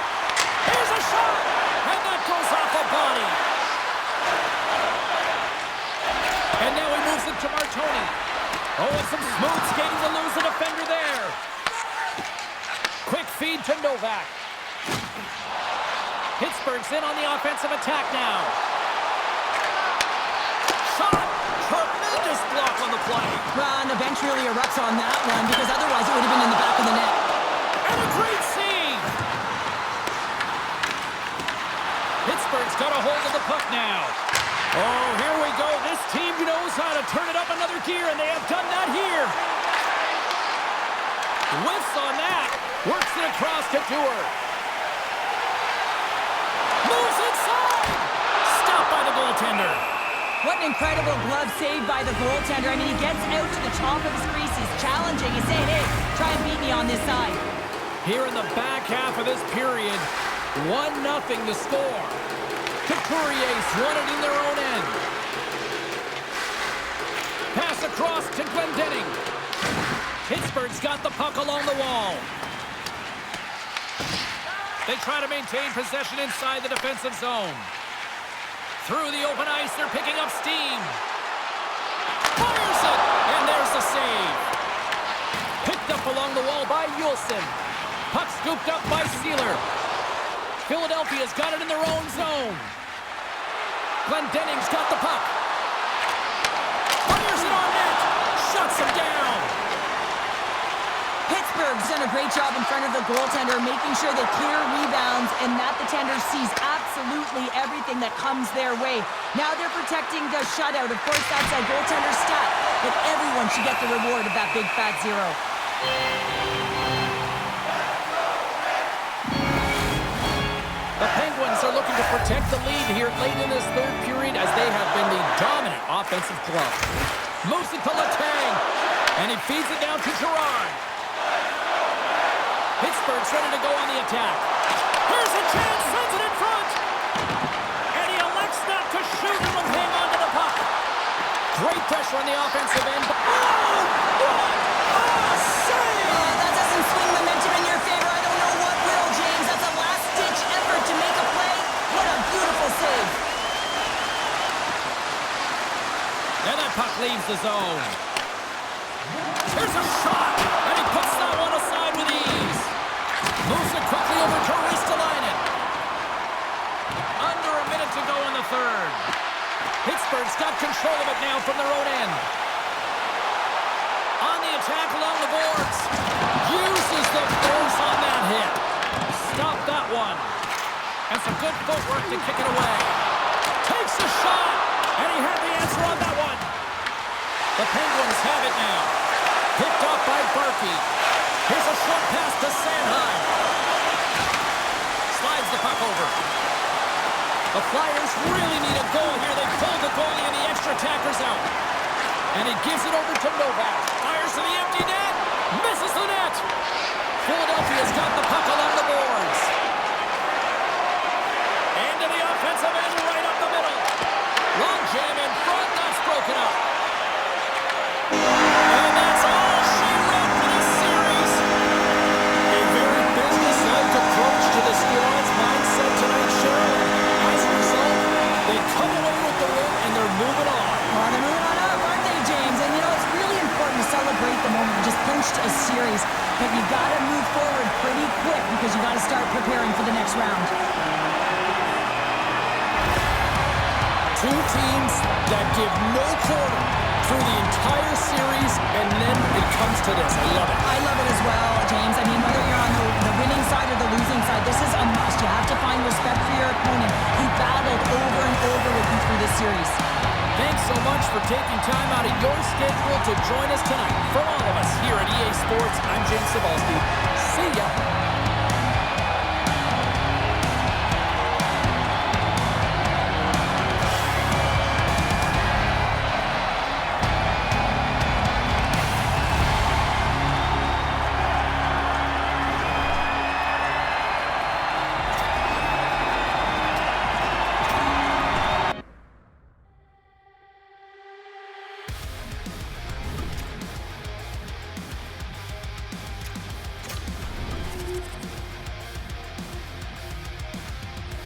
Here's a shot, and that goes off a body. And now he moves it to Martoni. Oh, and some smooth skating to lose the defender there. Quick feed to Novak. Pittsburgh's in on the offensive attack now. Shot! Tremendous block on the play. Well, and the bench really erupts on that one because otherwise it would have been in the back of the net. And a great save! Pittsburgh's got a hold of the puck now. Oh, here we go. This team knows how to turn it up another gear, and they have done that here. Whiffs on that. Works it across to Dewar. Moves inside. Stopped by the goaltender. What an incredible glove save by the goaltender. I mean, he gets out to the top of his crease. He's challenging. He's saying, hey, try and beat me on this side. Here in the back half of this period, 1-0 to score. Couturier's won it in their own end. Pass across to Glendening. Pittsburgh's got the puck along the wall. They try to maintain possession inside the defensive zone. Through the open ice, they're picking up steam. Fires it, and there's the save. Picked up along the wall by Yulson. Puck scooped up by Sealer. Philadelphia's got it in their own zone. Glendening's got the puck. Fires it on net. Shuts him down. Pittsburgh's done a great job in front of the goaltender, making sure they clear rebounds and that the tender sees absolutely everything that comes their way. Now they're protecting the shutout. Of course, that's a goaltender stat, but everyone should get the reward of that big fat zero. The Penguins are looking to protect the lead here late in this third period as they have been the dominant offensive club. Moves it to Letang, and he feeds it down to Girard. Pittsburgh's ready to go on the attack. Here's a chance, sends it in front. And he elects not to shoot and will hang on to the puck. Great pressure on the offensive end. Oh, what a save! That doesn't swing momentum in your favor. I don't know what will, James. That's a last-ditch effort to make a play. What a beautiful save. And that puck leaves the zone. Here's a shot, and he puts that one aside with ease. Moves it quickly over to Ristolainen. Under a minute to go in the third. Pittsburgh's got control of it now from their own end. On the attack along the boards. Uses the force on that hit. Stop that one. And some good footwork to kick it away. Takes a shot, and he had the answer on that one. The Penguins have it now. Picked off by Barkey. Here's a short pass to Sanheim. Slides the puck over. The Flyers really need a goal here. They pulled the goalie and the extra attackers out. And he gives it over to Novak. Fires to the empty net. Misses the net. Philadelphia's got the puck along the boards. Into the offensive end right up the middle. Long jam in front. That's broken up. And that's all she wrote for this series. A very business-like approach to the squad's mindset tonight, Cheryl. As a result, they come away with the win and they're moving on. Well, they're moving on up, aren't they, James? And, you know, it's really important to celebrate the moment. You just clinched a series, but you got to move forward pretty quick because you got to start preparing for the next round. Two teams that give no quarter through the entire series, and then it comes to this. I love it. I love it as well, James. I mean, whether you're on the winning side or the losing side, this is a must. You have to find respect for your opponent who battled over and over with you through this series. Thanks so much for taking time out of your schedule to join us tonight. For all of us here at EA Sports, I'm James Cebulski. See ya.